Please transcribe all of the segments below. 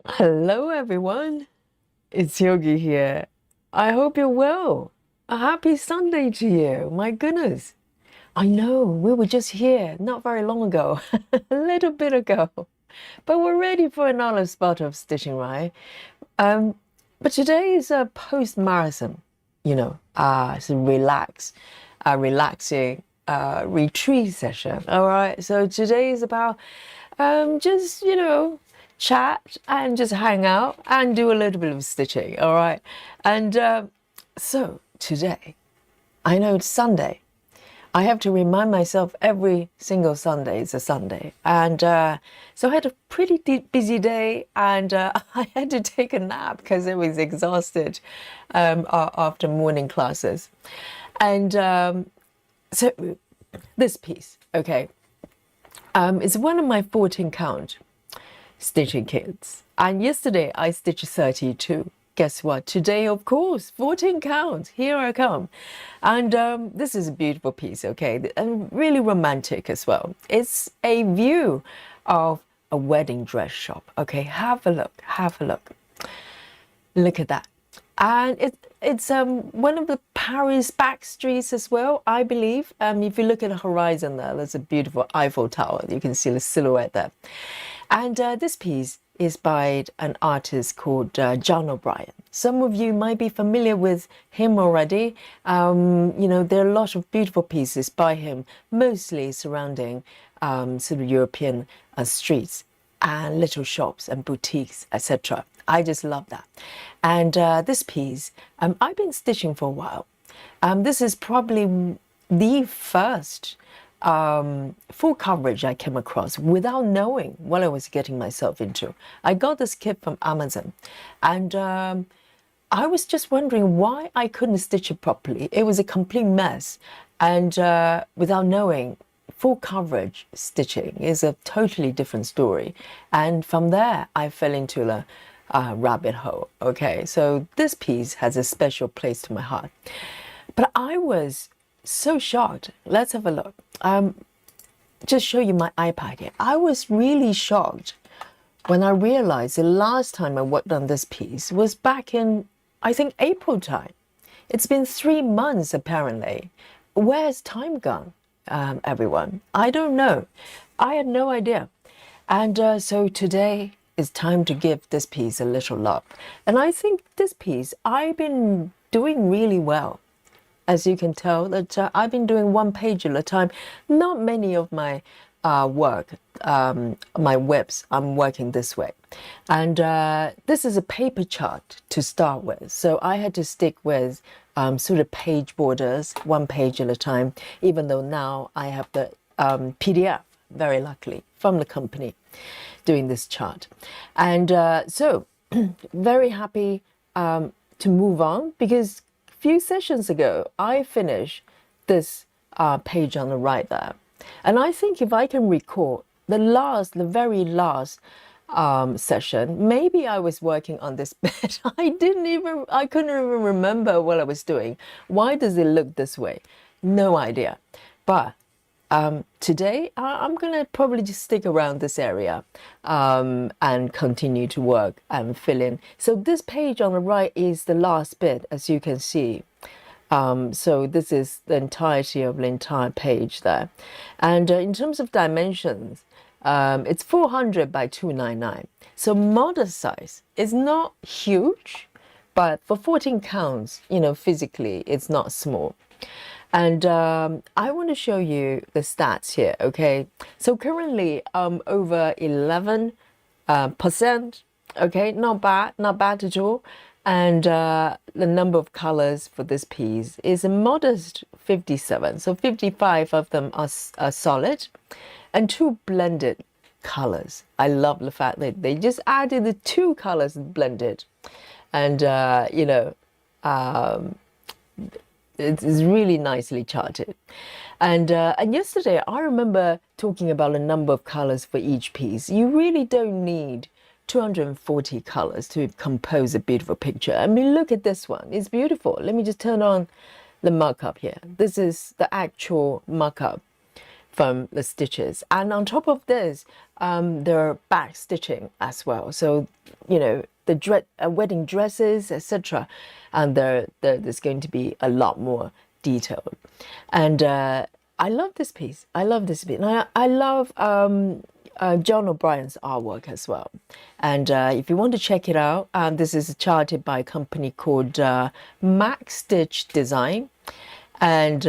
Hello, everyone. It's Yogi here. I hope you're well. A happy Sunday to you. My goodness. I know we were just here not very long ago, a little bit ago, but we're ready for another spot of stitching, right? Um, but today is a post-marathon, it's a relaxing retreat session. All right. So today is about just, chat and just hang out and do a little bit of stitching. All right. And so today, I know it's Sunday. I have to remind myself every single Sunday is a Sunday. And so I had a pretty busy day and I had to take a nap because I was exhausted after morning classes. And so this piece, okay, is one of my 14 count stitching kits. And yesterday I stitched 32. Guess what? Today, of course, 14 count. Here I come. And this is a beautiful piece, okay? And really romantic as well. It's a view of a wedding dress shop. Okay, have a look. Have a look. Look at that. And it's one of the Paris back streets as well, I believe. If you look at the horizon there's a beautiful Eiffel Tower. You can see the silhouette there. And this piece is by an artist called John O'Brien. Some of you might be familiar with him already. There are a lot of beautiful pieces by him, mostly surrounding sort of European streets and little shops and boutiques, etc. I just love that. And this piece, I've been stitching for a while. This is probably the first full coverage I came across without knowing what I was getting myself into. I got this kit from Amazon, and I was just wondering why I couldn't stitch it properly. It was a complete mess, and without knowing, full coverage stitching is a totally different story. And from there, I fell into the rabbit hole. Okay, so this piece has a special place to my heart. But I was so shocked. Let's have a look. Just show you my iPad here. I was really shocked when I realized the last time I worked on this piece was back in, I think, April time. It's been 3 months apparently. Where's time gone, everyone? I don't know. I had no idea. And so today is time to give this piece a little love. And I think this piece, I've been doing really well. As you can tell, that I've been doing one page at a time. Not many of my work, my whips, I'm working this way. And this is a paper chart to start with. So I had to stick with sort of page borders, one page at a time, even though now I have the PDF, very luckily, from the company doing this chart. And so very happy to move on because few sessions ago, I finished this page on the right there. And I think if I can recall the very last session, maybe I was working on this bed. I couldn't even remember what I was doing. Why does it look this way? No idea. But today, I'm going to probably just stick around this area and continue to work and fill in. So this page on the right is the last bit, as you can see. So this is the entirety of the entire page there. And in terms of dimensions, it's 400 by 299. So modest size. It's not huge, but for 14 counts, physically, it's not small. And I want to show you the stats here, okay? So currently, over 11%, okay? Not bad at all. And the number of colors for this piece is a modest 57. So 55 of them are solid and 2 blended colors. I love the fact that they just added the 2 colors blended. And, it's really nicely charted. And yesterday, I remember talking about a number of colors for each piece. You really don't need 240 colors to compose a beautiful picture. I mean, look at this one. It's beautiful. Let me just turn on the markup here. This is the actual markup from the stitches. And on top of this, there are back stitching as well. So, you know, the wedding dresses, etc. And there's going to be a lot more detailed. And I love this piece. I love this piece. And I love John O'Brien's artwork as well. And if you want to check it out, this is charted by a company called Max Stitch Design. And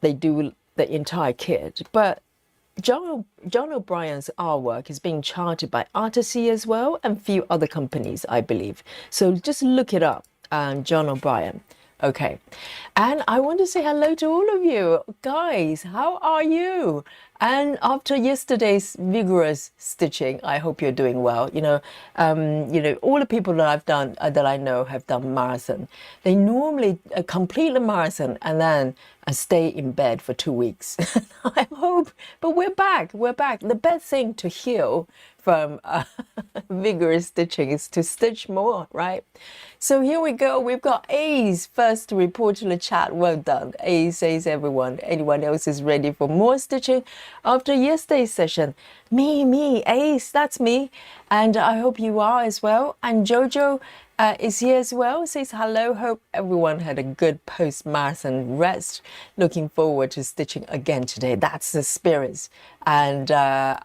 they do the entire kit. But John O'Brien's artwork is being charted by Artisy as well, and a few other companies, I believe. So just look it up, John O'Brien. Okay, and I want to say hello to all of you guys. How are you? And after yesterday's vigorous stitching, I hope you're doing well. You know, all the people that I know have done marathon. They normally complete the marathon and then stay in bed for 2 weeks. I hope, but we're back. We're back. The best thing to heal from vigorous stitching is to stitch more, right? So here we go. We've got Ace first to report to the chat. Well done. Ace says everyone. Anyone else is ready for more stitching after yesterday's session? Me, Ace, that's me. And I hope you are as well. And Jojo is here as well. Says hello. Hope everyone had a good post-marathon rest. Looking forward to stitching again today. That's the spirits. And we're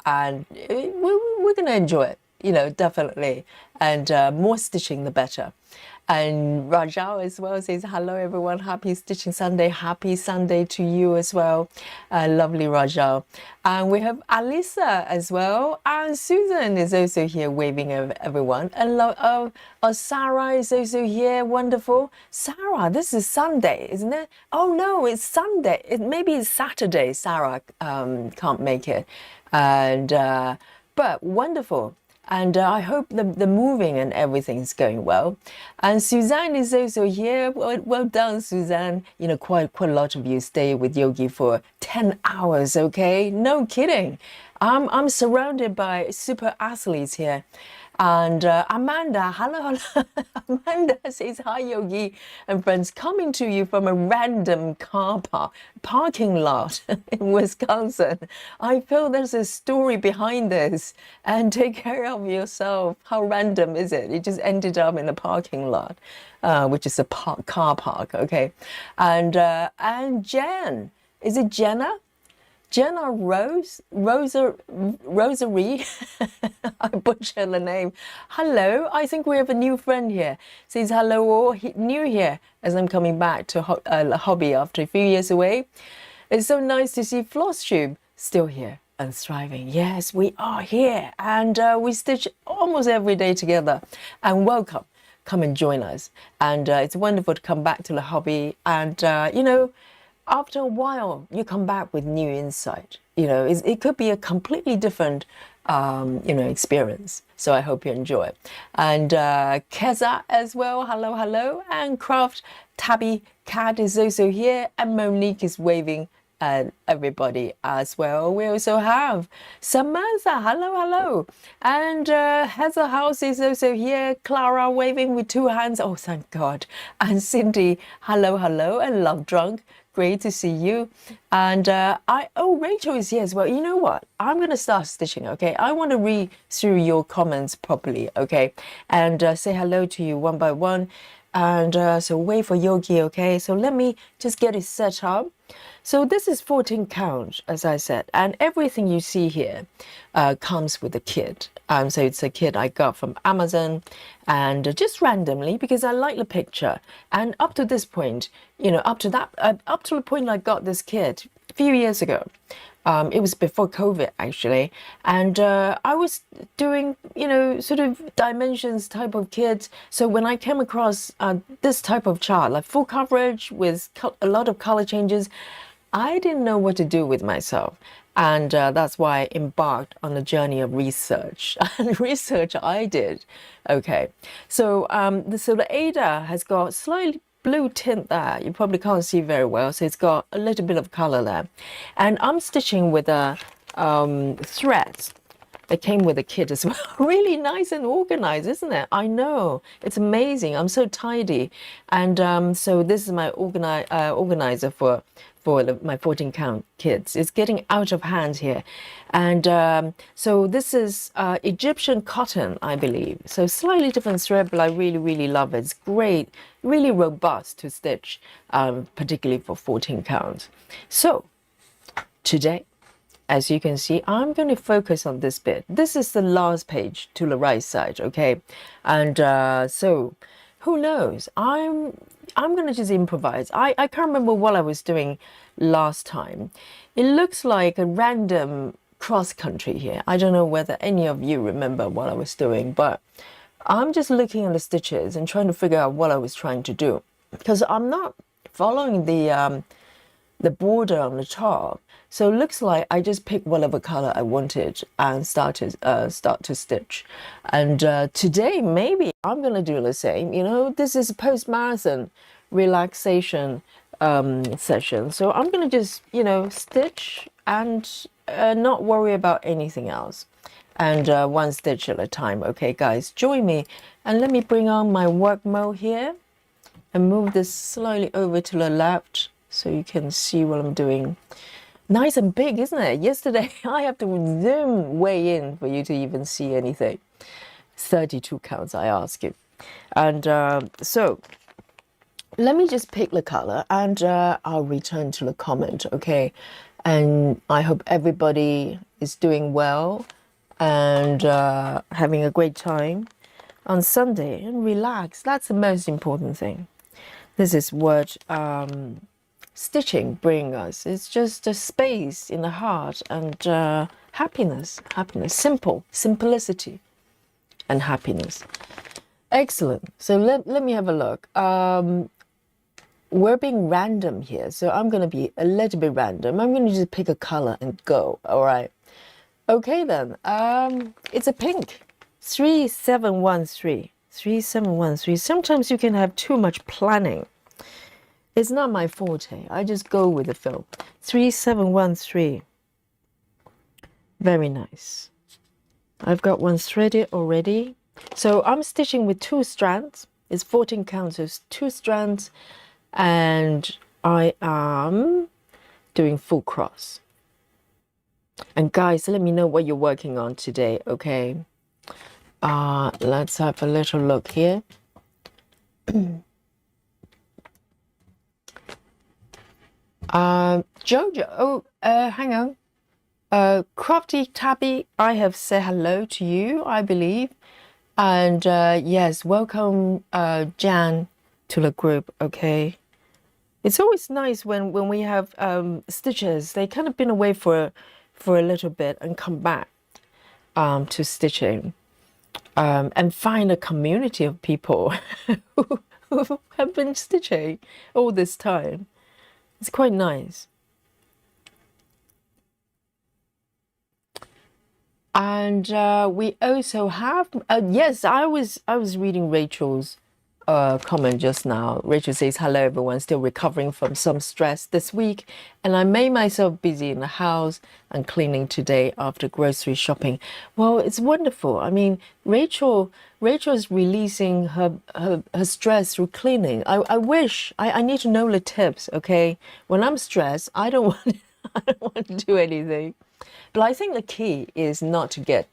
going to enjoy it, you know, definitely. And more stitching, the better. And Rajal as well says, hello everyone, happy Stitching Sunday, happy Sunday to you as well. Lovely Rajal. And we have Alisa as well. And Susan is also here waving at everyone. And Sarah is also here, wonderful. Sarah, this is Sunday, isn't it? Oh no, it's Sunday. Maybe it's Saturday. Sarah can't make it. And but wonderful. And I hope the moving and everything is going well. And Suzanne is also here. Well done, Suzanne. You know, quite a lot of you stay with Yogi for 10 hours, okay? No kidding. I'm surrounded by super athletes here. And Amanda, hello. Amanda says, hi, Yogi and friends, coming to you from a random parking lot in Wisconsin. I feel there's a story behind this, and take care of yourself. How random is it? It just ended up in a parking lot, which is a car park, okay? And Jen, is it Jenna? Jenna Rosary, I butchered the name. Hello, I think we have a new friend here. Says hello all, new here as I'm coming back to hobby after a few years away. It's so nice to see Floss Tube still here and thriving. Yes, we are here, and we stitch almost every day together. And welcome, come and join us. And it's wonderful to come back to the hobby, and you know, after a while, you come back with new insight. You know, it could be a completely different, you know, experience. So I hope you enjoy it. And Keza as well, hello. And Craft Tabby Cat is also here, and Monique is waving at everybody as well. We also have Samantha, hello. And Heather House is also here. Clara waving with 2 hands. Oh, thank God. And Cindy, hello, and Love Drunk. Great to see you. And Rachel is here as well. You know what? I'm going to start stitching, okay? I want to read through your comments properly, okay? And say hello to you one by one. And so wait for Yogi, okay? So let me just get it set up. So this is 14 count, as I said, and everything you see here comes with a kit. So it's a kit I got from Amazon, and just randomly because I like the picture. And up to this point, you know, up to the point I got this kit a few years ago. It was before COVID actually, and I was doing, you know, sort of dimensions type of kit. So when I came across this type of chart, like full coverage with a lot of color changes, I didn't know what to do with myself. And that's why I embarked on a journey of research. And research I did. Okay, so the Ada has got slightly blue tint there. You probably can't see very well, so it's got a little bit of color there. And I'm stitching with threads that came with the kit as well. Really nice and organized, isn't it? I know, it's amazing. I'm so tidy. And so this is my organizer for for my 14 count kids. It's getting out of hand here. And so this is Egyptian cotton, I believe. So slightly different thread, but I really, really love it. It's great, really robust to stitch, particularly for 14 counts. So today, as you can see, I'm going to focus on this bit. This is the last page to the right side, okay? And so who knows? I'm going to just improvise. I can't remember what I was doing last time. It looks like a random cross country here. I don't know whether any of you remember what I was doing, but I'm just looking at the stitches and trying to figure out what I was trying to do, because I'm not following the border on the top. So it looks like I just picked whatever color I wanted and start to stitch. And today, maybe I'm going to do the same. You know, this is a post-marathon relaxation session. So I'm going to just, you know, stitch and not worry about anything else. And one stitch at a time. Okay, guys, join me. And let me bring on my work mode here and move this slightly over to the left so you can see what I'm doing. Nice and big, isn't it? Yesterday, I have to zoom way in for you to even see anything. 32 counts, I ask you. And so let me just pick the color and I'll return to the comment, okay? And I hope everybody is doing well and having a great time on Sunday and relax. That's the most important thing. This is what stitching brings us. It's just a space in the heart and happiness, simplicity and happiness. Excellent. So let me have a look. We're being random here, so I'm going to be a little bit random. I'm going to just pick a color and go. All right. Okay then. It's a pink. 3713. 3713. Sometimes you can have too much planning. It's not my forte. I just go with the flow. 3713. Very nice. I've got one threaded already. So I'm stitching with 2 strands. It's 14 counts, so it's 2 strands. And I am doing full cross. And guys, let me know what you're working on today, okay? Let's have a little look here. Jojo, oh, hang on. Crofty Tabby, I have said hello to you, I believe. And yes, welcome Jan to the group, okay? It's always nice when we have stitches. They kind of been away for a little bit and come back to stitching and find a community of people who have been stitching all this time. It's quite nice. And we also have yes, I was reading Rachel's comment just now. Rachel says, hello everyone, still recovering from some stress this week, and I made myself busy in the house and cleaning today after grocery shopping. Well, it's wonderful. I mean, Rachel's releasing her stress through cleaning. I wish I need to know the tips, okay? When I'm stressed, I don't want to do anything. But I think the key is not to get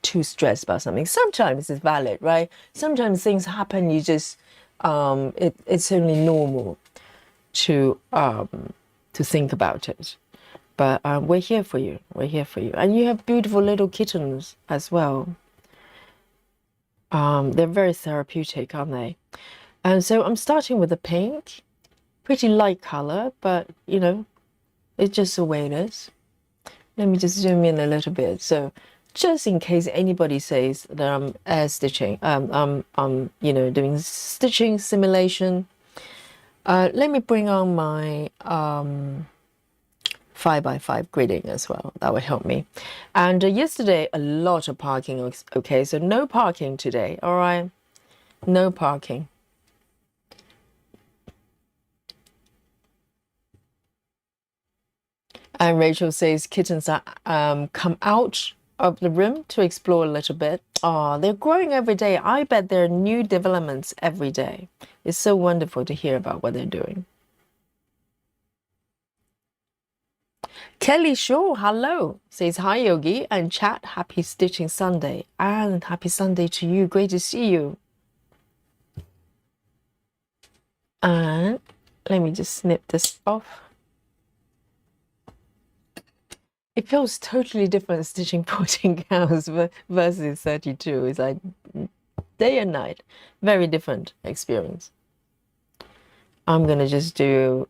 too stressed about something. Sometimes it's valid, right? Sometimes things happen, you just it's only normal to think about it. But we're here for you. We're here for you. And you have beautiful little kittens as well. They're very therapeutic, aren't they? And so I'm starting with the pink, pretty light color, but you know, it's just the way it is. Let me just zoom in a little bit. So just in case anybody says that I'm air stitching, I'm you know, doing stitching simulation. Let me bring on my 5x5 gridding as well. That will help me. And yesterday, a lot of parking. Okay, so no parking today. All right, no parking. And Rachel says kittens are come out of the room to explore a little bit. Oh, they're growing every day. I bet there are new developments every day. It's so wonderful to hear about what they're doing. Kelly Shaw, hello, says hi Yogi and chat. Happy Stitching Sunday and happy Sunday to you. Great to see you. And let me just snip this off. It feels totally different stitching 14 counts versus 32. It's like day and night. Very different experience. I'm gonna just do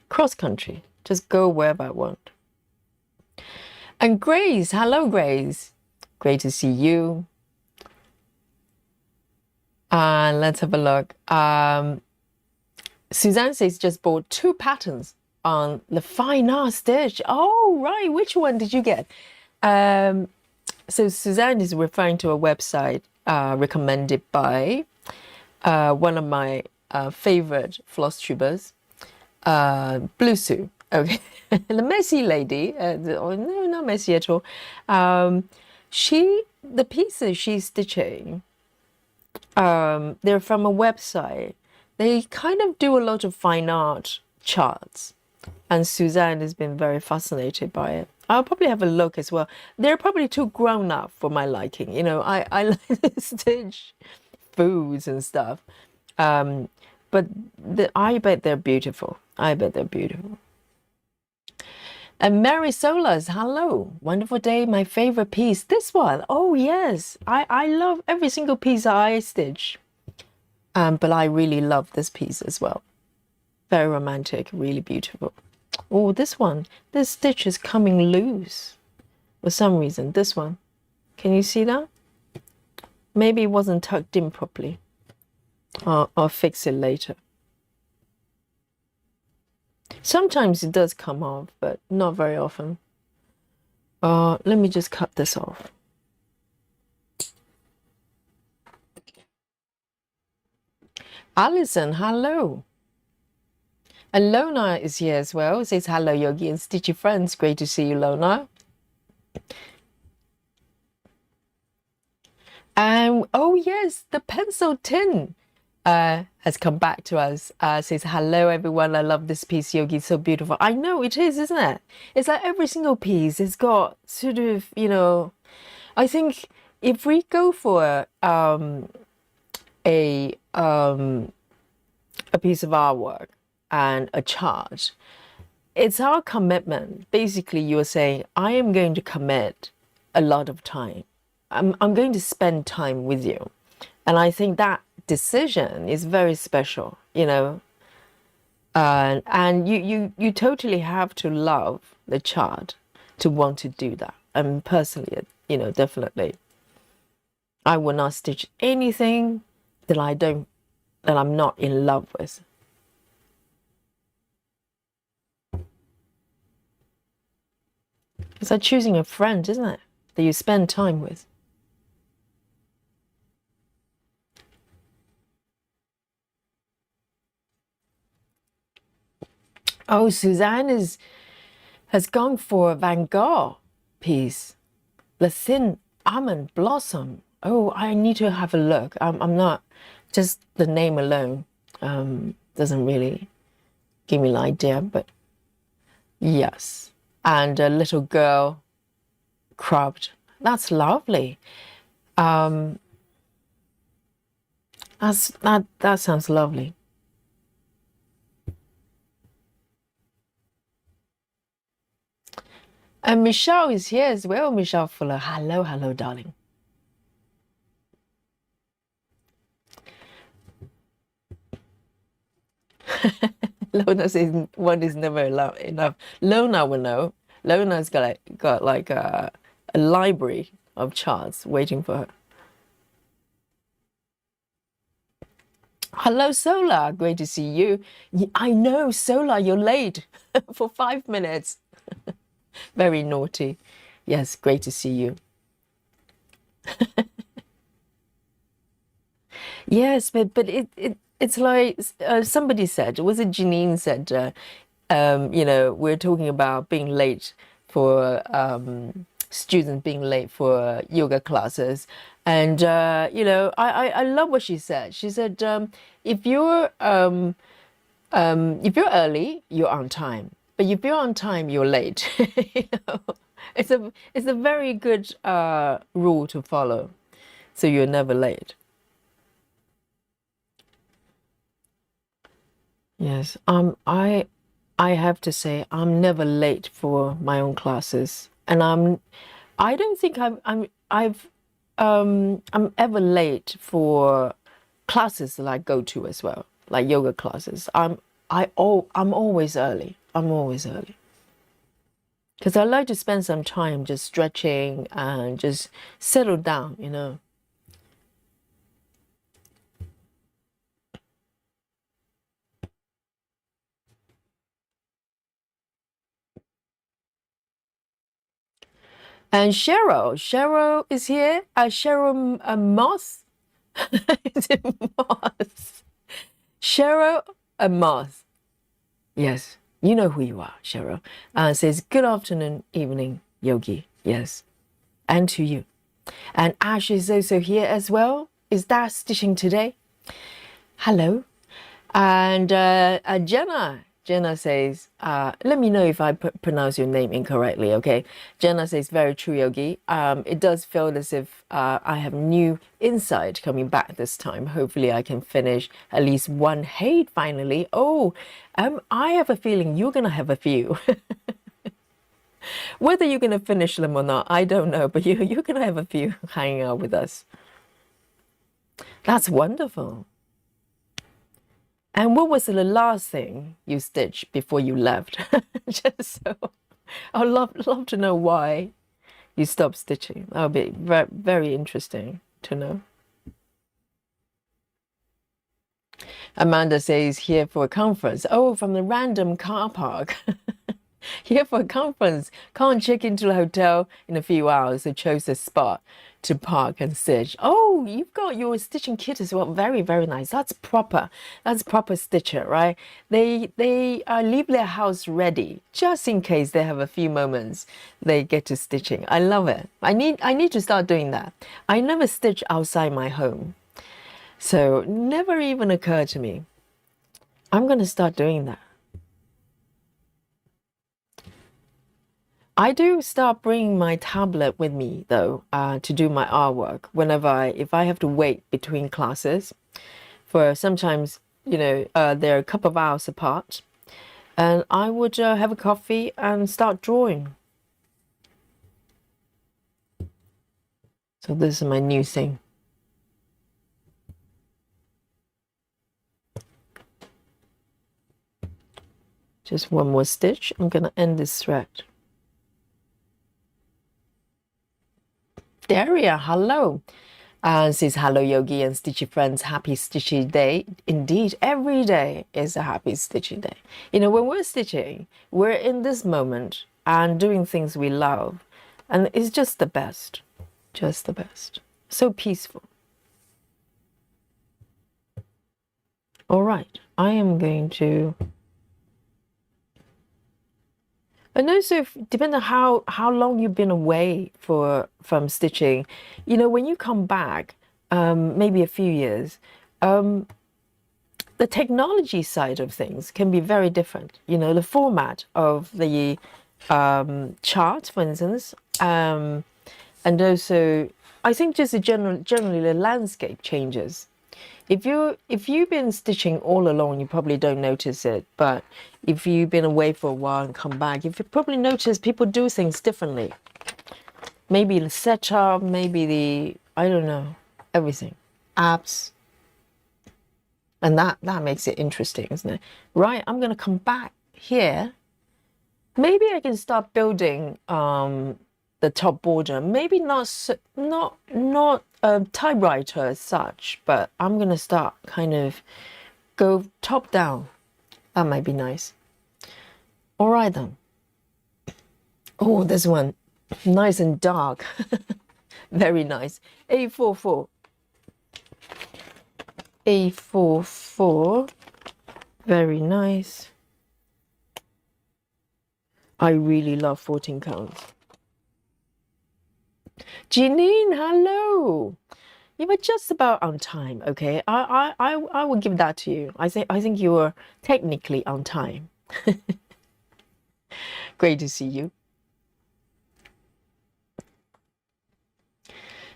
cross country. Just go wherever I want. And Grace, hello Grace. Great to see you. And let's have a look. Suzanne says just bought 2 patterns on the Fine Art Stitch. Oh, right. Which one did you get? So Suzanne is referring to a website recommended by one of my favorite floss tubers, Blue Sue. Okay, the messy lady. No, not messy at all. The pieces she's stitching, they're from a website. They kind of do a lot of fine art charts, and Suzanne has been very fascinated by it. I'll probably have a look as well. They're probably too grown up for my liking. You know, I like to stitch foods and stuff, but I bet they're beautiful. I bet they're beautiful. And Mary Solas, hello, wonderful day. My favorite piece, this one. Oh yes, I love every single piece I stitch. But I really love this piece as well. Very romantic, really beautiful. Oh, this one, this stitch is coming loose for some reason. This one, can you see that? Maybe it wasn't tucked in properly. I'll fix it later. Sometimes it does come off, but not very often. Let me just cut this off. Alison, hello. And Lona is here as well. Says hello, Yogi and Stitchy friends. Great to see you, Lona. And oh yes, the pencil tin has come back to us. Says hello, everyone. I love this piece, Yogi. So beautiful. I know it is, isn't it? It's like every single piece. It's got sort of, you know. I think if we go for a piece of artwork and a chart, it's our commitment. Basically, you're saying, I am going to commit a lot of time. I'm going to spend time with you. And I think that decision is very special, you know. And you totally have to love the chart to want to do that. And personally, you know, definitely, I will not stitch anything that I'm not in love with. It's like choosing a friend, isn't it? That you spend time with. Oh, Suzanne has gone for a Van Gogh piece, the Thin Almond Blossom. Oh, I need to have a look. I'm not, just the name alone doesn't really give me an idea, but yes. And a little girl cropped. That's lovely. That sounds lovely. And Michelle is here as well. Michelle Fuller. Hello, hello, darling. Lona says one is never enough. Lona will know. Lona's got like a library of charts waiting for her. Hello, Sola. Great to see you. I know, Sola, you're late for 5 minutes. Very naughty. Yes, great to see you. Yes, but it's like somebody said, was it Janine said, you know, we're talking about being late for students being late for yoga classes. And, you know, I love what she said. She said, if you're early, you're on time. But if you're on time, you're late. You know, it's a very good rule to follow, so you're never late. Yes, I have to say I'm never late for my own classes, and I don't think I'm ever late for classes that I go to as well, like yoga classes. I'm always early. I'm always early because I like to spend some time just stretching and just settle down, you know. And Cheryl is here. Cheryl Moss. Is it Moss? Cheryl Moss. Yes, you know who you are, Cheryl. Says good afternoon, evening, Yogi. Yes, and to you. And Ash is also here as well. Is that stitching today? Hello. And Jenna says, let me know if I pronounce your name incorrectly, okay? Jenna says, very true, Yogi. It does feel as if I have new insight coming back this time. Hopefully I can finish at least one height finally. Oh, I have a feeling you're going to have a few. Whether you're going to finish them or not, I don't know, but you're going to have a few hanging out with us. That's wonderful. And what was the last thing you stitched before you left? Just so, I'd love to know why you stopped stitching. That would be very, very interesting to know. Amanda says, here for a conference. Oh, from the random car park. Here for a conference. Can't check into the hotel in a few hours, so chose a spot to park and stitch. Oh, you've got your stitching kit as well. Very, very nice. That's proper. That's proper stitcher, right? They leave their house ready just in case they have a few moments they get to stitching. I love it. I need to start doing that. I never stitch outside my home, so never even occurred to me. I'm going to start doing that. I do start bringing my tablet with me though to do my artwork if I have to wait between classes for sometimes, you know, they're a couple of hours apart, and I would have a coffee and start drawing. So this is my new thing. Just one more stitch. I'm going to end this thread. Daria, hello. Says hello, Yogi and Stitchy friends. Happy Stitchy Day. Indeed, every day is a happy Stitchy day. You know, when we're stitching, we're in this moment and doing things we love. And it's just the best. Just the best. So peaceful. All right, I am going to... And also, depending on how long you've been away from stitching, you know, when you come back, maybe a few years, the technology side of things can be very different. You know, the format of the chart, for instance, and also, I think just generally the landscape changes. If you've been stitching all along, you probably don't notice it. But if you've been away for a while and come back, you probably notice people do things differently. Maybe the setup, maybe I don't know, everything, apps, and that makes it interesting, isn't it? Right, I'm gonna come back here. Maybe I can start building the top border. Maybe not a typewriter as such, but I'm gonna start kind of go top down. That might be nice. All right then. Oh, this one, nice and dark. Very nice. A44. A44. Very nice. I really love 14 counts. Janine, hello. You were just about on time, okay? I will give that to you. I think you were technically on time. Great to see you.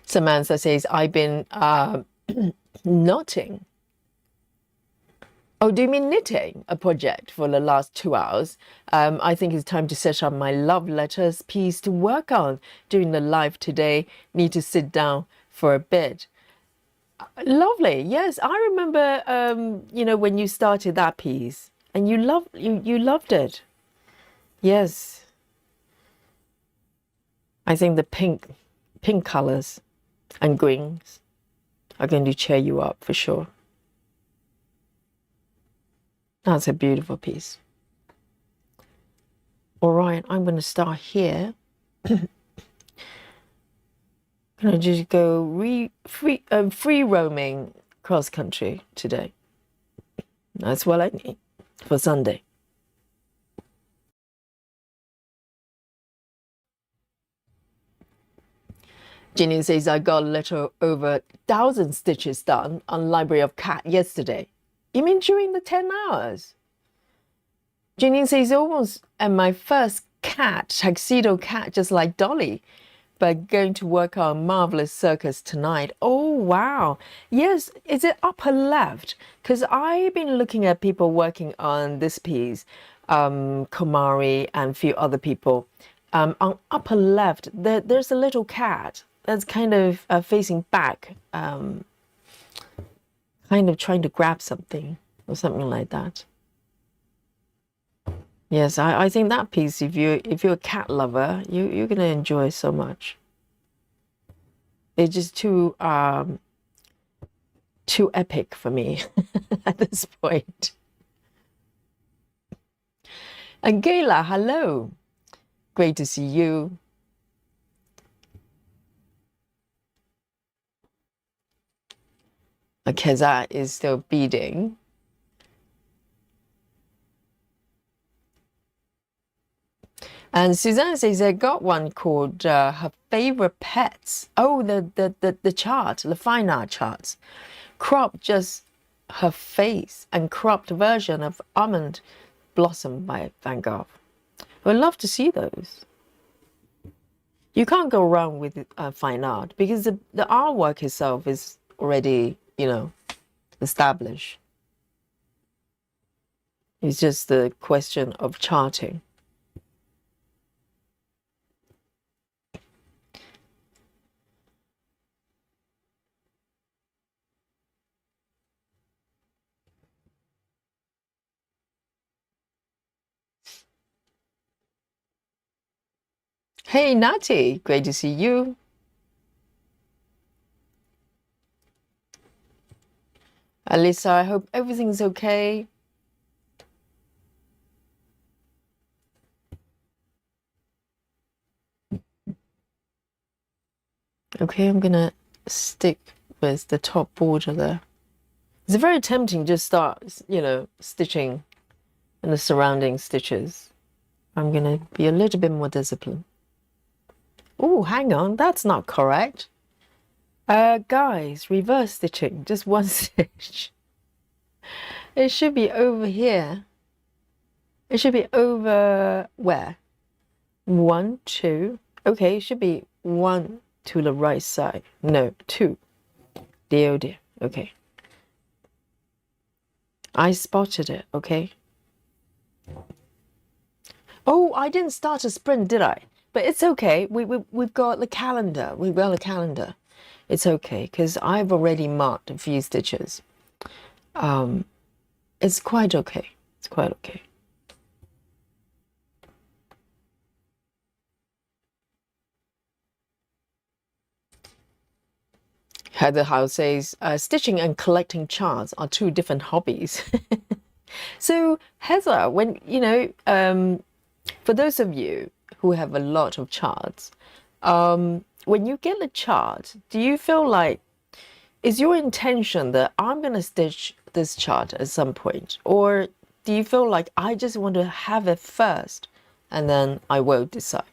Samantha says, I've been knotting. Oh, do you mean knitting a project for the last 2 hours? I think it's time to set up my love letters piece to work on during the live today. Need to sit down for a bit. Lovely. Yes, I remember, you know, when you started that piece and you loved it. Yes. I think the pink colors and greens are going to cheer you up for sure. That's a beautiful piece. All right, I'm going to start here. I'm going to just go free roaming cross country today. That's what I need for Sunday. Ginny says, I got a little over 1,000 stitches done on Library of Cat yesterday. You mean during the 10 hours? Ginny says, almost my first cat, tuxedo cat, just like Dolly, but going to work on Marvelous Circus tonight. Oh, wow. Yes, is it upper left? Because I've been looking at people working on this piece, Komari and a few other people. On upper left, there's a little cat that's kind of facing back, kind of trying to grab something or something like that. Yes, I think that piece, if you're a cat lover, you're gonna enjoy so much. It's just too epic for me at this point. And Gayla, hello. Great to see you. Keza is still beading. And Suzanne says I got one called her favorite pets. Oh, the chart, the fine art charts. Cropped just her face and cropped version of Almond Blossom by Van Gogh. I would love to see those. You can't go wrong with fine art because the artwork itself is already, you know, established. It's just the question of charting. Hey, Natty, great to see you. Alyssa, I hope everything's okay. Okay, I'm gonna stick with the top border there. It's very tempting to just start, you know, stitching in the surrounding stitches. I'm gonna be a little bit more disciplined. Oh, hang on, that's not correct. Guys, reverse stitching, just one stitch. It should be over here. It should be over where? 1, 2. Okay, it should be 1 to the right side. No, 2. Dear, oh dear. Okay. I spotted it, okay? Oh, I didn't start a sprint, did I? But it's okay. We've got the calendar. We've got a calendar. It's okay, because I've already marked a few stitches. It's quite okay. It's quite okay. Heather House says, stitching and collecting charts are 2 different hobbies. So, Heather, when, you know, for those of you who have a lot of charts, when you get the chart, do you feel like, is your intention that I'm going to stitch this chart at some point? Or do you feel like I just want to have it first and then I will decide?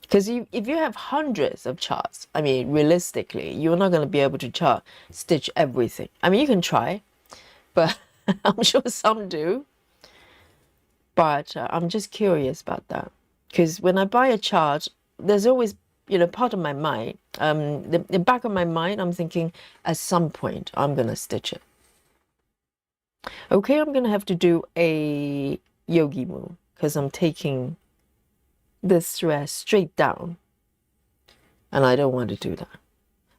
Because if you have hundreds of charts, I mean, realistically, you're not going to be able to stitch everything. I mean, you can try, but I'm sure some do. But I'm just curious about that. Because when I buy a chart, there's always, part of my mind, the back of my mind, I'm thinking at some point I'm going to stitch it. Okay, I'm going to have to do a yogi move because I'm taking this thread straight down and I don't want to do that.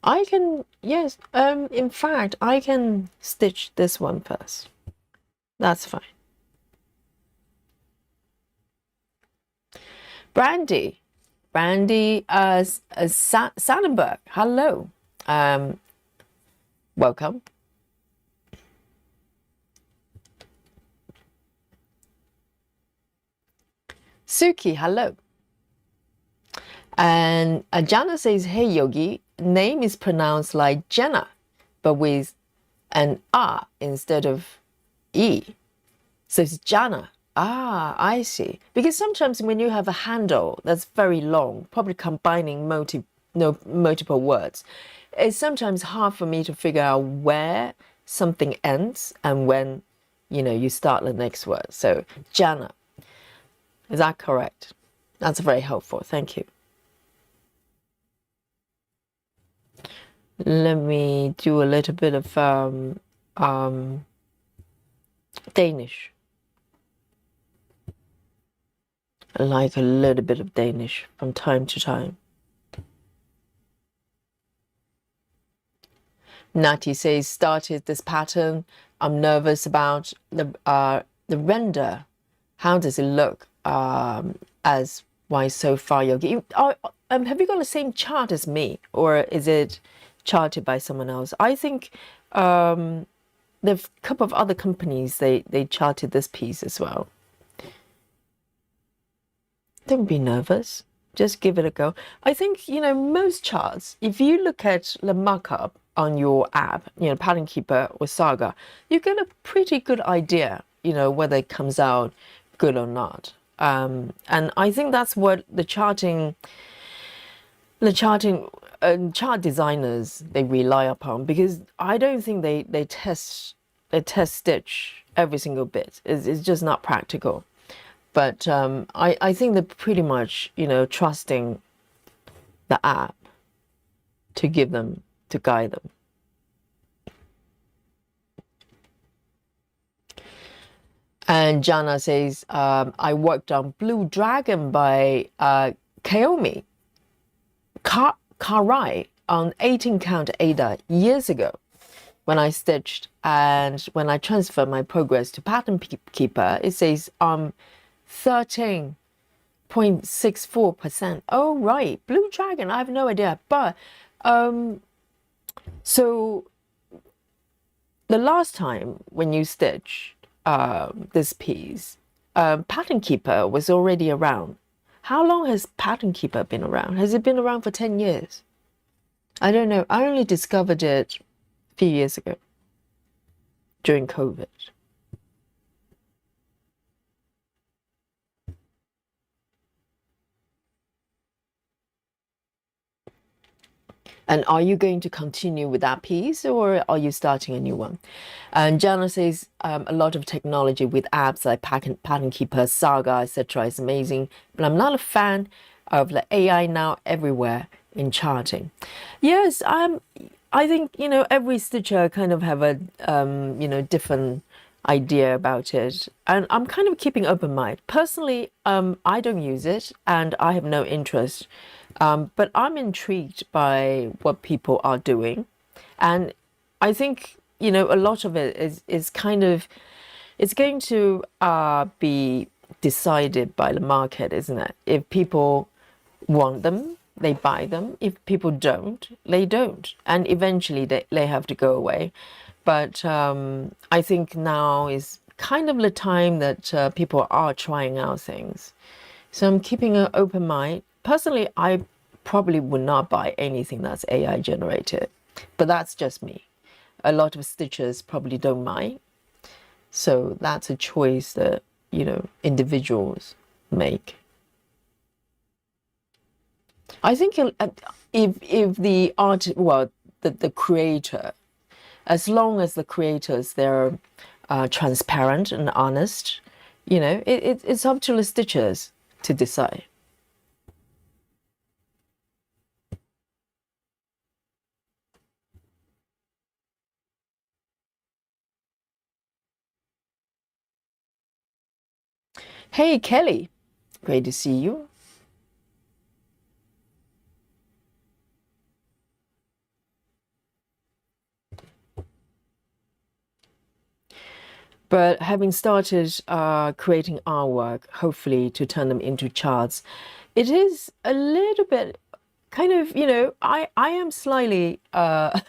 I can, yes, in fact, I can stitch this one first. That's fine. Brandy Sannenberg, hello. Welcome. Suki, hello. And Jana says, hey Yogi, name is pronounced like Jenna, but with an R instead of E. So it's Jana. Ah, I see. Because sometimes when you have a handle that's very long, probably combining multiple words, it's sometimes hard for me to figure out where something ends and when, you start the next word. So Jana, is that correct? That's very helpful. Thank you. Let me do a little bit of Danish. I like a little bit of Danish from time to time. Nati says, started this pattern. I'm nervous about the render. How does it look as why so far, Yogi? Have you got the same chart as me, or is it charted by someone else? I think there's a couple of other companies, they charted this piece as well. Don't be nervous. Just give it a go. I think, most charts, if you look at the markup on your app, Pattern Keeper or Saga, you get a pretty good idea, whether it comes out good or not. And I think that's what the chart designers, they rely upon, because I don't think they test stitch every single bit. It's just not practical. But I think they're pretty much, trusting the app to guide them. And Jana says, I worked on Blue Dragon by Kaomi Karai on 18 count Ada years ago when I stitched, and when I transferred my progress to Pattern Keeper, it says 13.64%. Oh, right. Blue Dragon, I have no idea. But so the last time when you stitched this piece, Pattern Keeper was already around. How long has Pattern Keeper been around? Has it been around for 10 years? I don't know. I only discovered it a few years ago during COVID. And are you going to continue with that piece, or are you starting a new one? And Jana says a lot of technology with apps like Pattern Keeper, Saga, etc. is amazing, but I'm not a fan of the AI now everywhere in charting. Yes, I think every stitcher kind of have a different idea about it, and I'm kind of keeping open mind. Personally, I don't use it and I have no interest. But I'm intrigued by what people are doing. And I think, a lot of it is kind of, it's going to be decided by the market, isn't it? If people want them, they buy them. If people don't, they don't. And eventually they have to go away. But I think now is kind of the time that people are trying out things. So I'm keeping an open mind. Personally, I probably would not buy anything that's AI generated, but that's just me. A lot of stitchers probably don't mind. So that's a choice that, individuals make. I think if the the creator, as long as the creators, they're transparent and honest, it's up to the stitchers to decide. Hey, Kelly. Great to see you. But having started creating artwork, hopefully to turn them into charts, it is a little bit kind of, I am slightly, I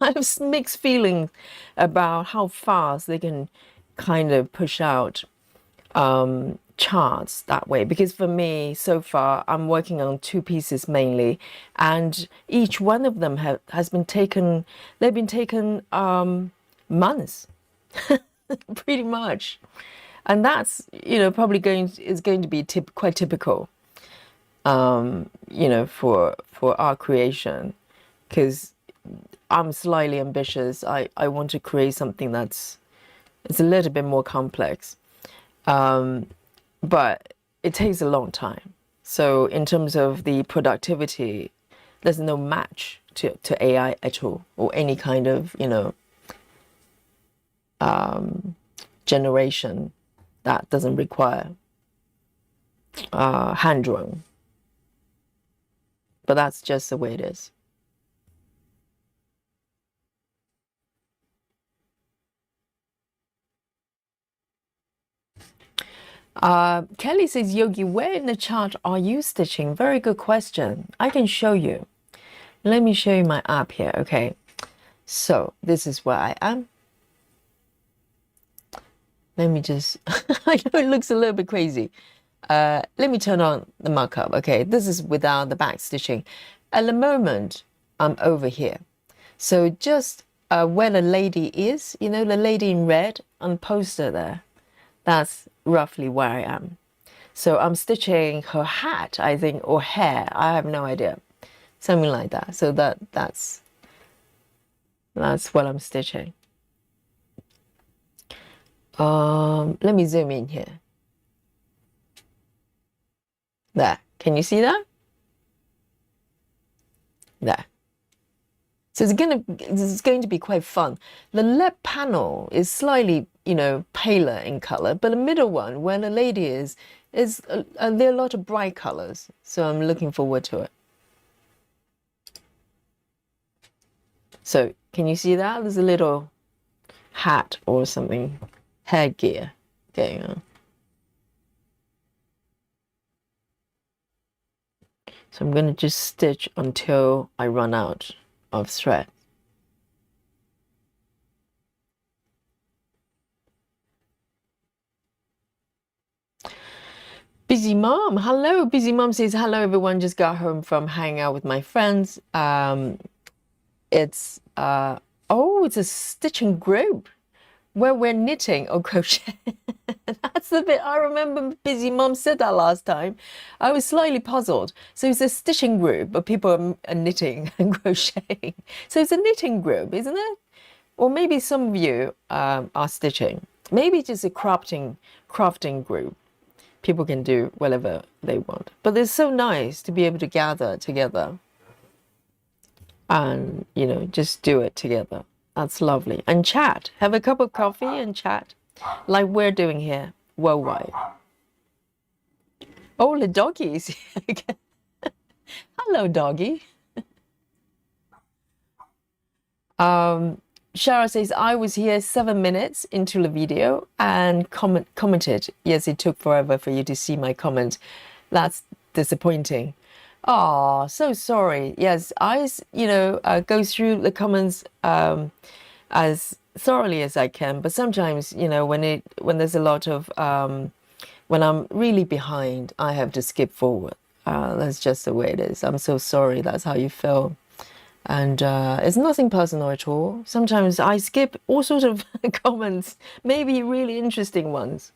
have mixed feelings about how fast they can kind of push out charts that way. Because for me, so far, I'm working on two pieces mainly, and each one of them has been taken, they've been taken months. Pretty much, and that's probably is going to be quite typical, for our creation, because I'm slightly ambitious. I want to create something it's a little bit more complex, but it takes a long time. So in terms of the productivity, there's no match to AI at all, or any kind of generation that doesn't require hand drawing. But that's just the way it is. Kelly says, Yogi, where in the chart are you stitching? Very good question. I can show you. Let me show you my app here. Okay, so this is where I am. Let me just, I know it looks a little bit crazy. Let me turn on the markup. Okay, this is without the back stitching. At the moment, I'm over here. So just where the lady is, the lady in red on the poster there, that's roughly where I am. So I'm stitching her hat, I think, or hair. I have no idea. Something like that. So that's what I'm stitching. Let me zoom in here. There. Can you see that? There. So it's going to be quite fun. The left panel is slightly, paler in color, but the middle one, where the lady is there are a lot of bright colors. So I'm looking forward to it. So can you see that? There's a little hat or something, headgear going on. So I'm going to just stitch until I run out of thread. Busy Mom, hello. Busy Mom says, hello everyone, just got home from hanging out with my friends. It's it's a stitching group where we're knitting or crochet. That's the bit I remember. Busy Mom said that last time. I was slightly puzzled. So it's a stitching group, but people are knitting and crocheting. So it's a knitting group, isn't it? Or maybe some of you are stitching. Maybe just a crafting group. People can do whatever they want. But it's so nice to be able to gather together and, just do it together. That's lovely. And chat. Have a cup of coffee and chat like we're doing here worldwide. Oh, the doggy is here again. Hello, doggy. Shara says, I was here 7 minutes into the video and commented. Yes, it took forever for you to see my comment. That's disappointing. Oh, so sorry. Yes, I, go through the comments as thoroughly as I can. But sometimes, when there's a lot of, when I'm really behind, I have to skip forward. That's just the way it is. I'm so sorry. That's how you feel. And it's nothing personal at all. Sometimes I skip all sorts of comments, maybe really interesting ones.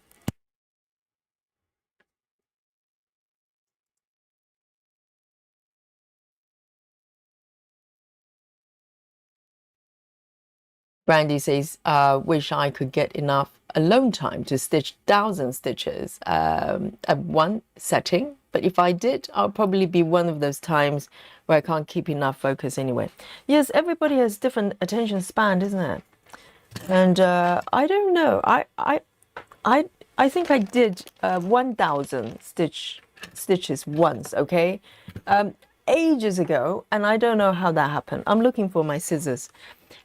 Brandy says, wish I could get enough alone time to stitch 1,000 stitches at one setting. But if I did, I'll probably be one of those times where I can't keep enough focus anyway. Yes, everybody has different attention span, isn't it? And I don't know. I I think I did 1,000 stitches once, okay? Ages ago, and I don't know how that happened. I'm looking for my scissors.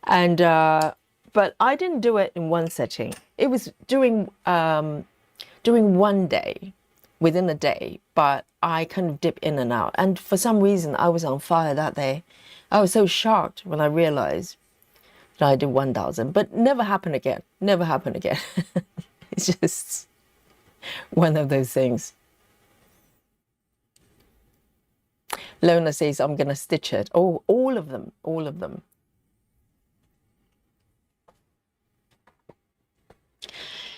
And, but I didn't do it in one setting. It was during one day, within a day, but I kind of dip in and out. And for some reason, I was on fire that day. I was so shocked when I realized that I did 1,000, but never happened again. Never happened again. It's just one of those things. Lona says, I'm going to stitch it. Oh, all of them, all of them.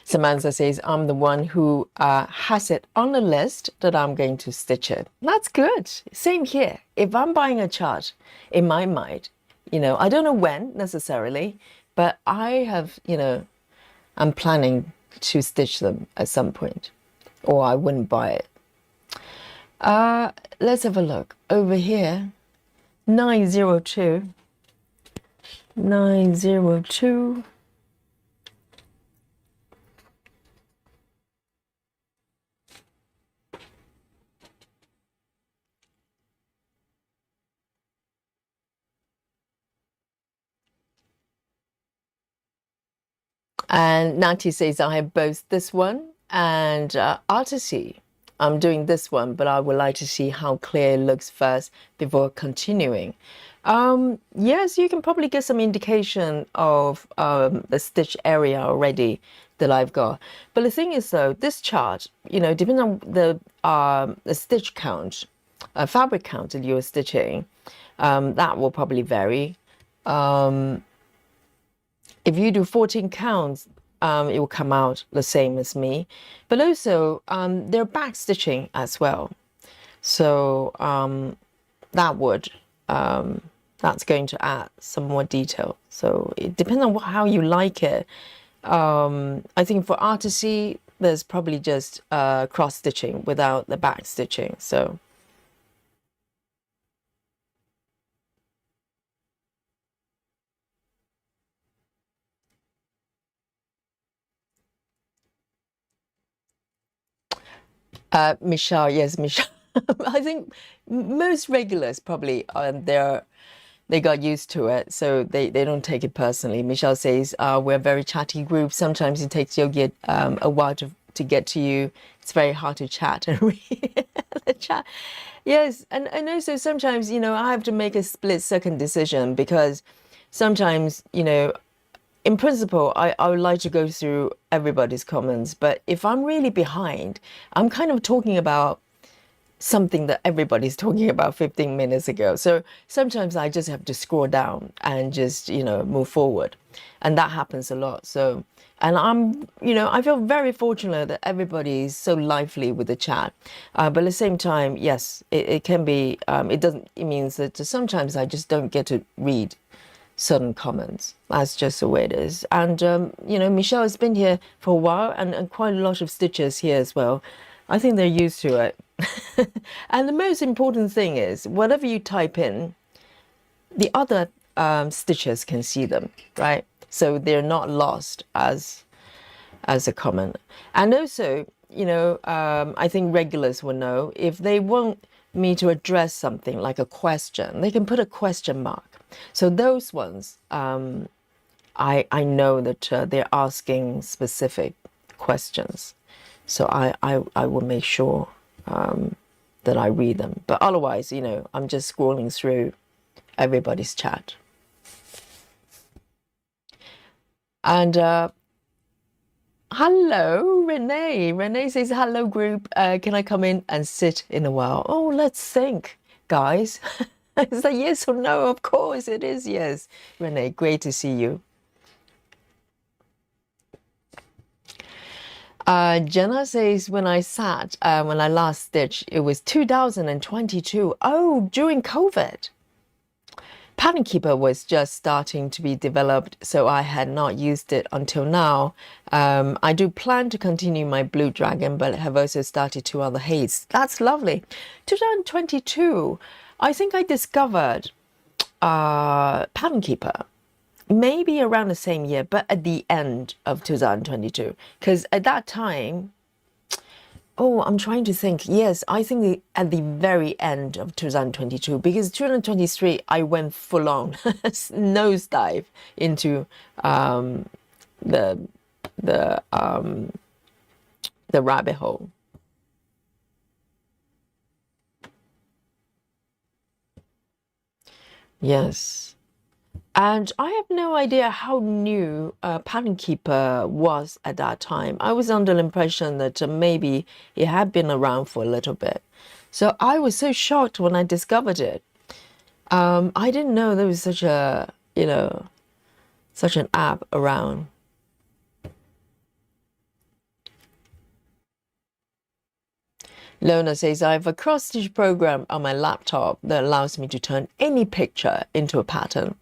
Samantha says, I'm the one who has it on the list that I'm going to stitch it. That's good. Same here. If I'm buying a chart, in my mind, you know, I don't know when necessarily, but I have, you know, I'm planning to stitch them at some point, or I wouldn't buy it. Let's have a look. Over here, 902. 902. And Nati says, I have both this one and Artisy. I'm doing this one, but I would like to see how clear it looks first before continuing. Yes, you can probably get some indication of the stitch area already that I've got. But the thing is, though, this chart, you know, depending on the stitch count, fabric count that you're stitching, that will probably vary. If you do 14 counts, it will come out the same as me. But also, they're back stitching as well. So that's going to add some more detail. So it depends on how you like it. I think for Artisy, there's probably just cross stitching without the back stitching. So. Michelle, yes, Michelle. I think most regulars probably they got used to it, so they don't take it personally. Michelle says, we're a very chatty group. Sometimes it takes Yogi a while to get to you. It's very hard to chat and read the chat. Yes, and also sometimes, you know, I have to make a split-second decision because sometimes, you know, in principle, I would like to go through everybody's comments, but if I'm really behind, I'm kind of talking about something that everybody's talking about 15 minutes ago. So sometimes I just have to scroll down and just, you know, move forward. And that happens a lot. So, and I'm, you know, I feel very fortunate that everybody's so lively with the chat. But at the same time, yes, it can be, it means that sometimes I just don't get to read certain comments. That's just the way it is. And, you know, Michelle has been here for a while and quite a lot of stitchers here as well. I think they're used to it. And the most important thing is, whatever you type in, the other stitchers can see them, right? So they're not lost as a comment. And also, you know, I think regulars will know if they want me to address something like a question, they can put a question mark. So those ones, I know that they're asking specific questions. So I will make sure that I read them. But otherwise, you know, I'm just scrolling through everybody's chat. And hello, Renee. Renee says, hello, group. Can I come in and sit in a while? Oh, let's think, guys. Is that yes or no? Of course it is yes. Renee, great to see you. Jenna says, when I last stitched, it was 2022. Oh, during COVID. Pattern Keeper was just starting to be developed, so I had not used it until now. I do plan to continue my Blue Dragon, but have also started 2 other heists. That's lovely. 2022. I think I discovered Pattern Keeper maybe around the same year, but at the end of 2022. Because at that time, oh, I'm trying to think. Yes, I think at the very end of 2022, because 2023, I went full on nosedive into the the um, the rabbit hole. Yes. And I have no idea how new Pattern Keeper was at that time. I was under the impression that maybe it had been around for a little bit. So I was so shocked when I discovered it. I didn't know there was such a, such an app around. Lona says, I have a cross-stitch program on my laptop that allows me to turn any picture into a pattern.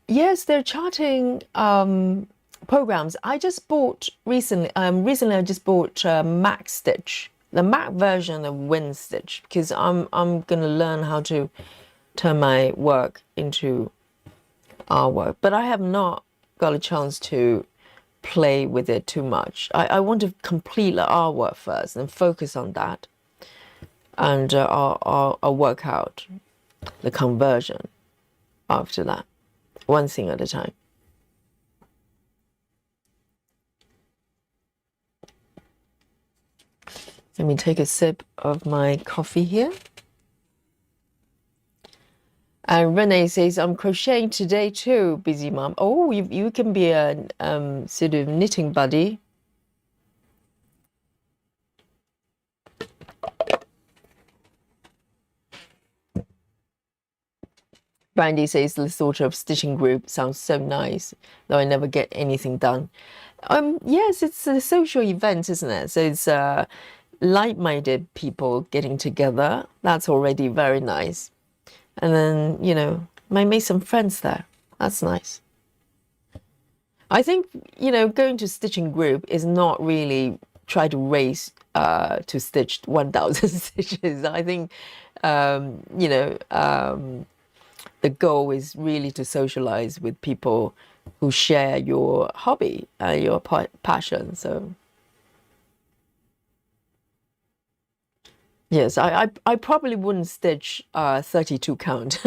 Yes, they're charting programs. I just bought recently. Recently, I just bought Mac Stitch, the Mac version of WinStitch, because I'm gonna learn how to turn my work into artwork. But I have not got a chance to play with it too much. I want to complete the artwork first and focus on that, and I'll work out the conversion after that. One thing at a time. Let me take a sip of my coffee here. And Renee says, I'm crocheting today too, busy mom. Oh, you can be a sort of knitting buddy. Brandy says the thought of stitching group sounds so nice, though I never get anything done. Yes, it's a social event, isn't it? So it's like-minded people getting together. That's already very nice. And then, might make some friends there. That's nice. I think, going to stitching group is not really try to race to stitch 1,000 stitches. I think, the goal is really to socialize with people who share your hobby, your passion. So yes, I probably wouldn't stitch 32 count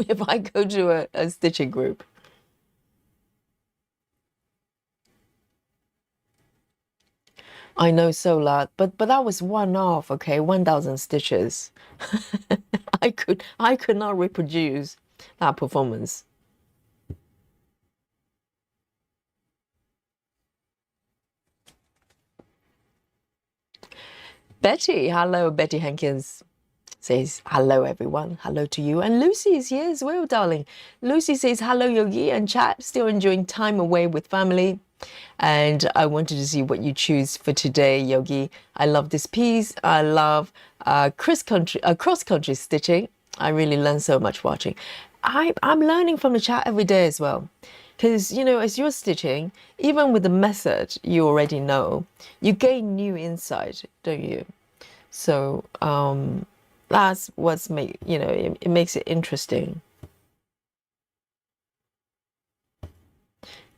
if I go to a stitching group. I know, Sola, but that was one off, okay, 1,000 stitches. I could not reproduce that performance. Betty, hello, Betty Hankins says hello everyone, hello to you, and Lucy is here as well, darling. Lucy says hello Yogi and chat, still enjoying time away with family, and I wanted to see what you choose for today, Yogi. I love this piece. I love cross country stitching. I really learned so much watching. I'm learning from the chat every day as well, because as you're stitching, even with the method you already know, you gain new insight, don't you? So that's what's it makes it interesting.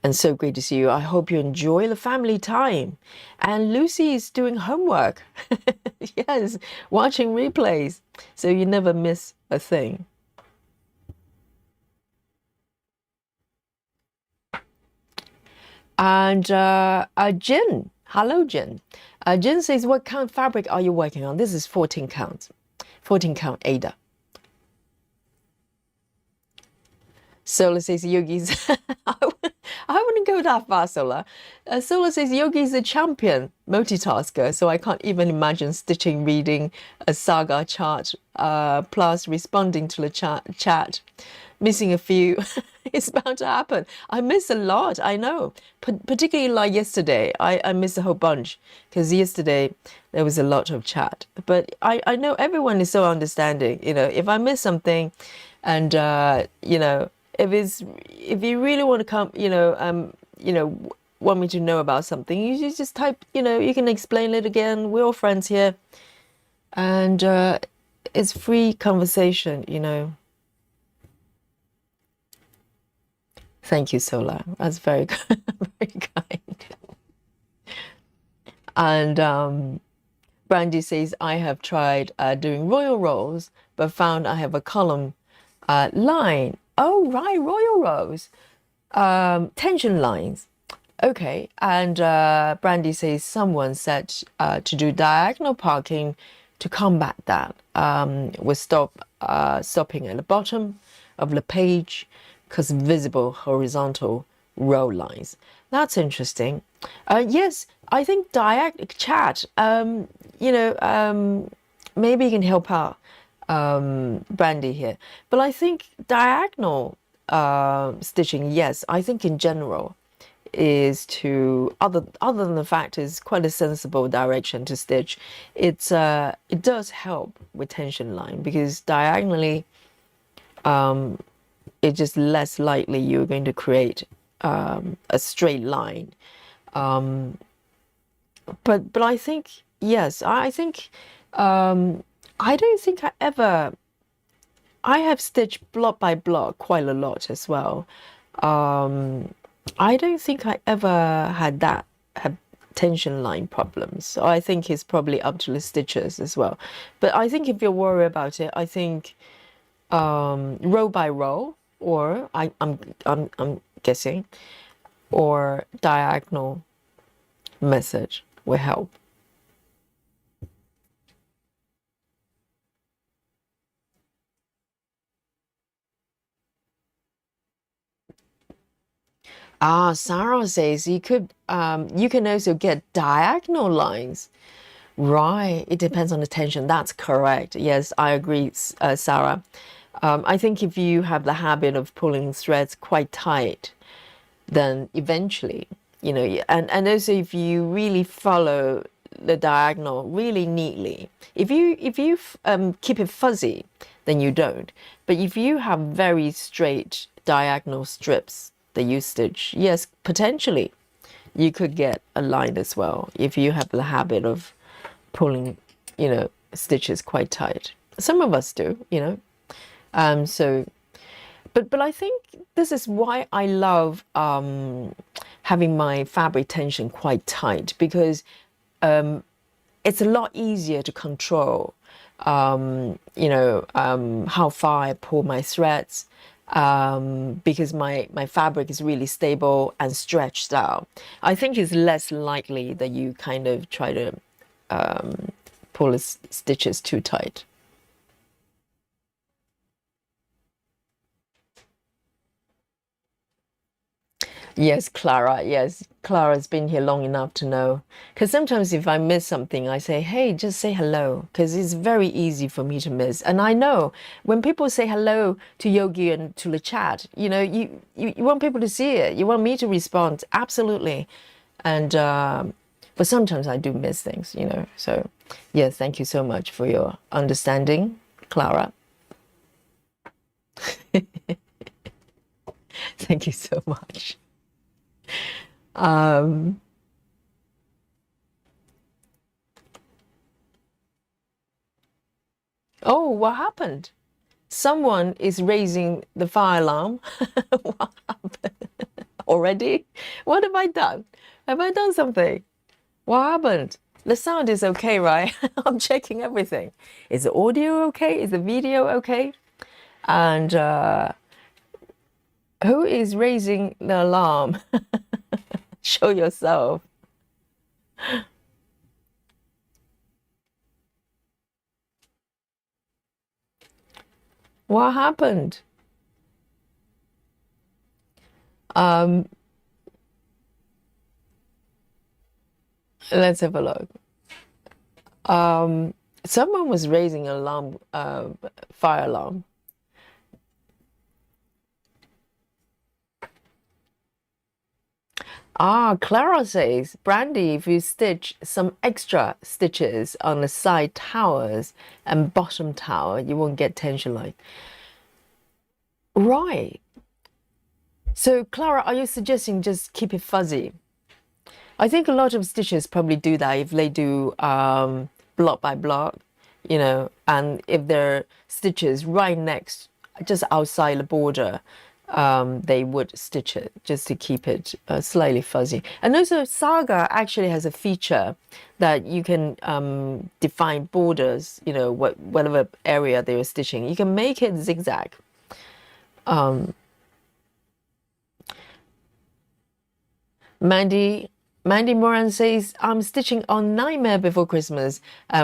And so great to see you. I hope you enjoy the family time. And Lucy is doing homework. Yes, watching replays, so you never miss a thing. And Jen, hello Jen. Jen says, what count fabric are you working on? This is 14 count, 14 count Ada. Sola says Yogi's. I wouldn't go that far, Sola. Sola says Yogi's a champion multitasker, so I can't even imagine stitching, reading a saga chart, plus responding to the chat. Missing a few. It's bound to happen. I miss a lot, I know. Particularly like yesterday, I missed a whole bunch because yesterday there was a lot of chat. But I know everyone is so understanding. If I miss something, and if you really want to come, want me to know about something, you just type, you can explain it again. We're all friends here, and it's free conversation, Thank you, Sola. That's very, very kind. And Brandy says, I have tried doing royal rolls, but found I have a column line. Oh, right, royal rolls. Tension lines. Okay. And Brandy says, someone said to do diagonal parking to combat that. We stopping at the bottom of the page because visible horizontal row lines. That's interesting. Yes, I think chat, maybe you can help out Brandy here. But I think diagonal stitching, yes, I think in general is to other than the fact it's quite a sensible direction to stitch. It does help with tension line because diagonally it's just less likely you're going to create a straight line. But I think yes, I think I don't think I have stitched block by block quite a lot as well. I don't think I ever had tension line problems. So I think it's probably up to the stitches as well. But I think if you're worried about it, I think row by row, or I'm guessing, or diagonal method will help. Sarah says you can also get diagonal lines. Right, it depends on the tension. That's correct. Yes, I agree, Sarah. I think if you have the habit of pulling threads quite tight, then eventually, and also if you really follow the diagonal really neatly, if you keep it fuzzy, then you don't. But if you have very straight diagonal strips that you stitch, yes, potentially you could get a line as well if you have the habit of pulling, stitches quite tight. Some of us do, so but I think this is why I love having my fabric tension quite tight, because it's a lot easier to control how far I pull my threads, because my fabric is really stable and stretched out. I think it's less likely that you kind of try to pull the stitches too tight. Yes, Clara. Yes, Clara's been here long enough to know. Because sometimes if I miss something, I say, hey, just say hello. Because it's very easy for me to miss. And I know when people say hello to Yogi and to the chat, you want people to see it. You want me to respond. Absolutely. And, but sometimes I do miss things, So, yes, thank you so much for your understanding, Clara. Thank you so much. Um, oh, what happened? Someone is raising the fire alarm. What happened? Already? What have I done? Have I done something? What happened? The sound is okay, right? I'm checking everything. Is the audio okay? Is the video okay? And who is raising the alarm? Show yourself. What happened? Let's have a look. Someone was raising an alarm, fire alarm. Clara says, Brandy, if you stitch some extra stitches on the side towers and bottom tower, you won't get tension line. Right. So, Clara, are you suggesting just keep it fuzzy? I think a lot of stitches probably do that if they do block by block, and if there are stitches right next, just outside the border, they would stitch it just to keep it slightly fuzzy. And also Saga actually has a feature that you can define borders, you know, whatever area they were stitching. You can make it zigzag. Mandy Moran says, I'm stitching on Nightmare Before Christmas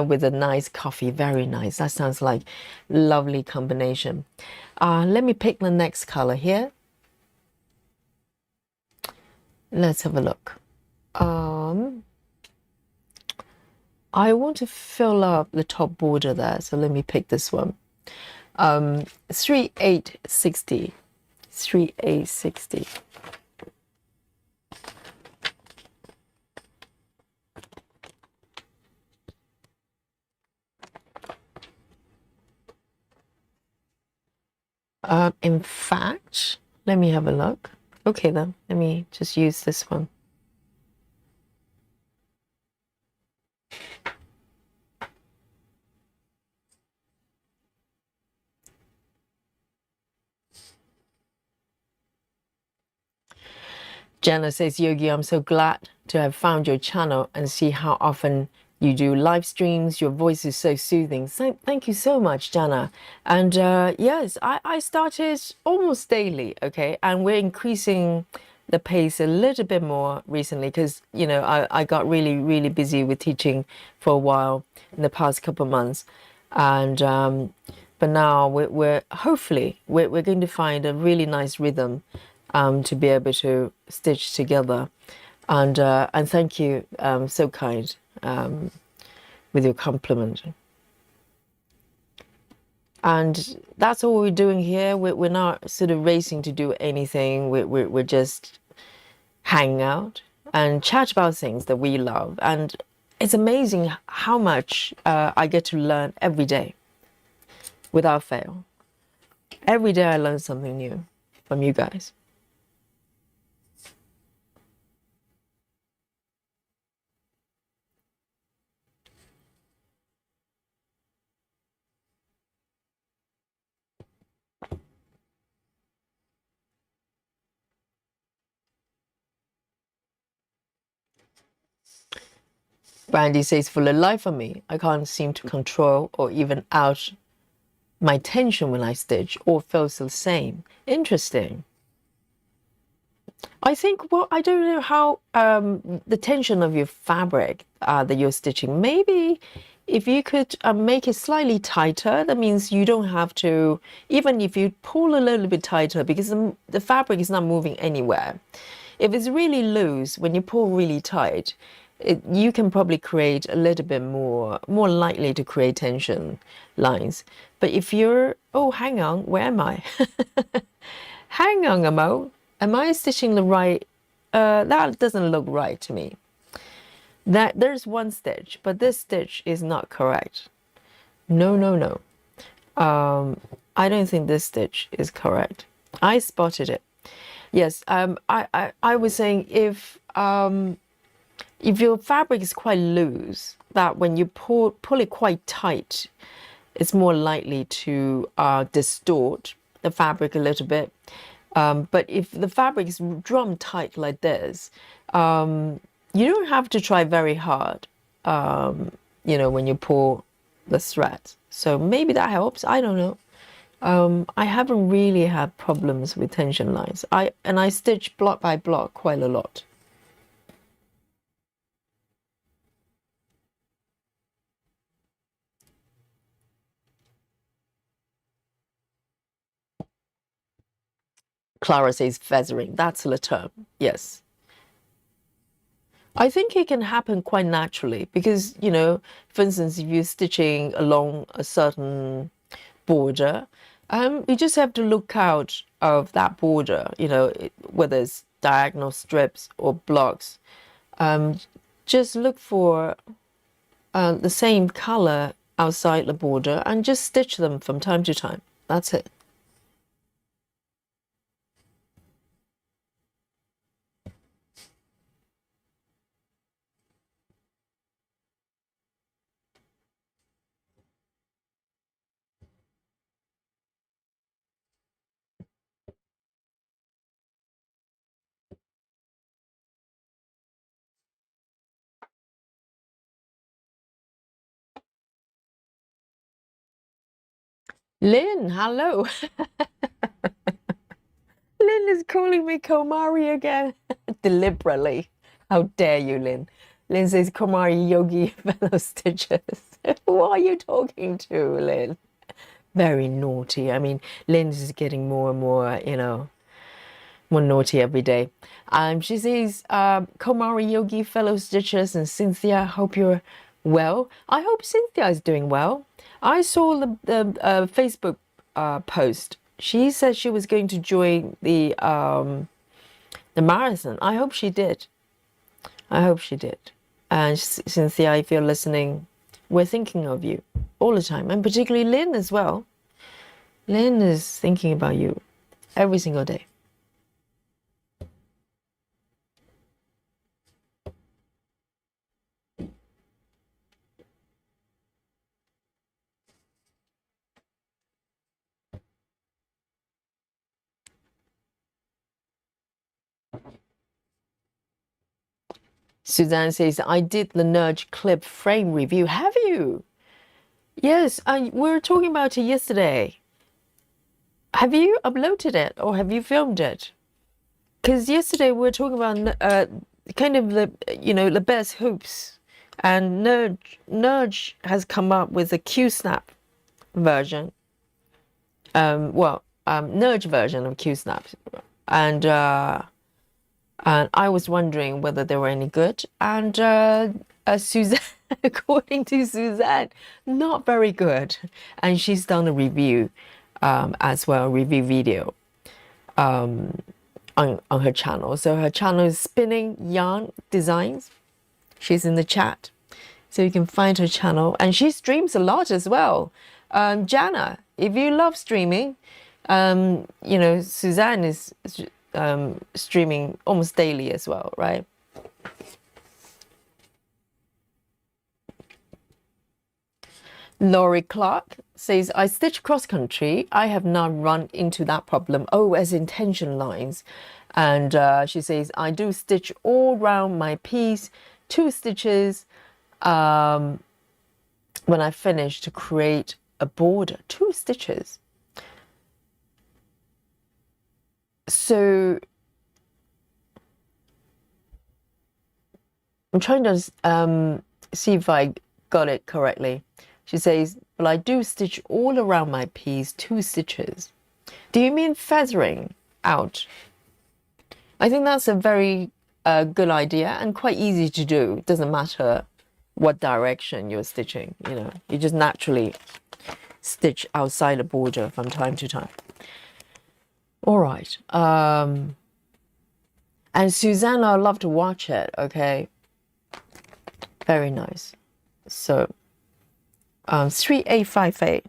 with a nice coffee. Very nice. That sounds like lovely combination. Let me pick the next color here. Let's have a look. I want to fill up the top border there, so let me pick this one. 3860. 3860. In fact, let me have a look. Okay then, let me just use this one. Jenna says, Yogi, I'm so glad to have found your channel and see how often you do live streams. Your voice is so soothing. So thank you so much, Jenna. And yes, I started almost daily, okay? And we're increasing the pace a little bit more recently because, you know, I got really, really busy with teaching for a while in the past couple of months. And but now we're hopefully we're going to find a really nice rhythm to be able to stitch together. And thank you, so kind, with your compliment. And that's all we're doing here. We're not sort of racing to do anything. We're just hanging out and chat about things that we love. And it's amazing how much I get to learn every day without fail. Every day I learn something new from you guys. Brandy says, for the life of me, I can't seem to control or even out my tension when I stitch, or feels the same. Interesting. I think, well, I don't know how the tension of your fabric that you're stitching, maybe if you could make it slightly tighter, that means you don't have to, even if you pull a little bit tighter, because the fabric is not moving anywhere. If it's really loose, when you pull really tight, you can probably create a little bit more likely to create tension lines. But if you're, oh, hang on, where am I? Hang on, Amo. Am I stitching the right? That doesn't look right to me. That there's one stitch, but this stitch is not correct. No, no, no. I don't think this stitch is correct. I spotted it. Yes. I was saying if your fabric is quite loose, that when you pull it quite tight, it's more likely to distort the fabric a little bit. But if the fabric is drum tight like this, you don't have to try very hard, you know, when you pull the thread. So maybe that helps. I don't know. I haven't really had problems with tension lines. I stitch block by block quite a lot. Clara says feathering. That's the term. Yes. I think it can happen quite naturally because, you know, for instance, if you're stitching along a certain border, you just have to look out of that border, you know, whether it's diagonal strips or blocks. Just look for the same color outside the border and just stitch them from time to time. That's it. Lynn, hello. Lynn is calling me Komari again. Deliberately. How dare you, Lynn? Lynn says Komari Yogi fellow stitches. Who are you talking to, Lynn? Very naughty. I mean, Lynn is getting more and more, more naughty every day. She says, Komari Yogi fellow stitchers and Cynthia, hope you're well. I hope Cynthia is doing well. I saw the Facebook post. She said she was going to join the marathon. I hope she did. I hope she did. And Cynthia, if you're listening, we're thinking of you all the time, and particularly Lynn as well. Lynn is thinking about you every single day. Suzanne says, I did the Nudge clip frame review. Have you? Yes, we were talking about it yesterday. Have you uploaded it or have you filmed it? Because yesterday we were talking about kind of the best hoops, and Nudge has come up with a Q-snap version. Nudge version of Q-snap, and I was wondering whether they were any good. And Suzanne, according to Suzanne, not very good. And she's done a review as well, a review video on her channel. So her channel is Spinning Yarn Designs. She's in the chat, so you can find her channel. And she streams a lot as well. Jana, if you love streaming, Suzanne is streaming almost daily as well, right? Laurie Clark says, I stitch cross country. I have not run into that problem. Oh, as in tension lines. And she says, I do stitch all round my piece, 2 stitches when I finish to create a border. 2 stitches. So I'm trying to see if I got it correctly. She says, but I do stitch all around my piece, 2 stitches. Do you mean feathering out? I think that's a very good idea and quite easy to do. It doesn't matter what direction you're stitching, you just naturally stitch outside the border from time to time. All right. And Suzanne, I'd love to watch it, okay? Very nice. So 3858.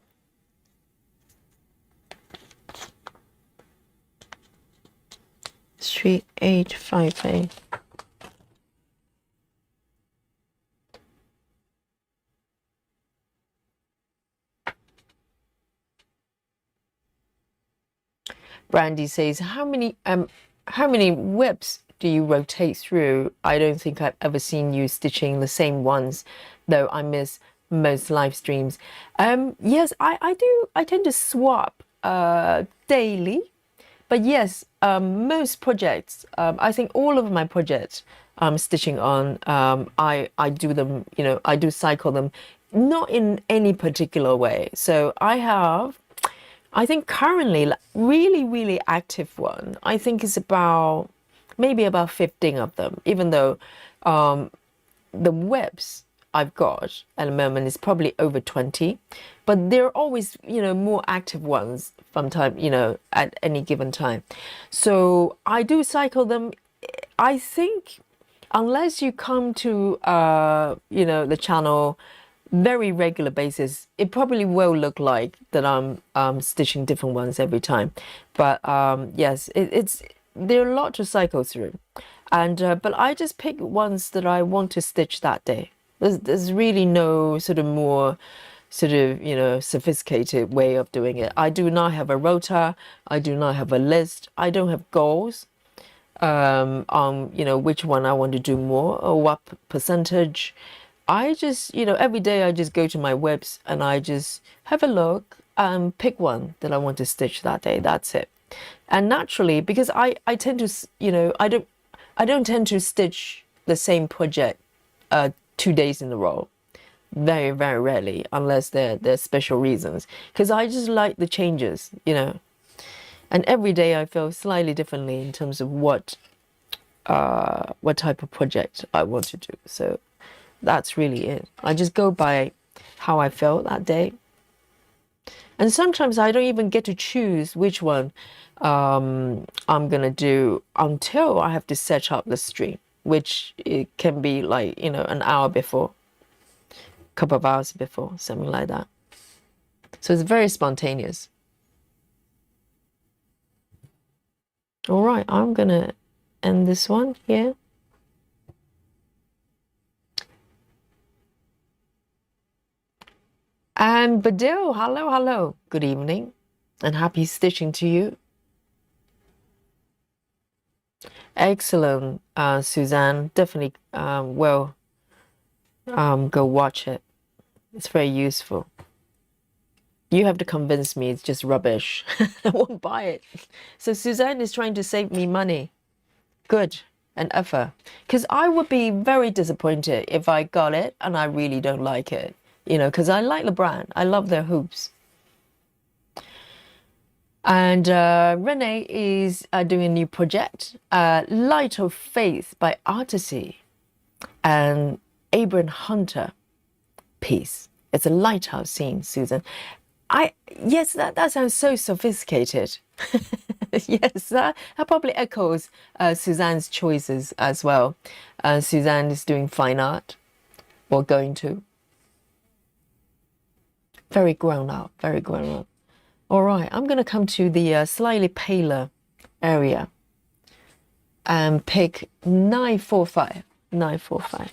Brandy says, how many whips do you rotate through? I don't think I've ever seen you stitching the same ones, though I miss most live streams. Yes, I do. I tend to swap daily, but yes, most projects, I think all of my projects I'm stitching on, I do them, I do cycle them, not in any particular way. So I think currently really, really active one, I think is maybe about 15 of them, even though the webs I've got at the moment is probably over 20, but there are always, more active ones from time, at any given time. So I do cycle them. I think unless you come to, the channel very regular basis, it probably will look like that I'm stitching different ones every time. But yes, there are a lot to cycle through, and but I just pick ones that I want to stitch that day. There's really no sort of more sophisticated way of doing it. I do not have a rota. I do not have a list. I don't have goals on which one I want to do more or what percentage. I just every day I just go to my webs and I just have a look pick one that I want to stitch that day. That's it. And naturally, because I tend to, I don't tend to stitch the same project 2 days in a row. Very, very rarely, unless there's special reasons. Because I just like the changes, And every day I feel slightly differently in terms of what type of project I want to do. So that's really it. I just go by how I felt that day. And sometimes I don't even get to choose which one I'm going to do until I have to set up the stream, which it can be like, an hour before, a couple of hours before, something like that. So it's very spontaneous. All right, I'm going to end this one here. And Badil, hello. Good evening and happy stitching to you. Excellent, Suzanne. Definitely, go watch it. It's very useful. You have to convince me it's just rubbish. I won't buy it. So Suzanne is trying to save me money. Good and effort. Because I would be very disappointed if I got it and I really don't like it. Because I like the brand. I love their hoops. And Renee is doing a new project, Light of Faith by Artisy, and Abraham Hunter piece. It's a lighthouse scene, Susan. Yes, that sounds so sophisticated. Yes, that probably echoes Suzanne's choices as well. Suzanne is doing fine art, or going to. Very grown up, very grown up. All right, I'm going to come to the slightly paler area and pick 945. 945.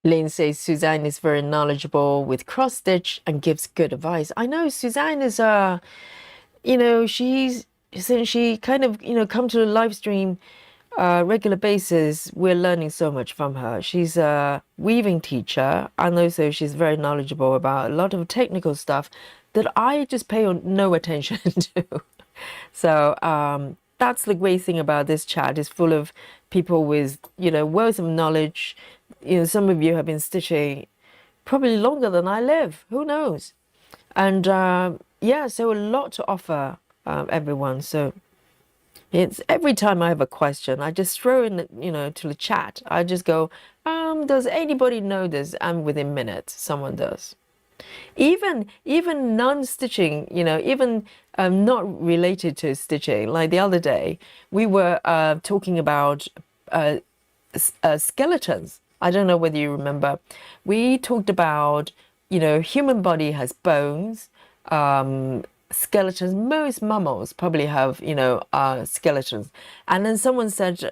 Lynn says Suzanne is very knowledgeable with cross stitch and gives good advice. I know Suzanne is since she kind of come to the live stream regular basis, we're learning so much from her. She's a weaving teacher, and also she's very knowledgeable about a lot of technical stuff that I just pay no attention to. So that's the great thing about this chat. It's full of people with words of knowledge. Some of you have been stitching probably longer than I live. Who knows? And so a lot to offer everyone. So it's every time I have a question, I just throw in to the chat. I just go, does anybody know this? And within minutes, someone does. Even non-stitching, even not related to stitching. Like the other day, we were talking about skeletons. I don't know whether you remember. We talked about, human body has bones, skeletons. Most mammals probably have, skeletons. And then someone said,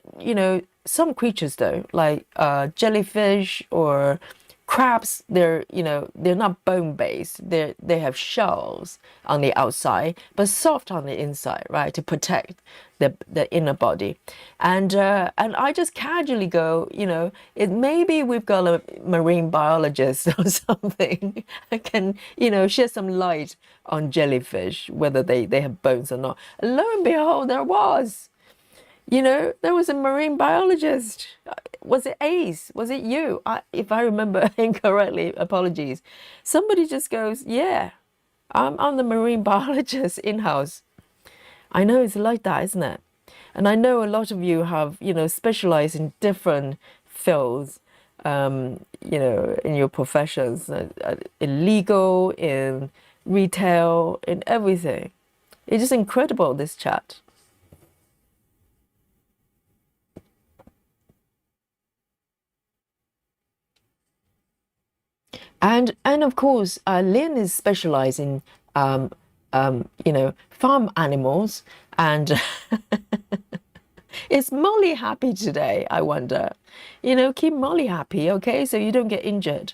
some creatures though, like jellyfish or crabs, they're not bone based. They have shells on the outside, but soft on the inside, right, to protect the inner body. And I just casually go, it maybe we've got a marine biologist or something that can shed some light on jellyfish, whether they have bones or not. And lo and behold, there was. There was a marine biologist. Was it Ace? Was it you? If I remember incorrectly, apologies. Somebody just goes, yeah, I'm the marine biologist in-house. I know it's like that, isn't it? And I know a lot of you have, specialized in different fields, in your professions, in legal, in retail, in everything. It's just incredible, this chat. And of course, Lynn is specialized in farm animals. And is Molly happy today? I wonder. Keep Molly happy, okay? So you don't get injured.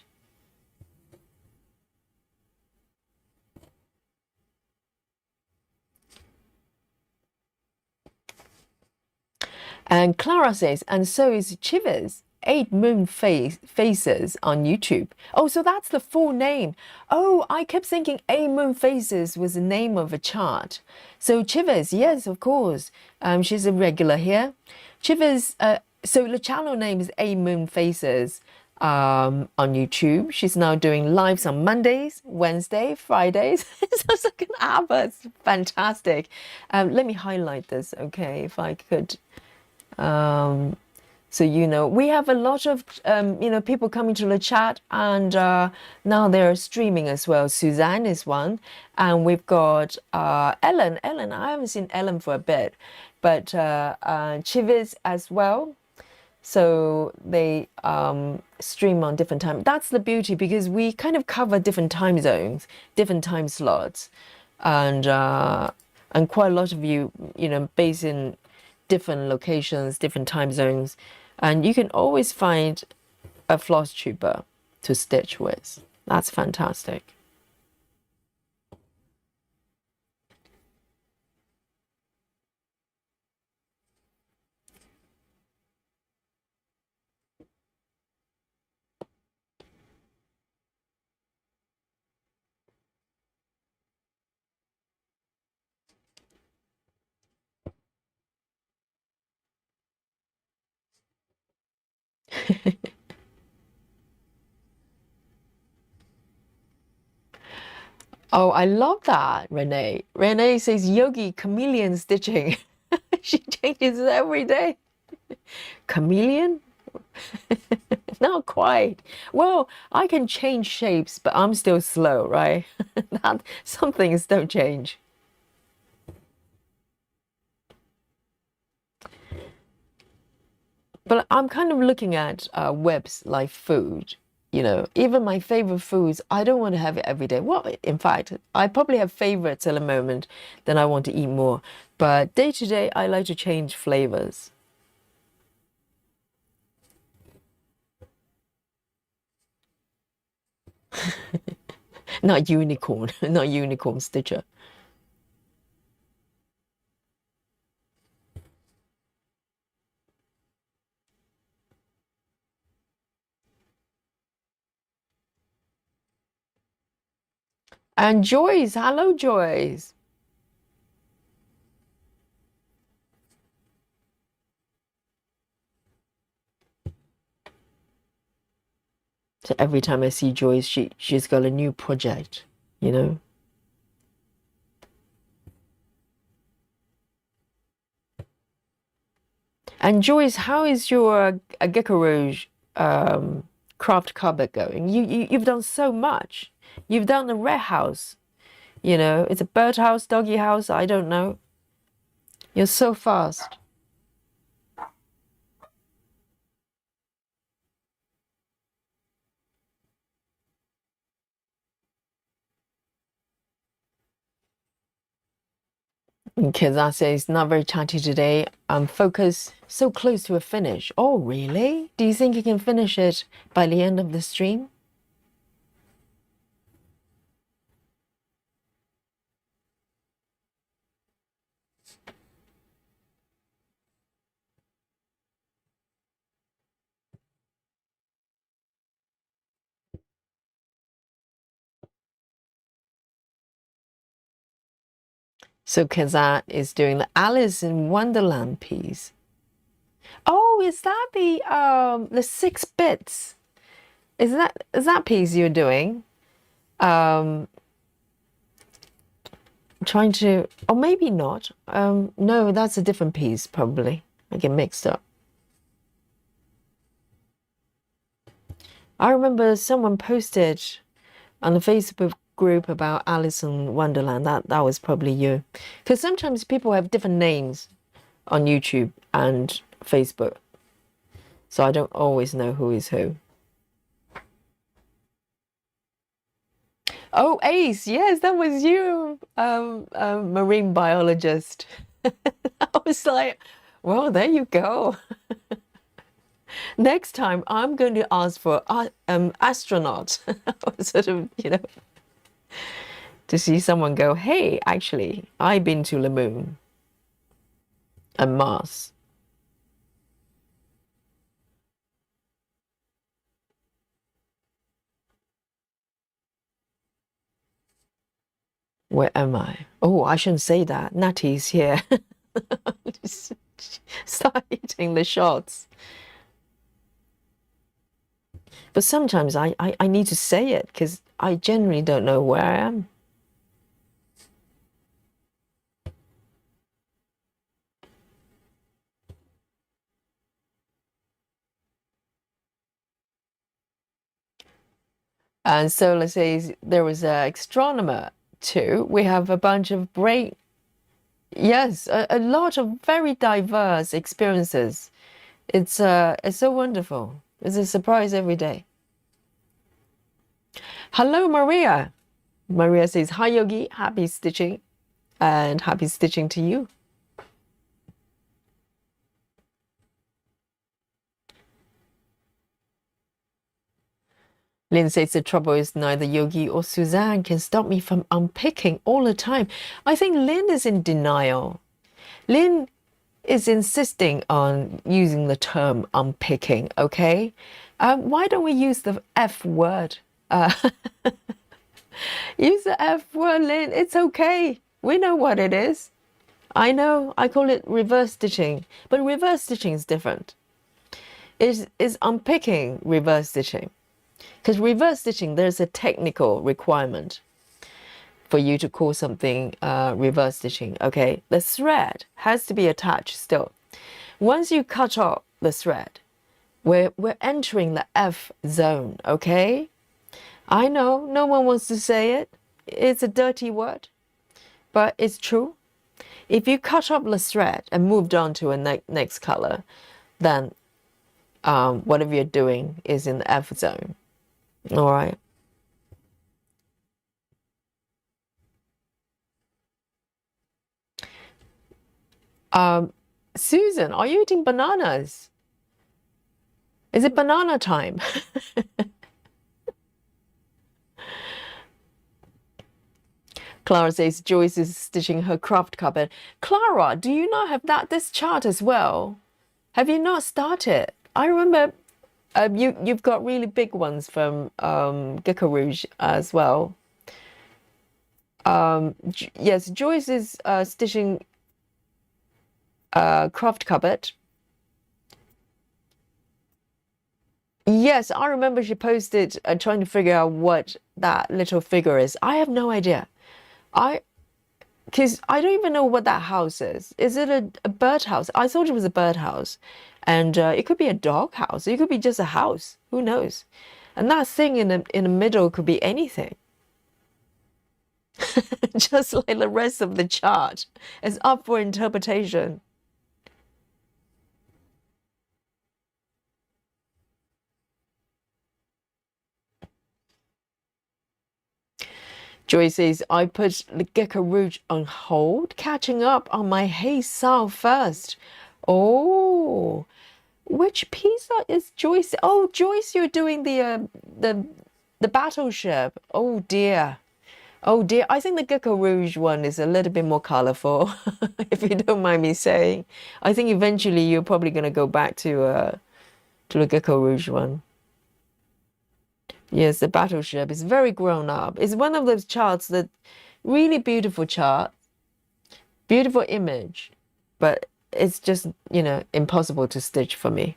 And Clara says, and so is Chivers. Eight Moon Faces on YouTube. Oh, so that's the full name. Oh, I kept thinking Eight Moon Faces was the name of a chart. So Chivers, yes, of course. She's a regular here. Chivers, so the channel name is Eight Moon Faces on YouTube. She's now doing lives on Mondays, Wednesday, Fridays. It's like an hour. It's fantastic. Let me highlight this, okay, if I could. So we have a lot of people coming to the chat, and now they're streaming as well. Suzanne is one, and we've got Ellen. I haven't seen Ellen for a bit, but Chivis as well. So they stream on different time. That's the beauty, because we kind of cover different time zones, different time slots, and quite a lot of you based in different locations, different time zones, and you can always find a floss tuber to stitch with. That's fantastic. Oh, I love that, Renee. Renee says yogi chameleon stitching. She changes it every day. Chameleon? Not quite. Well, I can change shapes, but I'm still slow, right? Some things don't change. But I'm kind of looking at webs like food. Even my favorite foods, I don't want to have it every day. Well, in fact, I probably have favorites at the moment, then I want to eat more. But day to day, I like to change flavors. Not unicorn, not unicorn stitcher. And Joyce, hello, Joyce. So every time I see Joyce, she's got a new project. And Joyce, how is your Gecko Rouge craft cupboard going? You've done so much. You've done the red house. It's a bird house, doggy house, I don't know. You're so fast. Kids, I say it's not very chatty today. I'm focused, so close to a finish. Oh, really? Do you think you can finish it by the end of the stream? So Kazat is doing the Alice in Wonderland piece. Oh, is that the 6 bits? Is that piece you're doing? Trying to, or maybe not. No, that's a different piece probably. I get mixed up. I remember someone posted on the Facebook group about Alice in Wonderland. That was probably you, because sometimes people have different names on YouTube and Facebook, so I don't always know who is who. Oh, Ace, yes, that was you, marine biologist. I was like, well, there you go. Next time, I'm going to ask for astronaut, sort of, to see someone go, hey, actually, I've been to the moon and Mars. Where am I? Oh, I shouldn't say that. Natty's here. Just start hitting the shots. But sometimes I need to say it because I generally don't know where I am. And so let's say there was an astronomer too. We have a bunch of brain, yes, a lot of very diverse experiences. It's so wonderful. It's a surprise every day. Hello, Maria. Maria says, hi, Yogi. Happy stitching. And happy stitching to you. Lynn says the trouble is neither Yogi or Suzanne can stop me from unpicking all the time. I think Lynn is in denial. Lynn is insisting on using the term unpicking, okay? Why don't we use the F word? Use the F word, Lynn. It's okay. We know what it is. I know. I call it reverse stitching. But reverse stitching is different. Is unpicking reverse stitching. Because reverse stitching, there's a technical requirement for you to call something reverse stitching. Okay, the thread has to be attached still. Once you cut off the thread, we're entering the F zone. Okay, I know no one wants to say it. It's a dirty word, but it's true. If you cut off the thread and moved on to a next color, then whatever you're doing is in the F zone. All right. Susan, are you eating bananas? Is it banana time? Clara says Joyce is stitching her craft cupboard. Clara, do you not have this chart as well? Have you not started? I remember you've got really big ones from Gecko Rouge as well. Yes, Joyce is stitching craft cupboard. Yes, I remember she posted trying to figure out what that little figure is. I have no idea. Because I don't even know what that house is. Is it a birdhouse? I thought it was a birdhouse. And it could be a dog house. It could be just a house. Who knows? And that thing in the middle could be anything. Just like the rest of the chart. It's up for interpretation. Joy says, I put the Gecko Rouge on hold, catching up on my Hey Sao first. Oh, which pizza is Joyce? Oh, Joyce, you're doing the battleship. Oh dear. Oh dear. I think the Gecko Rouge one is a little bit more colorful, if you don't mind me saying. I think eventually you're probably gonna go back to the Gecko Rouge one. Yes, the battleship is very grown up. It's one of those charts that really beautiful chart, beautiful image, but it's just, impossible to stitch for me.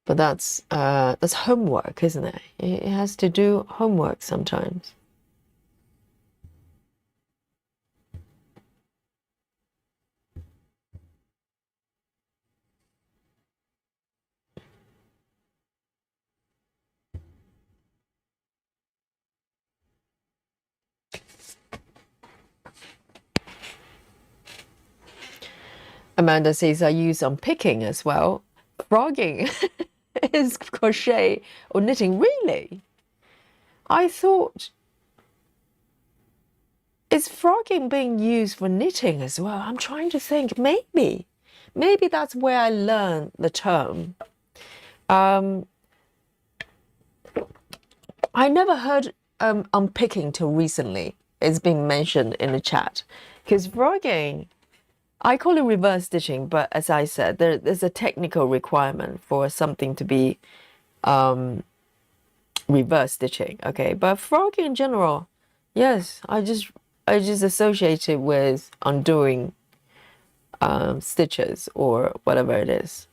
But that's homework, isn't it? It has to do homework sometimes. Amanda says I use on picking as well. Frogging is crochet or knitting. Really? I thought, is frogging being used for knitting as well? I'm trying to think. Maybe that's where I learned the term. I never heard unpicking till recently. It's been mentioned in the chat. Because frogging, I call it reverse stitching, but as I said, there's a technical requirement for something to be reverse stitching. Okay, but frogging in general, yes, I just associate it with undoing stitches or whatever it is.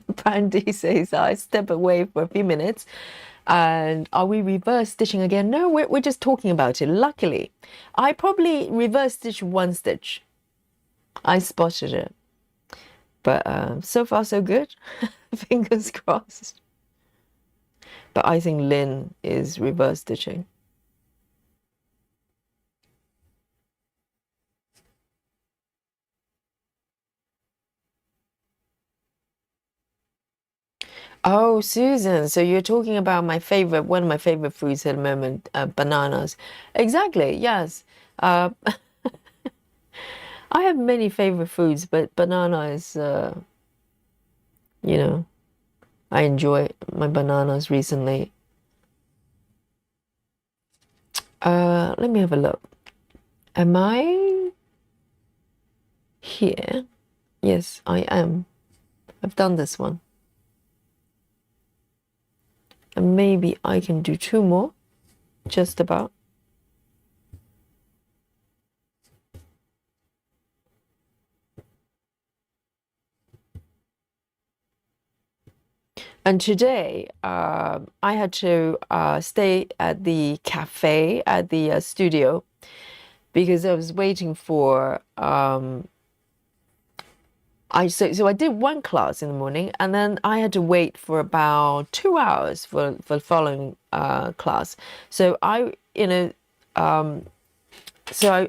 Brandy says, I step away for a few minutes. And are we reverse stitching again? No, we're just talking about it. Luckily, I probably reverse stitch one stitch. I spotted it. But so far, so good. Fingers crossed. But I think Lynn is reverse stitching. Oh, Susan, so you're talking about one of my favorite fruits at the moment, bananas. Exactly, yes. Uh, I have many favorite foods, but banana is, you know, I enjoy my bananas recently. Let me have a look. Am I here? Yes, I am. I've done this one. And maybe I can do two more, just about. And today, I had to stay at the cafe at the studio because I was waiting for. So I did one class in the morning, and then I had to wait for about 2 hours for the following class. So I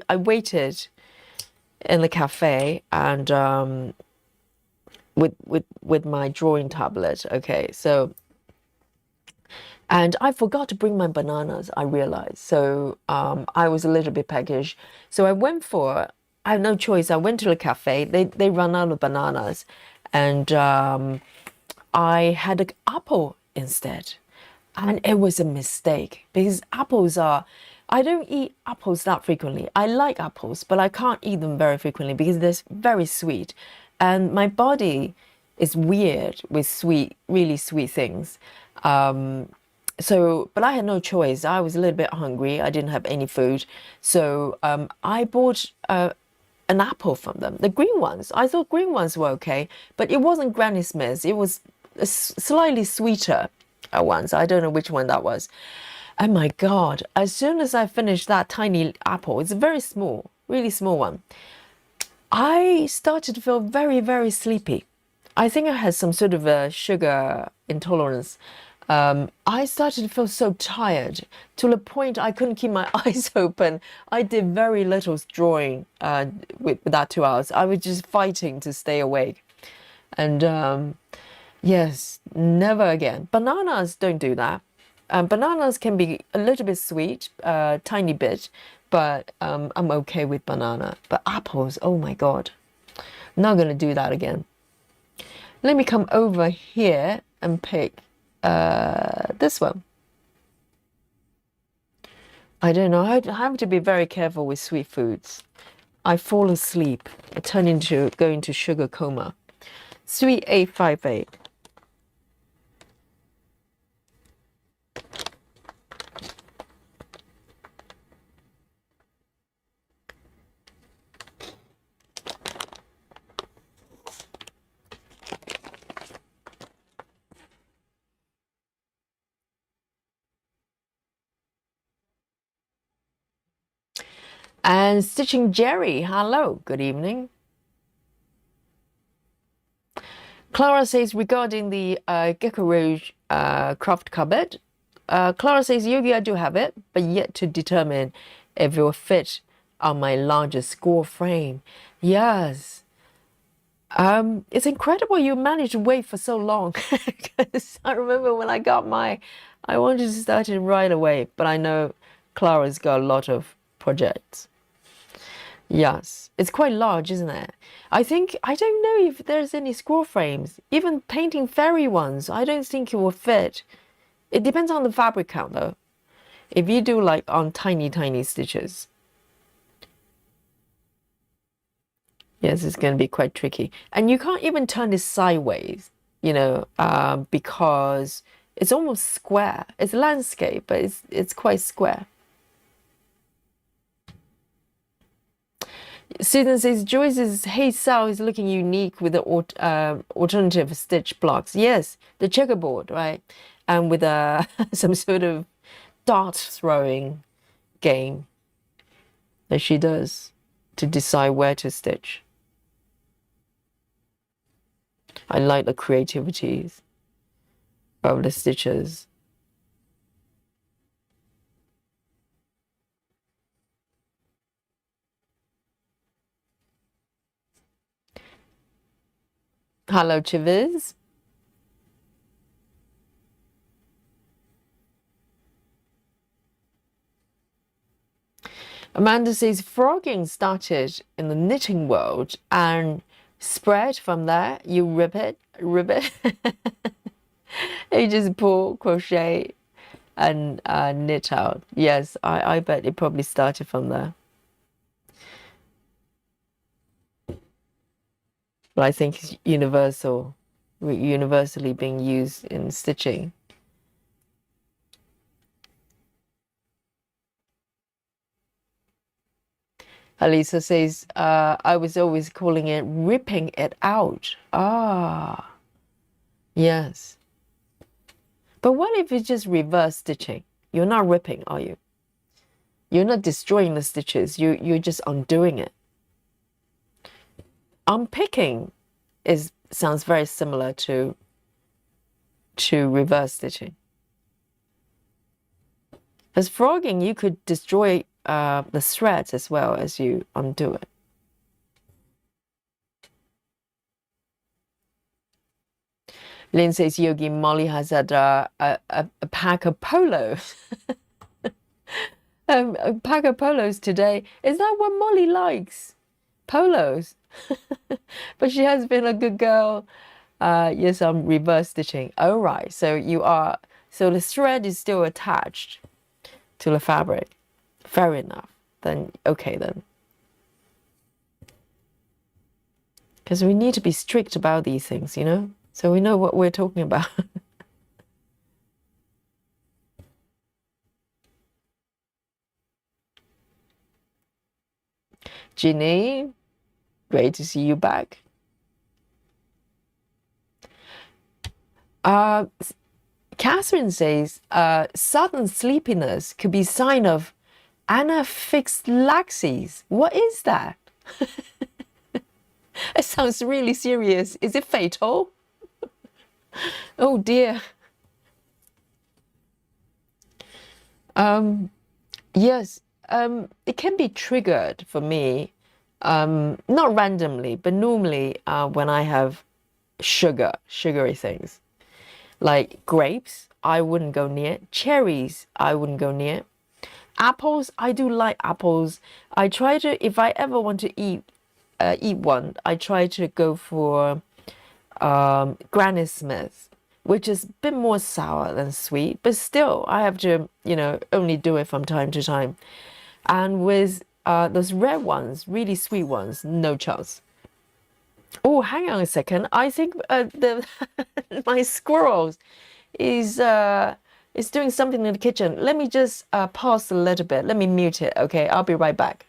waited in the cafe and with my drawing tablet. Okay, so. And I forgot to bring my bananas, I realized. So I was a little bit peckish. So I had no choice. I went to the cafe. They run out of bananas. And I had an apple instead. And it was a mistake because I don't eat apples that frequently. I like apples, but I can't eat them very frequently because they're very sweet. And my body is weird with sweet, really sweet things. But I had no choice. I was a little bit hungry. I didn't have any food. So I bought an apple from them, the green ones. I thought green ones were okay, but it wasn't Granny Smith's. It was a slightly sweeter ones. I don't know which one that was. Oh my God. As soon as I finished that tiny apple, it's very small, really small one, I started to feel very, very sleepy. I think I had some sort of a sugar intolerance. I started to feel so tired to the point I couldn't keep my eyes open. I did very little drawing with that 2 hours. I was just fighting to stay awake. And yes, never again. Bananas don't do that. Bananas can be a little bit sweet, tiny bit, but I'm okay with banana. But apples, oh my God, not gonna do that again. Let me come over here and pick this one. I don't know. I have to be very careful with sweet foods. I fall asleep. I go into sugar coma. Sweet 858. And Stitching Jerry, hello, good evening. Clara says regarding the Gecko Rouge craft cupboard, Clara says, Yogi, I do have it, but yet to determine if it will fit on my larger score frame. Yes. It's incredible you managed to wait for so long. Because I remember when I got I wanted to start it right away, but I know Clara's got a lot of projects. Yes, it's quite large, isn't it? I don't know if there's any scroll frames, even painting fairy ones, I don't think it will fit. It depends on the fabric count though. If you do like on tiny, tiny stitches, yes, it's going to be quite tricky. And you can't even turn this sideways, because it's almost square. It's landscape, but it's quite square. Susan says Joyce's Hey Sal is looking unique with the alternative stitch blocks. Yes, the checkerboard, right? And with some sort of dart throwing game that she does to decide where to stitch. I like the creativity of the stitches. Hello, Chiviz. Amanda says frogging started in the knitting world and spread from there. You rip it. You just pull, crochet, and knit out. Yes, I bet it probably started from there. But I think it's universally being used in stitching. Alisa says, I was always calling it ripping it out. Ah, yes. But what if it's just reverse stitching? You're not ripping, are you? You're not destroying the stitches. You're just undoing it. Unpicking sounds very similar to reverse stitching. As frogging, you could destroy the threads as well as you undo it. Lynn says Yogi Molly has had a pack of polos. A pack of polos today. Is that what Molly likes? Polos. But she has been a good girl. Yes, I'm reverse stitching. Oh, right. So the thread is still attached to the fabric. Fair enough. Then, okay then. Because we need to be strict about these things, So we know what we're talking about. Ginny, great to see you back. Catherine says sudden sleepiness could be sign of anaphylaxis. What is that? It sounds really serious. Is it fatal? Oh dear. Yes, it can be triggered for me, not randomly, but normally when I have sugary things. Like grapes, I wouldn't go near. Cherries, I wouldn't go near. Apples, I do like apples. I try to, if I ever want to eat one, I try to go for Granny Smith, which is a bit more sour than sweet, but still I have to, only do it from time to time. And with those red ones, really sweet ones, no chance. Oh, hang on a second. I think my squirrels is doing something in the kitchen. Let me just pause a little bit. Let me mute it. Okay, I'll be right back.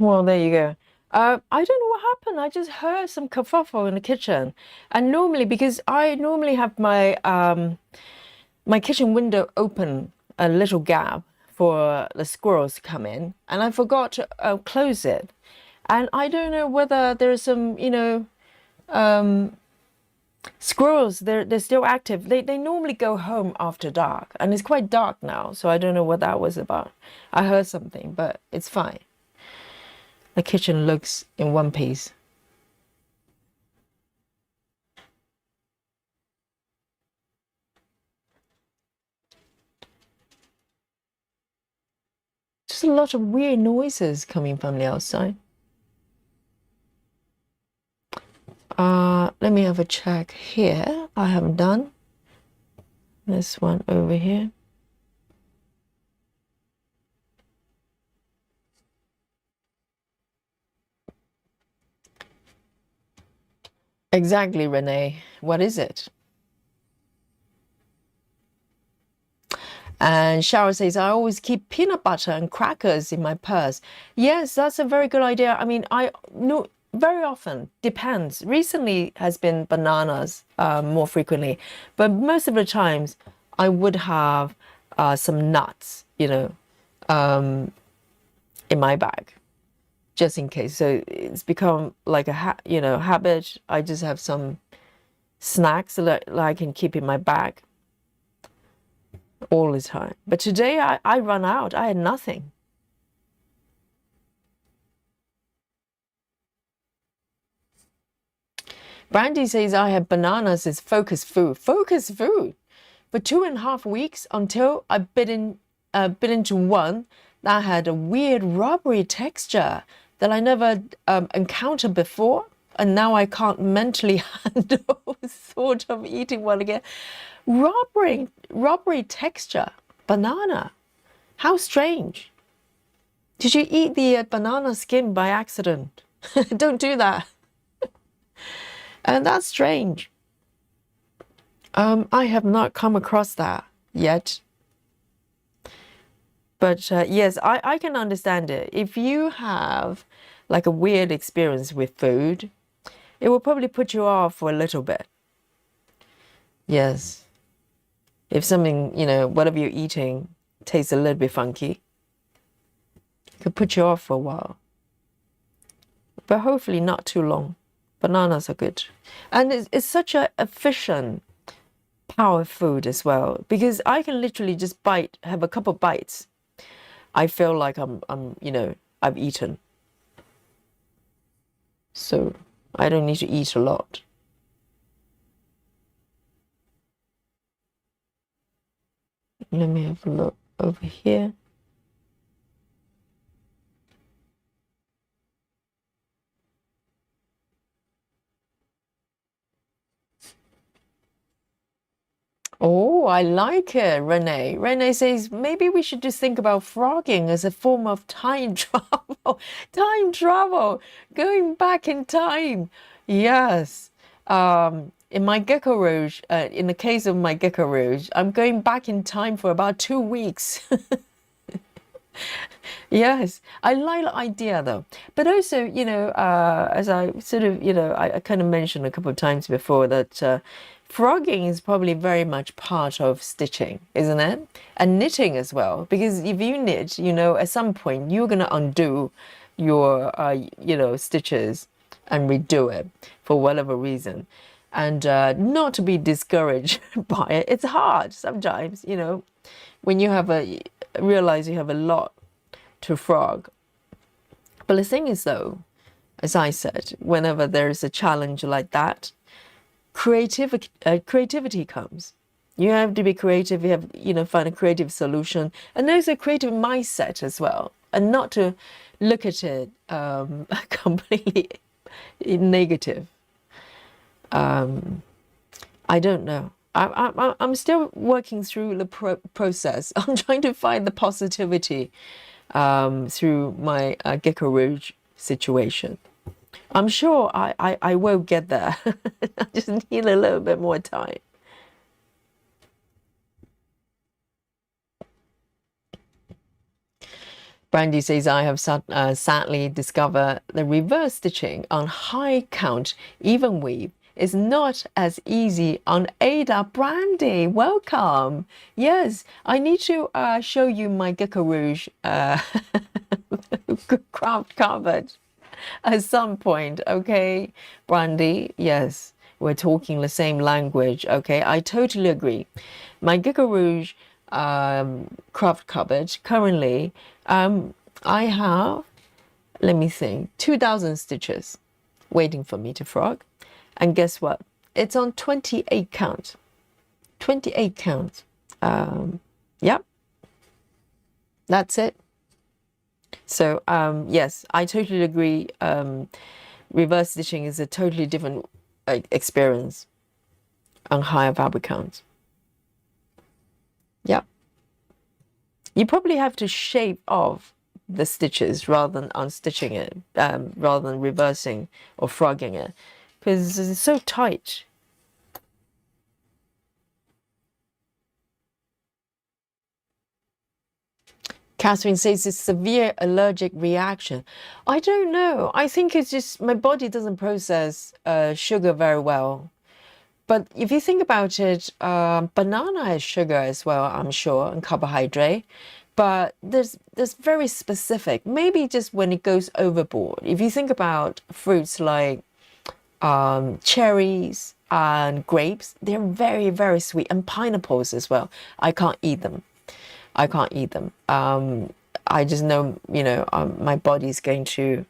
Well, there you go. I don't know what happened. I just heard some kerfuffle in the kitchen. And normally, because I normally have my kitchen window open a little gap for the squirrels to come in, and I forgot to close it. And I don't know whether there's some, squirrels, they're still active. They normally go home after dark, and it's quite dark now, so I don't know what that was about. I heard something, but it's fine. The kitchen looks in one piece. Just a lot of weird noises coming from the outside. Let me have a check here. I haven't done this one over here. Exactly, Renee. What is it? And Cheryl says, I always keep peanut butter and crackers in my purse. Yes, that's a very good idea. I mean, I know very often, depends. Recently has been bananas more frequently, but most of the times I would have some nuts, in my bag, just in case. So it's become like a habit. I just have some snacks that I can keep in my bag all the time. But today I run out. I had nothing. Brandy says I had bananas as focus food. Focus food for 2.5 weeks until I bit into one that had a weird rubbery texture that I never encountered before, and now I can't mentally handle sort of eating one again. Rubbery texture, banana. How strange. Did you eat the banana skin by accident? Don't do that. And that's strange. I have not come across that yet. But yes, I can understand it. If you have like a weird experience with food, it will probably put you off for a little bit. Yes. If something, whatever you're eating tastes a little bit funky, it could put you off for a while. But hopefully not too long. Bananas are good. And it's such a efficient power food as well, because I can literally just have a couple bites. I feel like I've eaten. So I don't need to eat a lot. Let me have a look over here. Oh, I like it, Renee. Renee says maybe we should just think about frogging as a form of time travel. Time travel, going back in time. Yes. In my Gecko Rouge, in the case of my Gecko Rouge, I'm going back in time for about 2 weeks. Yes, I like the idea though. But also, as I sort of, I kind of mentioned a couple of times before that frogging is probably very much part of stitching, isn't it? And knitting as well. Because if you knit, at some point you're going to undo your, stitches and redo it for whatever reason. And not to be discouraged by it. It's hard sometimes, when you realize you have a lot to frog. But the thing is though, as I said, whenever there is a challenge like that, creativity comes. You have to be creative. You have, find a creative solution, and there's a creative mindset as well, and not to look at it completely negative. I don't know. I'm still working through the process. I'm trying to find the positivity through my Gecko Rouge situation. I'm sure I will get there. I just need a little bit more time. Brandy says, I have sadly discovered the reverse stitching on high count even weave is not as easy on Ada. Brandy, welcome. Yes, I need to show you my Gecko Rouge craft cupboard at some point, okay, Brandy? Yes, we're talking the same language, okay? I totally agree. My Gecko Rouge craft cupboard currently, I have, let me think, 2,000 stitches waiting for me to frog. And guess what? It's on 28 count. 28 count. Yep. That's it. So, yes, I totally agree. Reverse stitching is a totally different experience on higher fabric counts. Yep. You probably have to shape off the stitches rather than unstitching it, rather than reversing or frogging it, because it's so tight. Catherine says it's severe allergic reaction. I don't know. I think it's just my body doesn't process sugar very well. But if you think about it, banana has sugar as well, I'm sure, and carbohydrate. But there's very specific, maybe just when it goes overboard. If you think about fruits like cherries and grapes, they're very, very sweet. And pineapples as well. I can't eat them. I can't eat them. I just know, my body's going to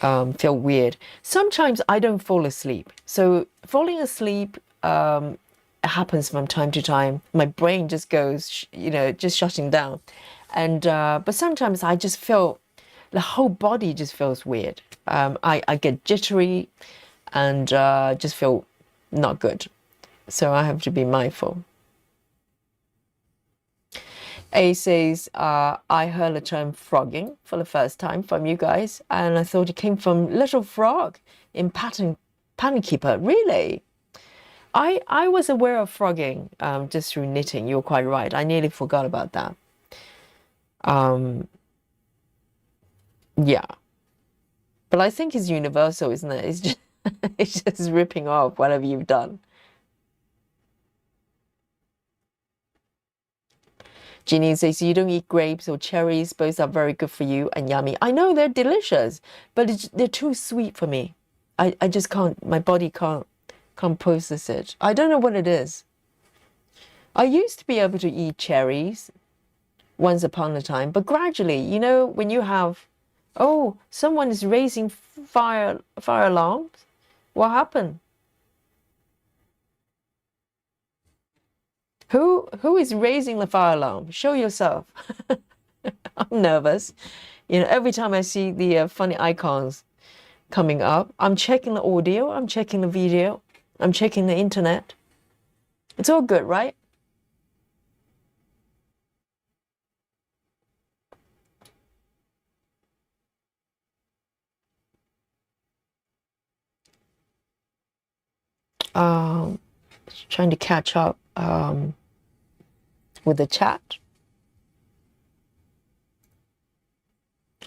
feel weird. Sometimes I don't fall asleep. So falling asleep happens from time to time. My brain just goes, just shutting down. And but sometimes I just feel the whole body just feels weird. I get jittery and just feel not good. So I have to be mindful. A says, I heard the term frogging for the first time from you guys, and I thought it came from Little Frog in Pattern Keeper. Really? I was aware of frogging just through knitting. You're quite right. I nearly forgot about that. Yeah. But I think it's universal, isn't it? It's just, it's just ripping off whatever you've done. Jeannie says, you don't eat grapes or cherries. Both are very good for you and yummy. I know they're delicious, but they're too sweet for me. I just can't, my body can't process it. I don't know what it is. I used to be able to eat cherries once upon a time, but gradually, when you have, oh, someone is raising fire alarms. What happened? Who is raising the fire alarm? Show yourself. I'm nervous. Every time I see the funny icons coming up, I'm checking the audio, I'm checking the video, I'm checking the internet. It's all good, right? Trying to catch up with the chat.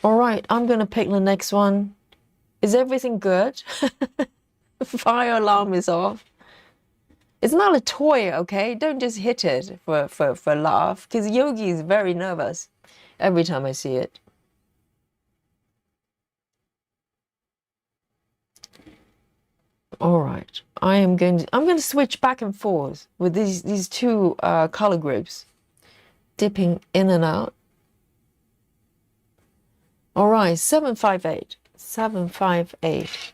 All right, I'm going to pick the next one. Is everything good? Fire alarm is off. It's not a toy, okay? Don't just hit it for a laugh, because Yogi is very nervous every time I see it. All right, I'm going to switch back and forth with these two color groups, dipping in and out. All right, 758. 758.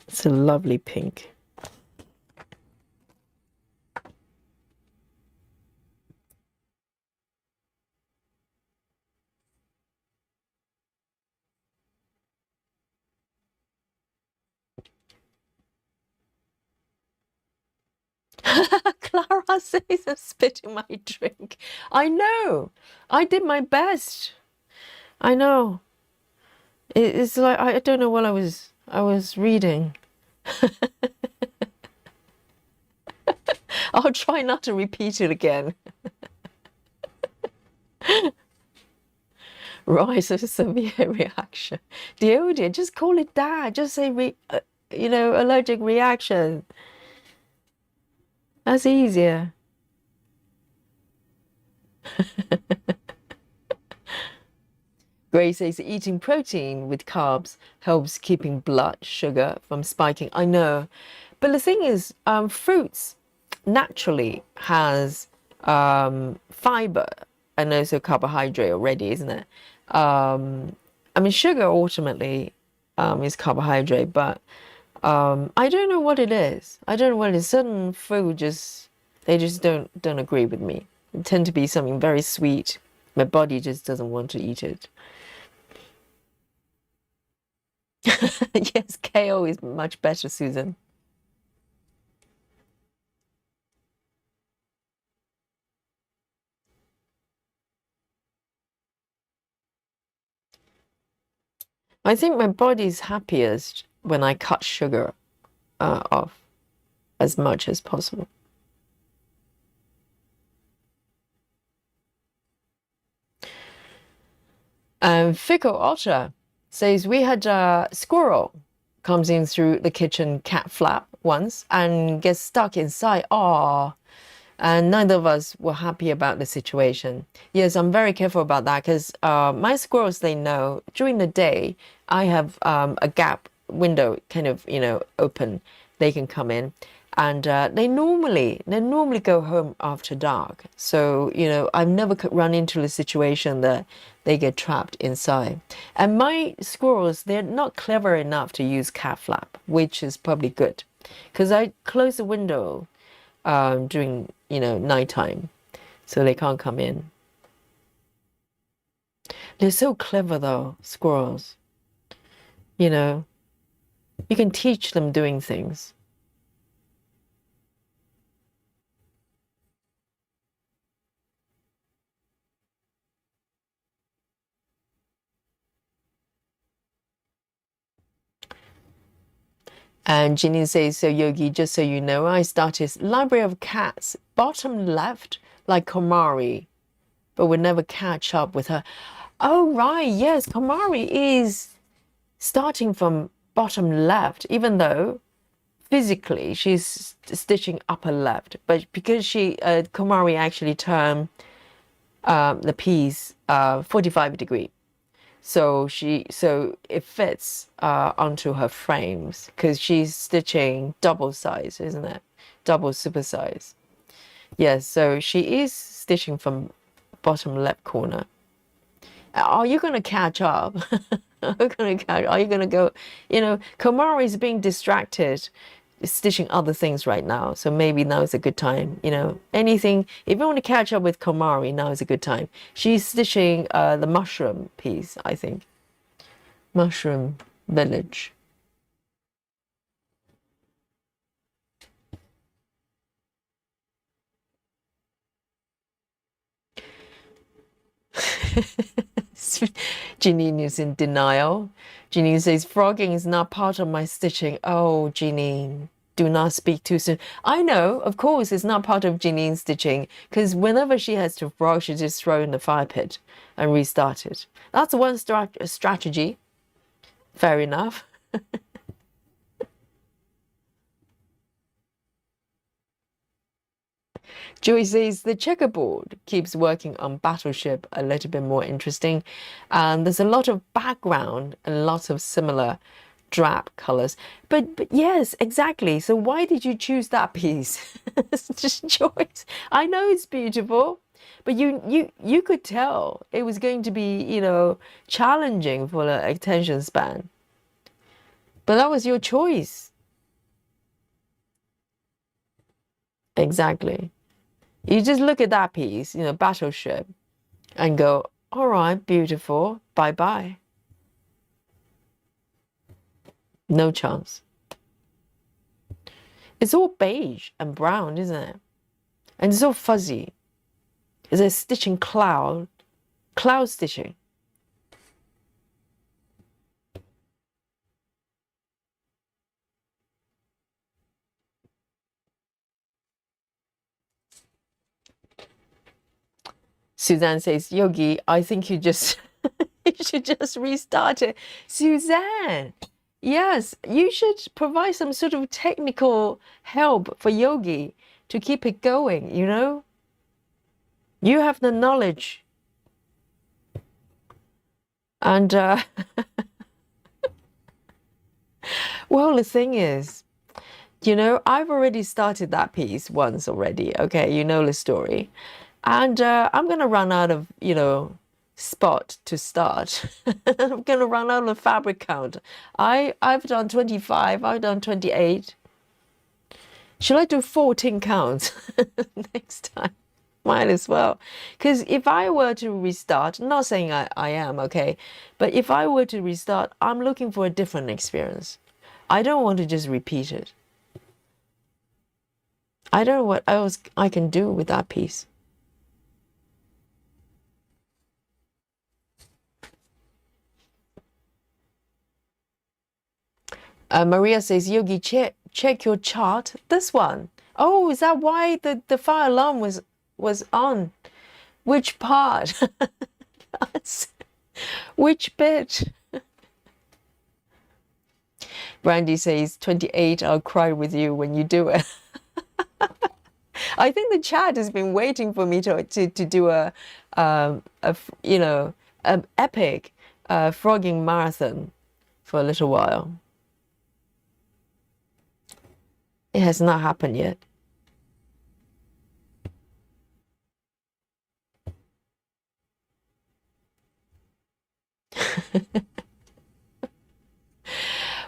It's a lovely pink. Clara says I'm spitting my drink. I know. I did my best. I know. It's like I don't know what I was reading. I'll try not to repeat it again. Rise of severe reaction. Dear, dear, just call it that. Just say, allergic reaction. That's easier. Gray says eating protein with carbs helps keeping blood sugar from spiking. I know, but the thing is, fruits naturally has fiber and also carbohydrate already, isn't it? I mean, sugar ultimately is carbohydrate, but I don't know what it is. I don't know what it is. Certain food they just don't agree with me. They tend to be something very sweet. My body just doesn't want to eat it. Yes, kale is much better, Susan. I think my body's happiest when I cut sugar off as much as possible. Fickle Otter says we had a squirrel comes in through the kitchen cat flap once and gets stuck inside. Aww. And neither of us were happy about the situation. Yes, I'm very careful about that because my squirrels, they know during the day I have a gap window kind of, open. They can come in, and they normally go home after dark. So I've never run into a situation that they get trapped inside. And my squirrels, they're not clever enough to use cat flap, which is probably good, because I close the window during nighttime, so they can't come in. They're so clever though, squirrels. You can teach them doing things. And Ginny says, so Yogi, just so you know, I started Library of Cats bottom left like Komari, but would never catch up with her. Oh right, yes, Komari is starting from bottom left, even though physically she's stitching upper left, but because Komari actually turned the piece 45 degree, so it fits onto her frames because she's stitching double size, isn't it? Double super size. Yes, so she is stitching from bottom left corner. Are you going to catch up? Are you going to go? Komari is being distracted, stitching other things right now. So maybe now is a good time. Anything, if you want to catch up with Komari, now is a good time. She's stitching the mushroom piece, I think. Mushroom Village. Janine is in denial. Janine says, frogging is not part of my stitching. Oh, Janine, do not speak too soon. I know, of course, it's not part of Janine's stitching because whenever she has to frog, she just throw in the fire pit and restart it. That's one strategy. Fair enough. Joy says the checkerboard keeps working on Battleship a little bit more interesting. And there's a lot of background and lots of similar drab colors. But yes, exactly. So why did you choose that piece? It's just choice. I know it's beautiful, but you could tell it was going to be, challenging for the attention span. But that was your choice. Exactly. You just look at that piece, Battleship, and go, all right, beautiful, bye bye. No chance. It's all beige and brown, isn't it? And it's all fuzzy. It's a stitching cloud stitching. Suzanne says, Yogi, I think you just you should just restart it. Suzanne, yes, you should provide some sort of technical help for Yogi to keep it going, you know? You have the knowledge. And well, the thing is, you know, I've already started that piece once already. Okay, you know the story. And I'm going to run out of, you know, spot to start. I'm going to run out of fabric count. I've done 25, I've done 28. Should I do 14 counts next time? Might as well. Because if I were to restart, not saying I am, okay, but if I were to restart, I'm looking for a different experience. I don't want to just repeat it. I don't know what else I can do with that piece. Maria says, Yogi, check your chart. This one. Oh, is that why the fire alarm was on? Which part? Which bit? Brandy says, 28, I'll cry with you when you do it. I think the chat has been waiting for me to do a you know, an epic frogging marathon for a little while. It has not happened yet.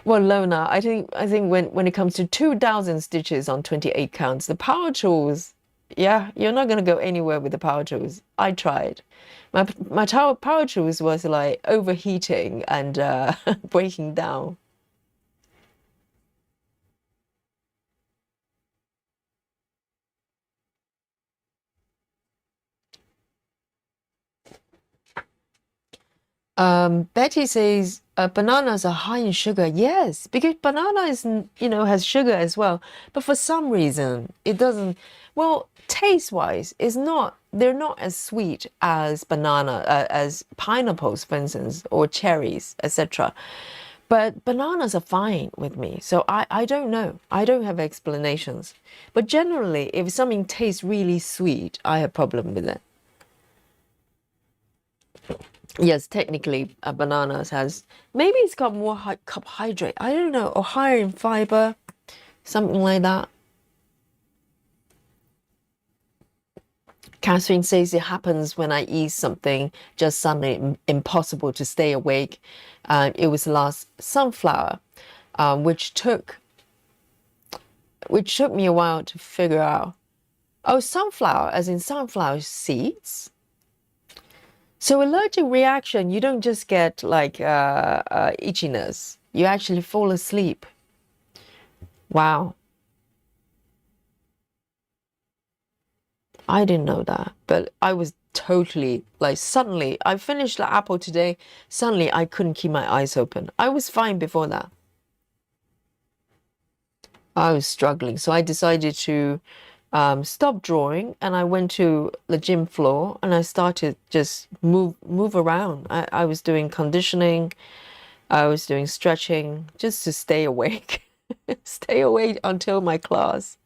Well, Lona, I think when it comes to 2,000 stitches on 28 counts, the power tools, yeah, you're not gonna go anywhere with the power tools. I tried. My power tools was like overheating and breaking down. Betty says bananas are high in sugar. Yes, because banana is, you know, has sugar as well. But for some reason, it doesn't. Well, taste-wise, they're not as sweet as as pineapples, for instance, or cherries, etc. But bananas are fine with me. So I don't know. I don't have explanations. But generally, if something tastes really sweet, I have problem with it. Yes, technically, bananas has, maybe it's got more carbohydrate. I don't know, or higher in fiber, something like that. Catherine says it happens when I eat something just suddenly impossible to stay awake. It was last sunflower, which took me a while to figure out. Oh, sunflower, as in sunflower seeds. So allergic reaction, you don't just get like itchiness. You actually fall asleep. Wow. I didn't know that, but I was totally like suddenly, I finished the apple today. Suddenly I couldn't keep my eyes open. I was fine before that. I was struggling. So I decided to stop drawing, and I went to the gym floor and I started just move around. I was doing conditioning, I was doing stretching just to stay awake. Stay awake until my class.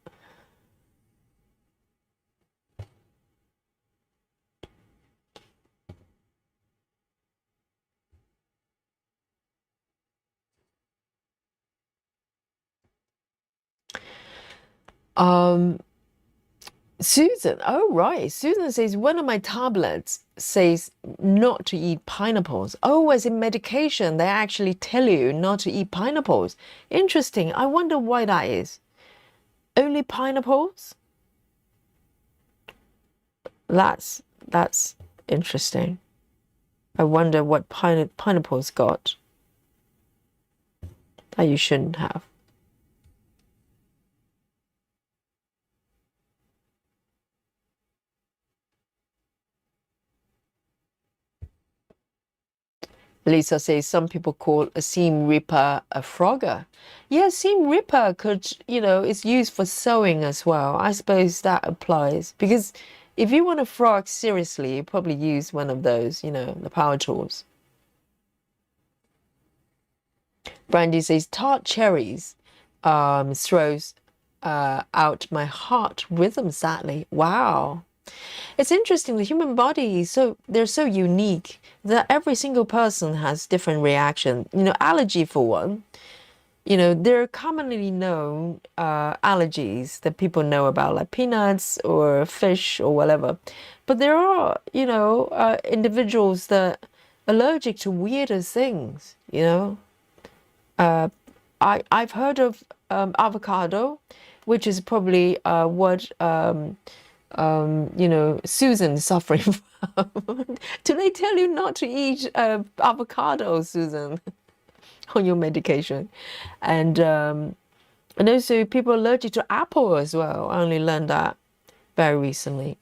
Susan, oh right. Susan says one of my tablets says not to eat pineapples. Oh, as in medication, they actually tell you not to eat pineapples. Interesting. I wonder why that is. Only pineapples? That's interesting. I wonder what pineapples got that you shouldn't have. Lisa says some people call a seam ripper a frogger. Yeah, seam ripper could, you know, it's used for sewing as well. I suppose that applies because if you want to frog seriously, you probably use one of those, you know, the power tools. Brandy says tart cherries throws out my heart rhythm sadly. Wow. It's interesting. The human body is they're so unique that every single person has different reaction. You know, allergy for one. You know, there are commonly known allergies that people know about, like peanuts or fish or whatever. But there are, you know, individuals that are allergic to weirder things, you know. I've heard of avocado, which is probably what you know, Susan's suffering from. Do they tell you not to eat avocado, Susan, on your medication? And also people are allergic to apple as well. I only learned that very recently.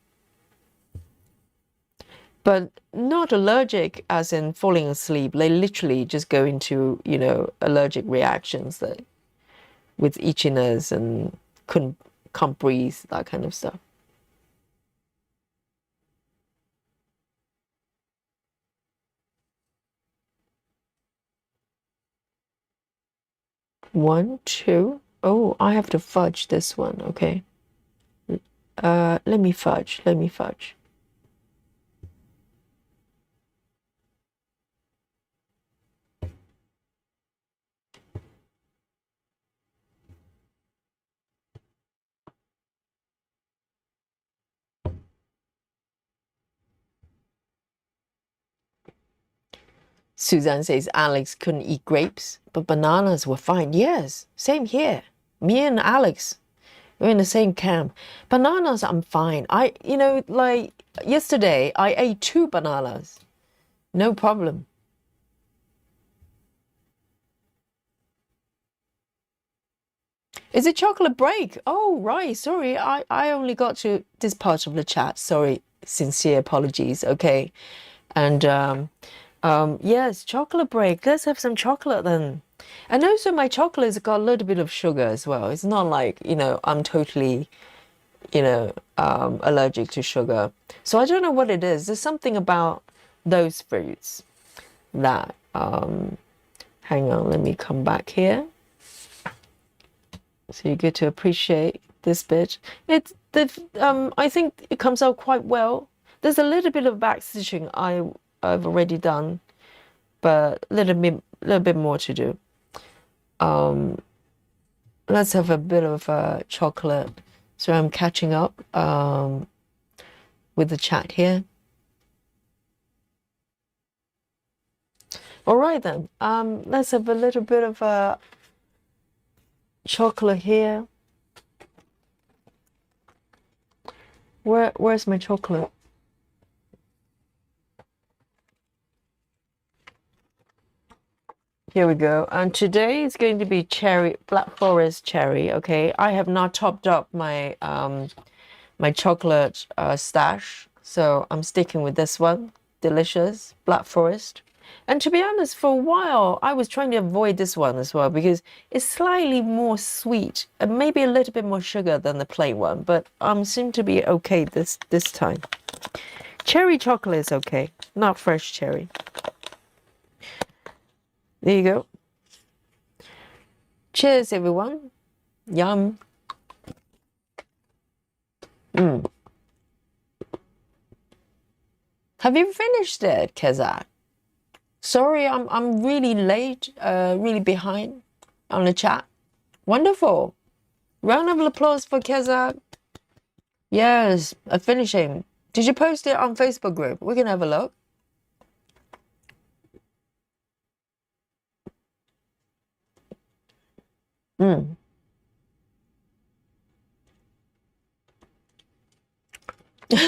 But not allergic as in falling asleep. They literally just go into, you know, allergic reactions that with itchiness and can't breathe, that kind of stuff. One, two. Oh, I have to fudge this one. Okay. Let me fudge. Let me fudge. Suzanne says Alex couldn't eat grapes, but bananas were fine. Yes, same here. Me and Alex, we're in the same camp. Bananas, I'm fine. You know, like yesterday, I ate 2 bananas. No problem. Is it chocolate break? Oh, right. Sorry, I only got to this part of the chat. Sorry, sincere apologies. Okay. And yes, chocolate break. Let's have some chocolate then. And also my chocolate's got a little bit of sugar as well. It's not like, you know, I'm totally, you know, allergic to sugar. So I don't know what it is. There's something about those fruits that, hang on, let me come back here. So you get to appreciate this bit. I think it comes out quite well. There's a little bit of back stitching I've already done, but a little bit more to do. Let's have a bit of chocolate. So I'm catching up with the chat here. All right then. Let's have a little bit of chocolate here. Where's my chocolate? Here we go. And today is going to be cherry, Black Forest cherry. Okay, I have not topped up my my chocolate stash, so I'm sticking with this one. Delicious Black Forest. And to be honest, for a while I was trying to avoid this one as well because it's slightly more sweet and maybe a little bit more sugar than the plain one, but seem to be okay this time. Cherry chocolate is okay, not fresh cherry. There you go. Cheers, everyone. Yum. Have you finished it, Kezak? Sorry, I'm really late, really behind on the chat. Wonderful. Round of applause for Kezak. Yes, a finishing. Did you post it on Facebook group? We can have a look.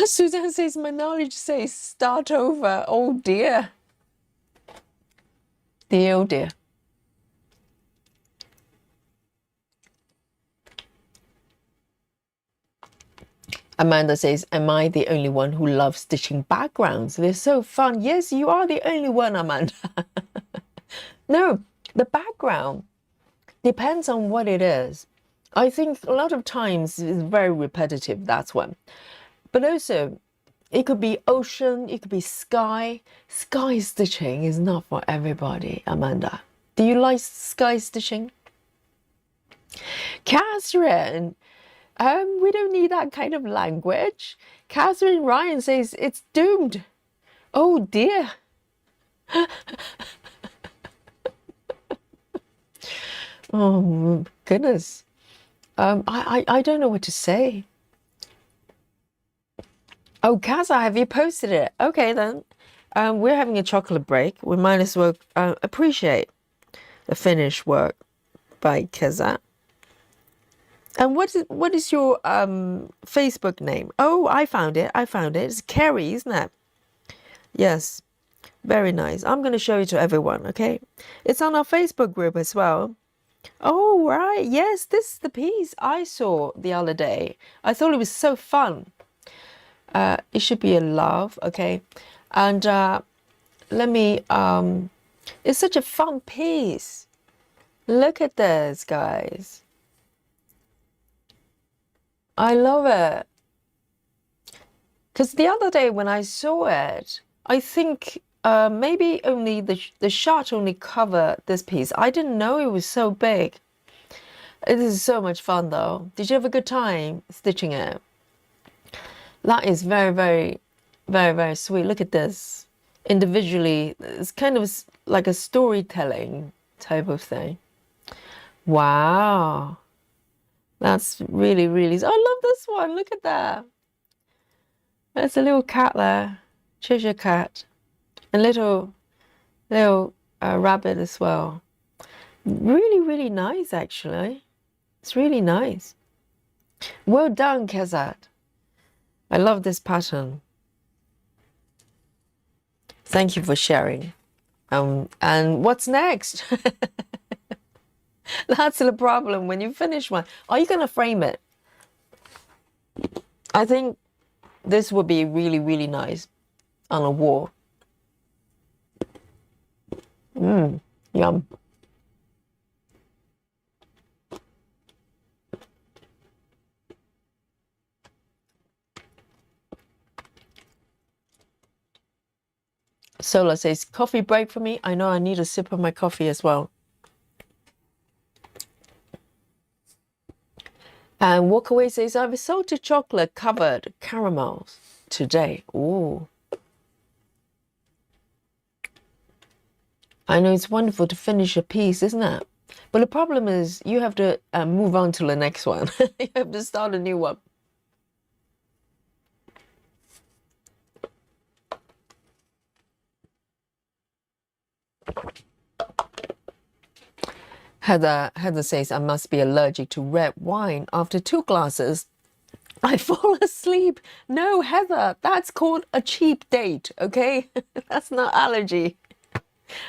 Suzanne says, my knowledge says start over. Oh dear. Dear, oh dear. Amanda says, am I the only one who loves stitching backgrounds? They're so fun. Yes, you are the only one, Amanda. No, the background depends on what it is. I think a lot of times it's very repetitive, that's one. But also, it could be ocean, it could be sky. Sky stitching is not for everybody, Amanda. Do you like sky stitching? Catherine, we don't need that kind of language. Catherine Ryan says it's doomed. Oh dear. Oh goodness. I don't know what to say. Oh, Kaza, have you posted it? Okay then. We're having a chocolate break. We might as well appreciate the finished work by Kaza. And what is your Facebook name? Oh, I found it. It's Kerry, isn't it? Yes. Very nice. I'm going to show it to everyone, okay? It's on our Facebook group as well. Oh, right. Yes, this is the piece I saw the other day. I thought it was so fun. It should be a love, okay? And let me, it's such a fun piece. Look at this, guys. I love it. Because the other day when I saw it, I think maybe only the shot only covered this piece. I didn't know it was so big. It is so much fun though. Did you have a good time stitching it? That is very, very, very, very sweet. Look at this. Individually, it's kind of like a storytelling type of thing. Wow. That's really, really, I love this one. Look at that. There's a little cat there, Cheshire cat, and little rabbit as well. Really, really nice, actually. It's really nice. Well done, Kezat. I love this pattern. Thank you for sharing. And what's next? That's the problem when you finish one. Are you going to frame it? I think this would be really, really nice on a wall. Yum. Sola says, coffee break for me. I know I need a sip of my coffee as well. And Walkaway says, I have a salted chocolate covered caramels today. Ooh. I know it's wonderful to finish a piece, isn't it? But the problem is you have to move on to the next one. You have to start a new one. Heather says, I must be allergic to red wine. After 2 glasses, I fall asleep. No, Heather, that's called a cheap date, okay? That's not allergy.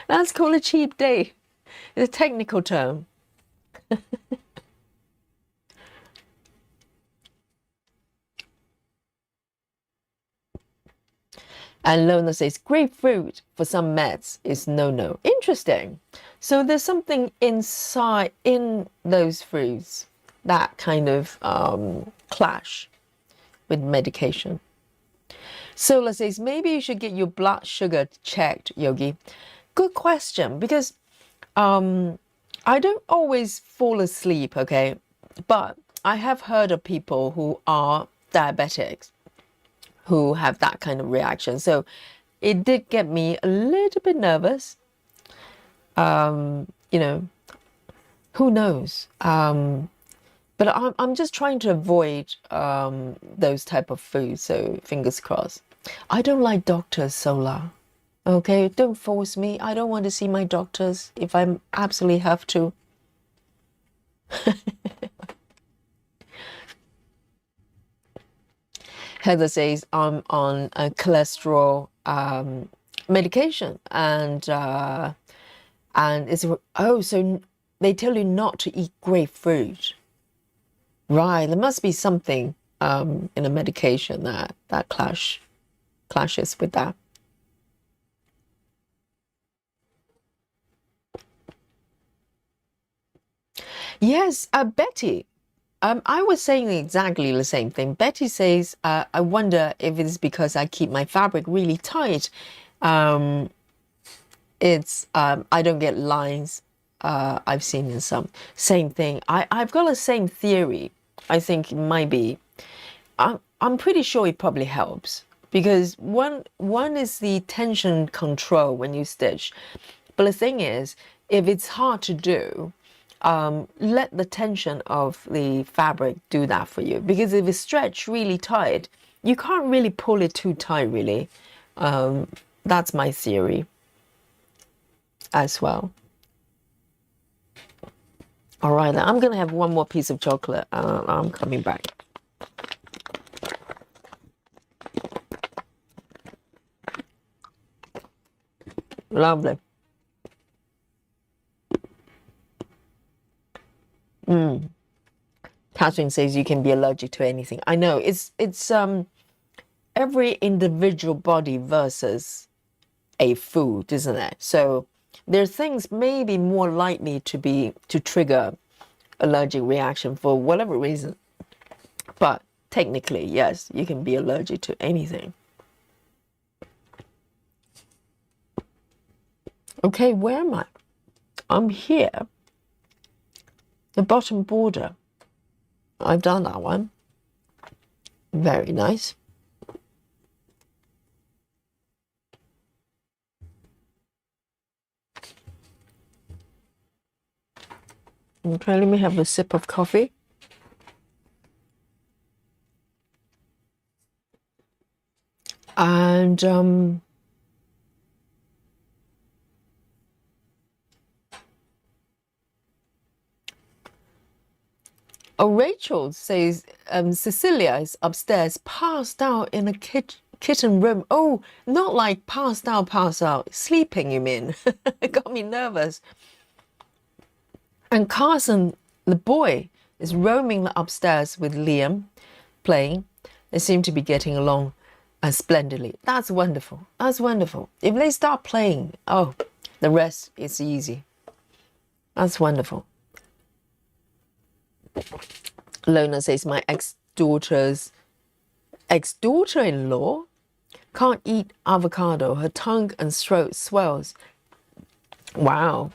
That's called a cheap date. It's a technical term. And Lona says, grapefruit for some meds is no-no. Interesting. So there's something inside in those fruits that kind of clash with medication. Sola says, maybe you should get your blood sugar checked, Yogi. Good question, because I don't always fall asleep, okay? But I have heard of people who are diabetics who have that kind of reaction. So it did get me a little bit nervous. You know, who knows? But I'm just trying to avoid those type of foods. So fingers crossed. I don't like doctors, Sola. Okay, don't force me. I don't want to see my doctors if I absolutely have to. Heather says I'm on a cholesterol medication, and it's so they tell you not to eat grapefruit, right? There must be something in a medication that clashes with that. Yes, Betty. I was saying exactly the same thing. Betty says, I wonder if it's because I keep my fabric really tight. Um, I don't get lines. I've seen in some. Same thing. I've got the same theory. I think it might be. I'm pretty sure it probably helps because one is the tension control when you stitch. But the thing is, if it's hard to do, let the tension of the fabric do that for you. Because if it's stretched really tight, you can't really pull it too tight, really. That's my theory as well. All right, I'm going to have one more piece of chocolate. I'm coming back. Lovely. Catherine says you can be allergic to anything. I know it's every individual body versus a food, isn't it? So there are things maybe more likely to trigger allergic reaction for whatever reason. But technically, yes, you can be allergic to anything. Okay, where am I? I'm here. The bottom border. I've done that one. Very nice. Okay, let me have a sip of coffee. And Rachel says Cecilia is upstairs, passed out in a kitchen room. Oh, not like passed out, sleeping, you mean? It got me nervous. And Carson, the boy, is roaming upstairs with Liam, playing. They seem to be getting along splendidly. That's wonderful. That's wonderful. If they start playing, oh, the rest is easy. That's wonderful. Lona says my ex-daughter-in-law can't eat avocado. Her tongue and throat swells. Wow.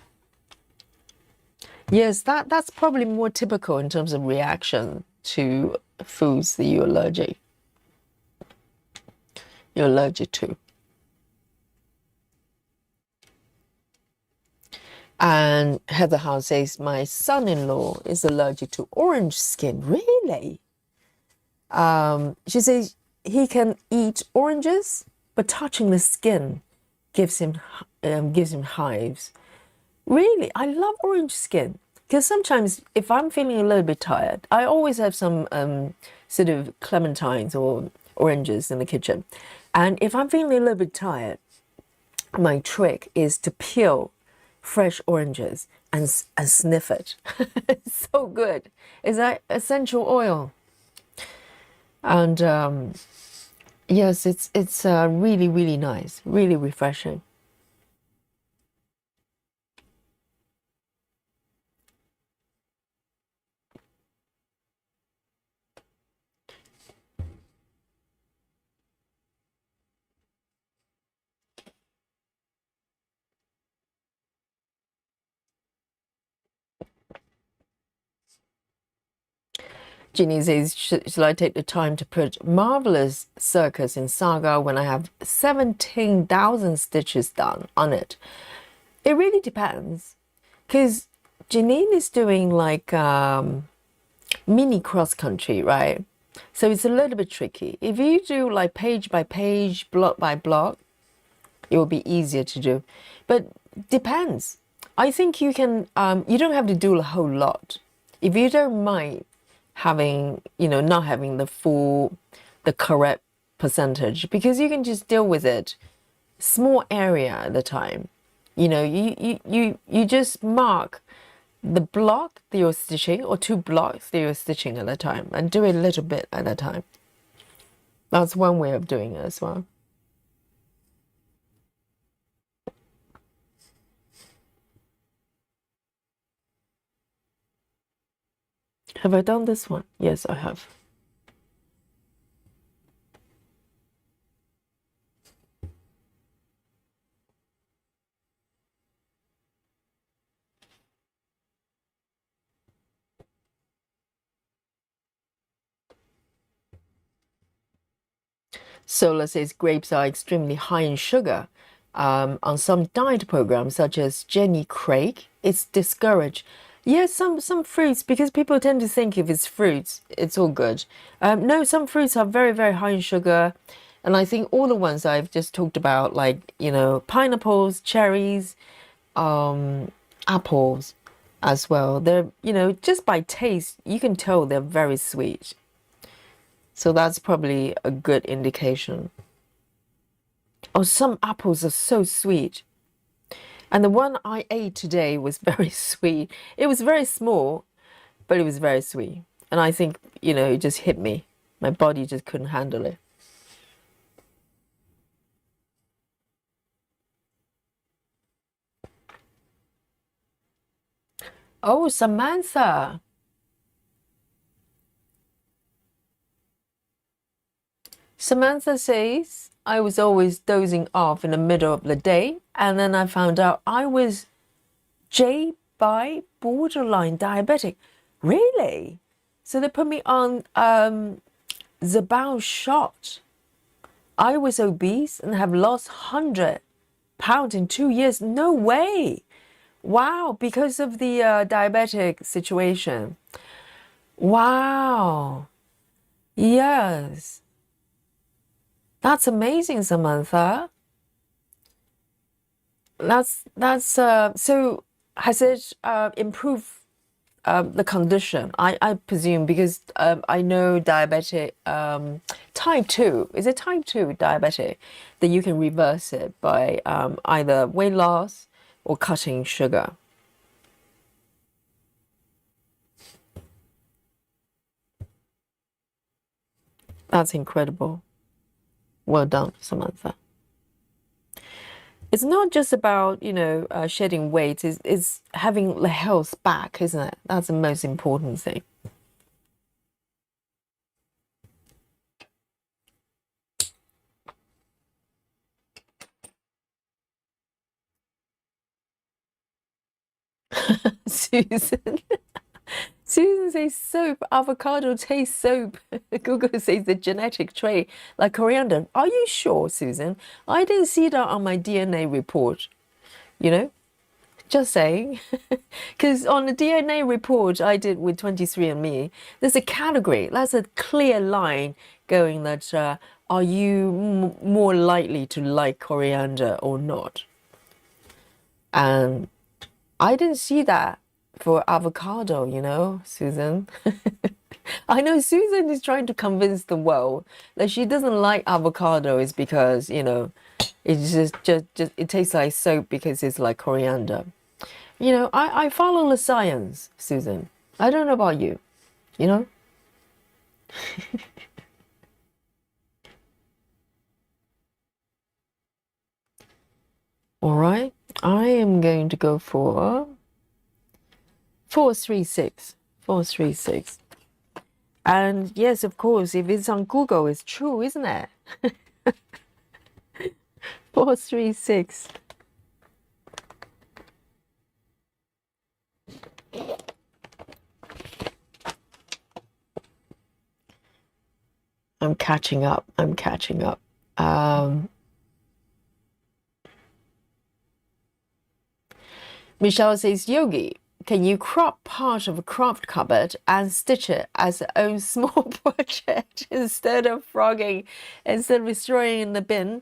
Yes, that's probably more typical in terms of reaction to foods that you're allergic to. And Heather House says my son-in-law is allergic to orange skin. Really? She says he can eat oranges, but touching the skin gives him hives. Really, I love orange skin because sometimes if I'm feeling a little bit tired, I always have some sort of clementines or oranges in the kitchen. And if I'm feeling a little bit tired, my trick is to peel fresh oranges and sniff it. It's so good. It's like essential oil. And yes, it's really, really nice, really refreshing. Ginny says, shall I take the time to put Marvelous Circus in Saga when I have 17,000 stitches done on it? It really depends. Because Janine is doing like mini cross country, right? So it's a little bit tricky. If you do like page by page, block by block, it will be easier to do. But depends. I think you can, you don't have to do a whole lot. If you don't mind having, not having the correct percentage, because you can just deal with it small area at a time. You just mark the block that you're stitching or 2 blocks that you're stitching at a time and do it a little bit at a time. That's one way of doing it as well. Have I done this one? Yes, I have. Solar says grapes are extremely high in sugar. On some diet programs, such as Jenny Craig, it's discouraged. Yes, some fruits, because people tend to think if it's fruits, it's all good. No, some fruits are very, very high in sugar. And I think all the ones I've just talked about, like, pineapples, cherries, apples as well. They're, just by taste, you can tell they're very sweet. So that's probably a good indication. Oh, some apples are so sweet. And the one I ate today was very sweet. It was very small, but it was very sweet. And I think, it just hit me. My body just couldn't handle it. Oh, Samantha. Samantha says, I was always dozing off in the middle of the day, and then I found out I was J by borderline diabetic. Really? So they put me on Zabao shot. I was obese and have lost 100 pounds in 2 years. No way. Wow, because of the diabetic situation. Wow. Yes. That's amazing, Samantha. That's so has it improved the condition? I presume, because I know diabetic type 2, is it type 2 diabetic, that you can reverse it by either weight loss or cutting sugar. That's incredible. Well done, Samantha. It's not just about, shedding weight, it's having the health back, isn't it? That's the most important thing. Susan. Susan says soap, avocado tastes soap. Google says the genetic trait, like coriander. Are you sure, Susan? I didn't see that on my DNA report. Just saying. Because on the DNA report I did with 23andMe, there's a category. That's a clear line going that are you more likely to like coriander or not? And I didn't see that for avocado, Susan. I know Susan is trying to convince the world that she doesn't like avocado is because, it's just it tastes like soap because it's like coriander. I follow the science, Susan. I don't know about you, you know? All right, I am going to go for 436. 436. And yes, of course, if it's on Google, it's true, isn't it? 436. I'm catching up. I'm catching up. Michelle says, Yogi, can you crop part of a craft cupboard and stitch it as its own small project instead of destroying in the bin?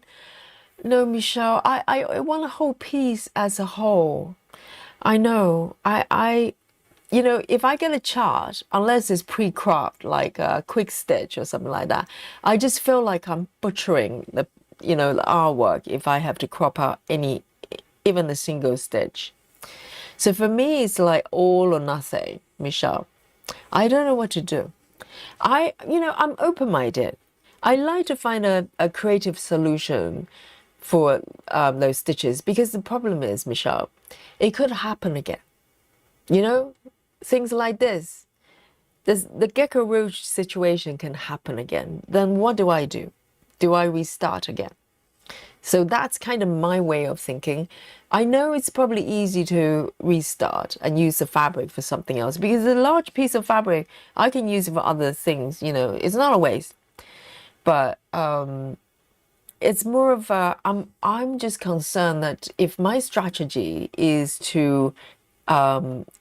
No, Michelle, I want a whole piece as a whole. I know. If I get a chart, unless it's pre-cropped, like a quick stitch or something like that, I just feel like I'm butchering the artwork if I have to crop out even a single stitch. So for me, it's like all or nothing, Michelle. I don't know what to do. I'm open-minded. I like to find a creative solution for those stitches, because the problem is, Michelle, it could happen again. Things like this. the gecko roach situation can happen again. Then what do I do? Do I restart again? So that's kind of my way of thinking. I know it's probably easy to restart and use the fabric for something else because a large piece of fabric I can use for other things, you know, it's not a waste. But it's more of a, I'm just concerned that if my strategy is to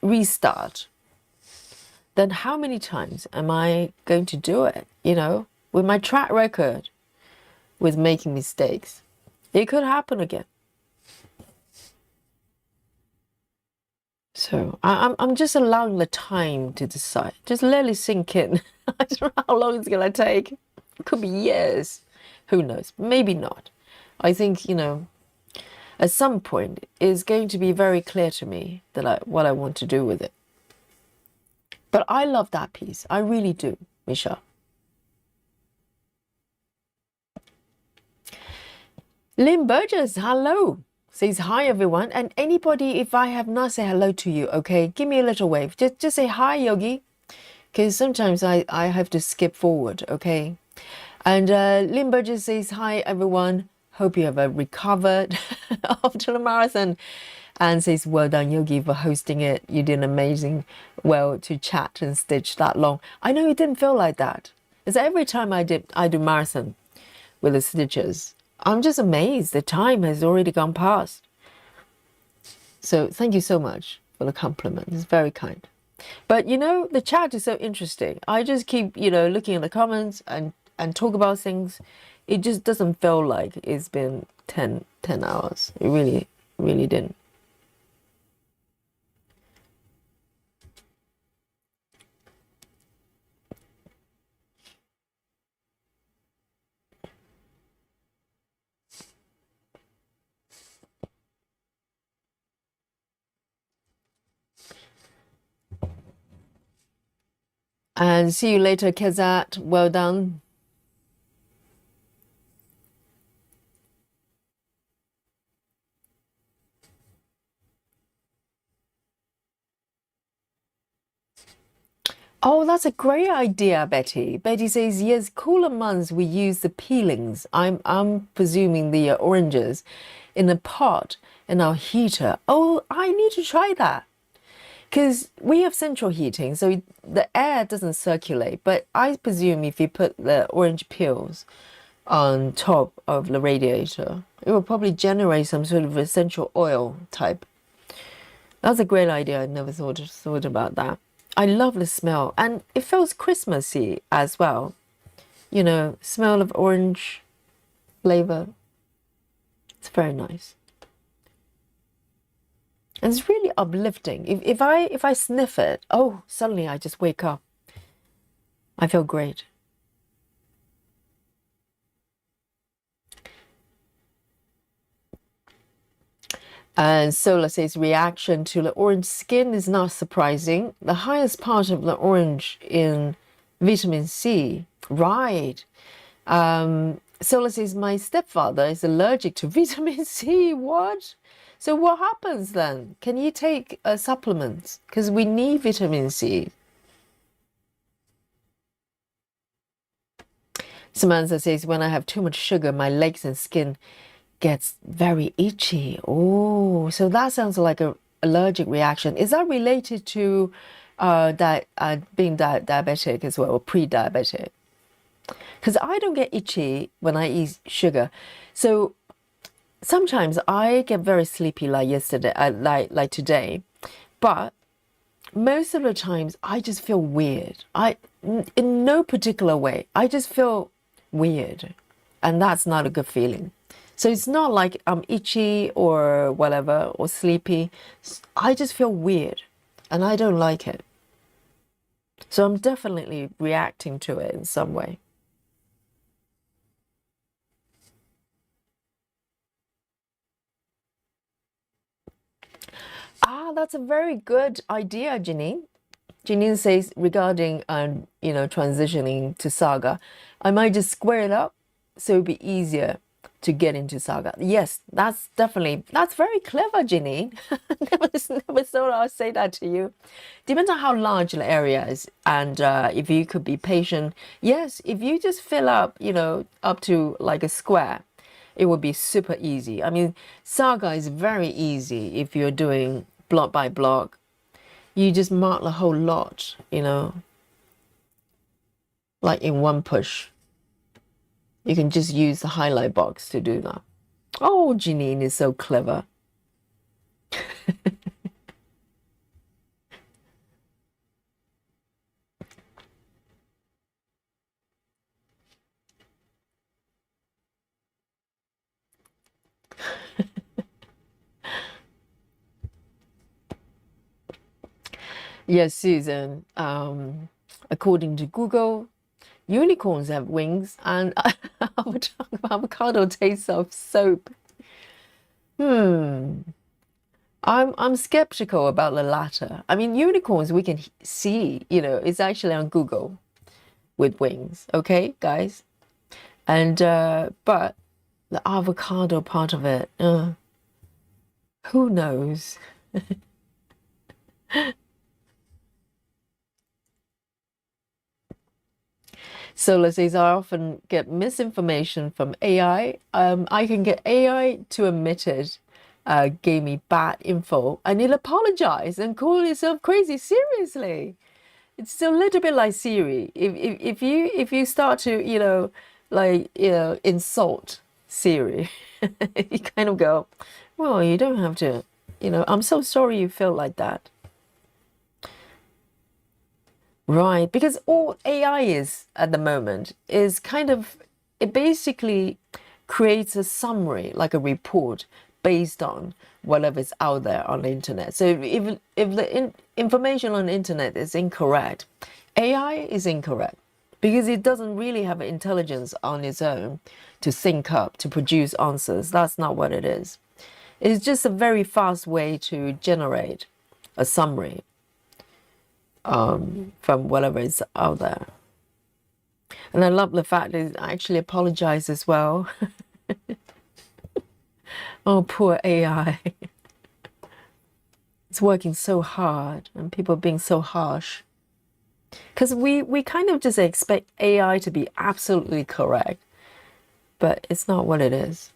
restart, then how many times am I going to do it? You know, with my track record with making mistakes, it could happen again. So I'm just allowing the time to decide. Just let it sink in. I don't know how long it's gonna take. It could be years. Who knows? Maybe not. I think, you know, at some point it's going to be very clear to me that what I want to do with it. But I love that piece. I really do, Misha. Lynn Burgess, hello. Says hi everyone. And anybody, if I have not said hello to you, okay, give me a little wave. Just say hi, Yogi. Because sometimes I have to skip forward, okay? And Lynn Burgess says hi everyone. Hope you have recovered after the marathon. And says, well done, Yogi, for hosting it. You did amazing. Well, to chat and stitch that long. I know it didn't feel like that. It's every time I do marathon with the stitches, I'm just amazed. The time has already gone past. So thank you so much for the compliment. It's very kind. But you know, the chat is so interesting. I just keep, you know, looking at the comments and talk about things. It just doesn't feel like it's been 10 hours. It really didn't. And see you later, Kezat. Well done. Oh, that's a great idea, Betty. Betty says, yes, cooler months we use the peelings. I'm presuming the oranges in a pot in our heater. Oh, I need to try that. Because we have central heating, so the air doesn't circulate. But I presume if you put the orange peels on top of the radiator, it will probably generate some sort of essential oil type. That's a great idea. I never thought about that. I love the smell, and it feels Christmassy as well. You know, smell of orange flavor. It's very nice. And it's really uplifting. If I sniff it, oh, suddenly I just wake up. I feel great. And Sola says reaction to the orange skin is not surprising. The highest part of the orange in vitamin C. Right. Sola says my stepfather is allergic to vitamin C. What? So what happens then? Can you take supplements? Because we need vitamin C. Samantha says when I have too much sugar, my legs and skin gets very itchy. Oh, so that sounds like an allergic reaction. Is that related to being diabetic as well, or pre-diabetic? Because I don't get itchy when I eat sugar. So sometimes I get very sleepy like yesterday, like today. But most of the times I just feel weird. In no particular way, I just feel weird. And that's not a good feeling. So it's not like I'm itchy or whatever, or sleepy. I just feel weird and I don't like it. So I'm definitely reacting to it in some way. Ah, that's a very good idea, Janine. Janine says regarding, you know, transitioning to Saga, I might just square it up so it'll be easier to get into Saga. Yes, that's very clever, Ginny. Never thought I'd say that to you. Depends on how large the area is, and if you could be patient. Yes, if you just fill up, up to like a square, it would be super easy. I mean, Saga is very easy if you're doing block by block. You just mark the whole lot, like in one push. You can just use the highlight box to do that. Oh, Janine is so clever. Yes, Susan. According to Google, unicorns have wings, and avocado tastes of soap. I'm skeptical about the latter. I mean, unicorns we can see, it's actually on Google with wings. Okay, guys, and but the avocado part of it, who knows? So let's say I often get misinformation from AI. I can get AI to admit it, gave me bad info, and it'll apologize and call itself crazy. Seriously, it's a little bit like Siri. If you start to insult Siri, you kind of go, well, you don't have to. I'm so sorry you feel like that. Right, because all AI is at the moment is it basically creates a summary, like a report, based on whatever's out there on the internet. So if the information on the internet is incorrect, AI is incorrect because it doesn't really have intelligence on its own to think up, to produce answers. That's not what it is. It's just a very fast way to generate a summary from whatever is out there. And I love the fact that it actually apologized as well. Oh, poor AI. It's working so hard and people being so harsh. Because we kind of just expect AI to be absolutely correct, but it's not what it is.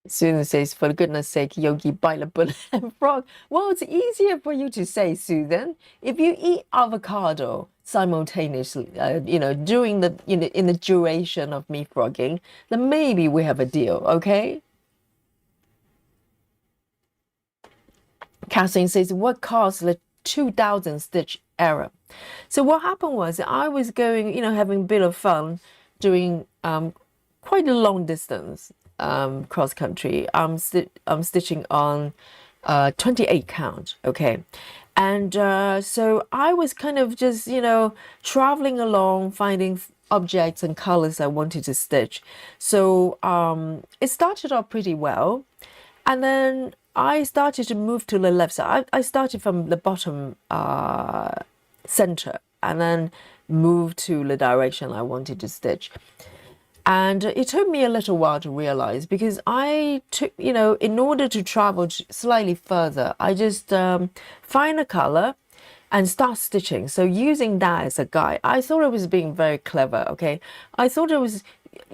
Susan says, for goodness sake, Yogi, bite the bullet and frog. Well, it's easier for you to say, Susan. If you eat avocado simultaneously, during in the duration of me frogging, then maybe we have a deal, okay? Catherine says, what caused the 2000 stitch error? So what happened was I was going, having a bit of fun doing quite a long distance cross country. I'm stitching on 28 count, okay, and so I was kind of just traveling along, finding objects and colors I wanted to stitch. So it started off pretty well, and then I started to move to the left. So I started from the bottom center and then moved to the direction I wanted to stitch. And it took me a little while to realize, because I took, in order to travel slightly further, I just find a color and start stitching. So using that as a guide, I thought I was being very clever, okay? I thought it was,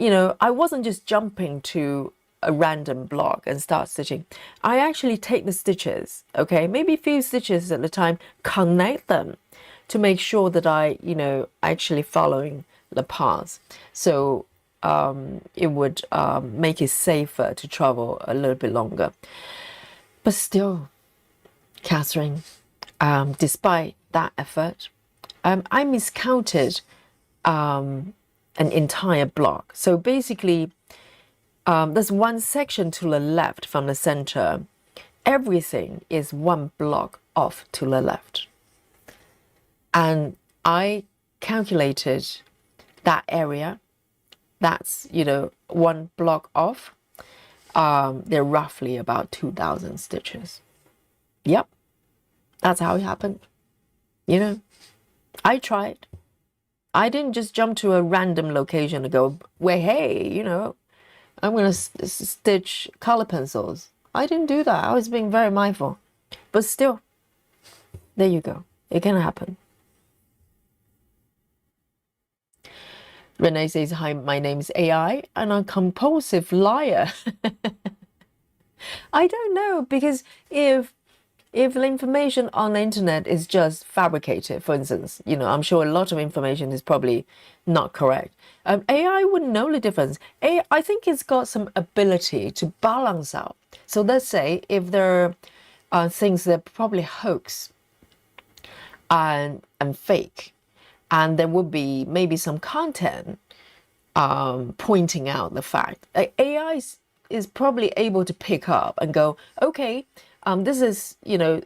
I wasn't just jumping to a random block and start stitching. I actually take the stitches, okay? Maybe a few stitches at a time, connect them to make sure that I, actually following the path. So it would make it safer to travel a little bit longer. But still, Catherine, despite that effort, I miscounted an entire block. So basically, there's one section to the left from the center. Everything is one block off to the left. And I calculated that area. That's, one block off. They're roughly about 2000 stitches. Yep. That's how it happened. You know, I tried. I didn't just jump to a random location and go, well, hey, you know, I'm going to stitch color pencils. I didn't do that. I was being very mindful. But still, there you go. It can happen. Renee says, hi, my name's AI and I'm a compulsive liar. I don't know, because if the information on the internet is just fabricated, for instance, you know, I'm sure a lot of information is probably not correct. AI wouldn't know the difference. I think it's got some ability to balance out. So let's say if there are things that are probably hoax and fake, and there would be maybe some content pointing out the fact. AI is probably able to pick up and go, okay, this is, you know,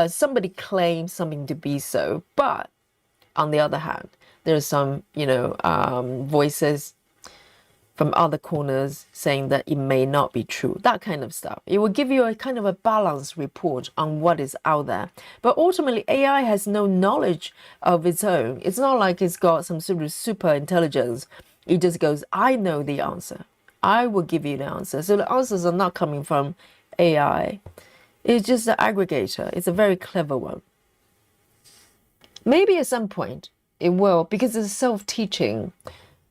somebody claims something to be so, but on the other hand, there's some, you know, voices from other corners saying that it may not be true, that kind of stuff. It will give you a kind of a balanced report on what is out there. But ultimately, AI has no knowledge of its own. It's not like it's got some sort of super intelligence. It just goes, I know the answer. I will give you the answer. So the answers are not coming from AI. It's just an aggregator. It's a very clever one. Maybe at some point it will, because it's a self-teaching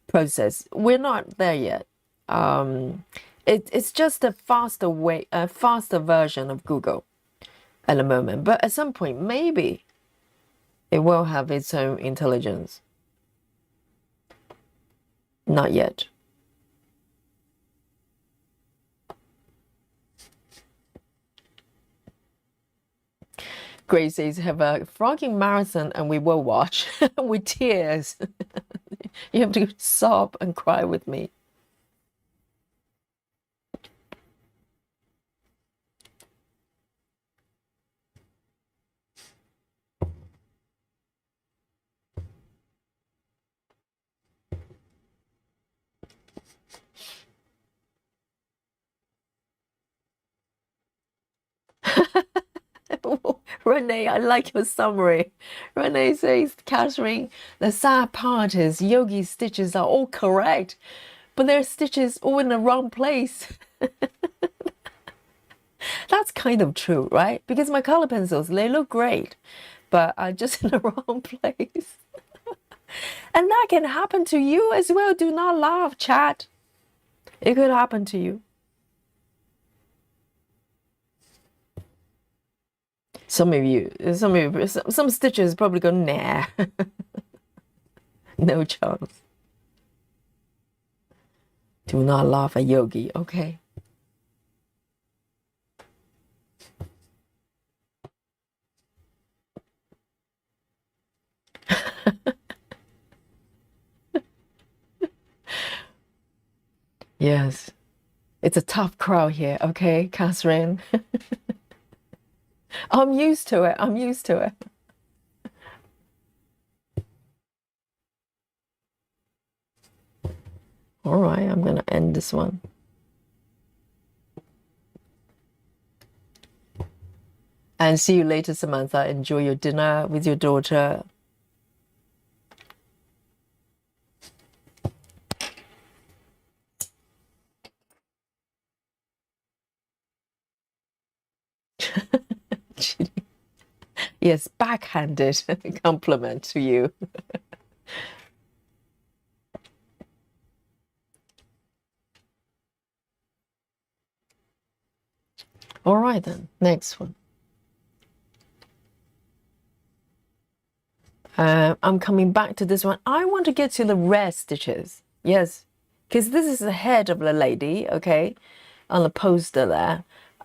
process. We're not there yet. It's just a faster way, a faster version of Google at the moment. But at some point, maybe it will have its own intelligence. Not yet. Grace says, have a frogging marathon and we will watch with tears. You have to sob and cry with me. Renee, I like your summary. Renee says, Catherine, the sad part is Yogi stitches are all correct, but there are stitches all in the wrong place. That's kind of true, right? Because my color pencils, they look great, but are just in the wrong place. And that can happen to you as well. Do not laugh, chat. It could happen to you. Some stitches probably go, nah. No chance. Do not laugh at Yogi, okay? Yes. It's a tough crowd here, okay, Catherine? I'm used to it. I'm used to it. All right, I'm going to end this one. And see you later, Samantha. Enjoy your dinner with your daughter. Yes, backhanded compliment to you. All right, then. Next one. I'm coming back to this one. I want to get to the red stitches. Yes, because this is the head of the lady, okay, on the poster there.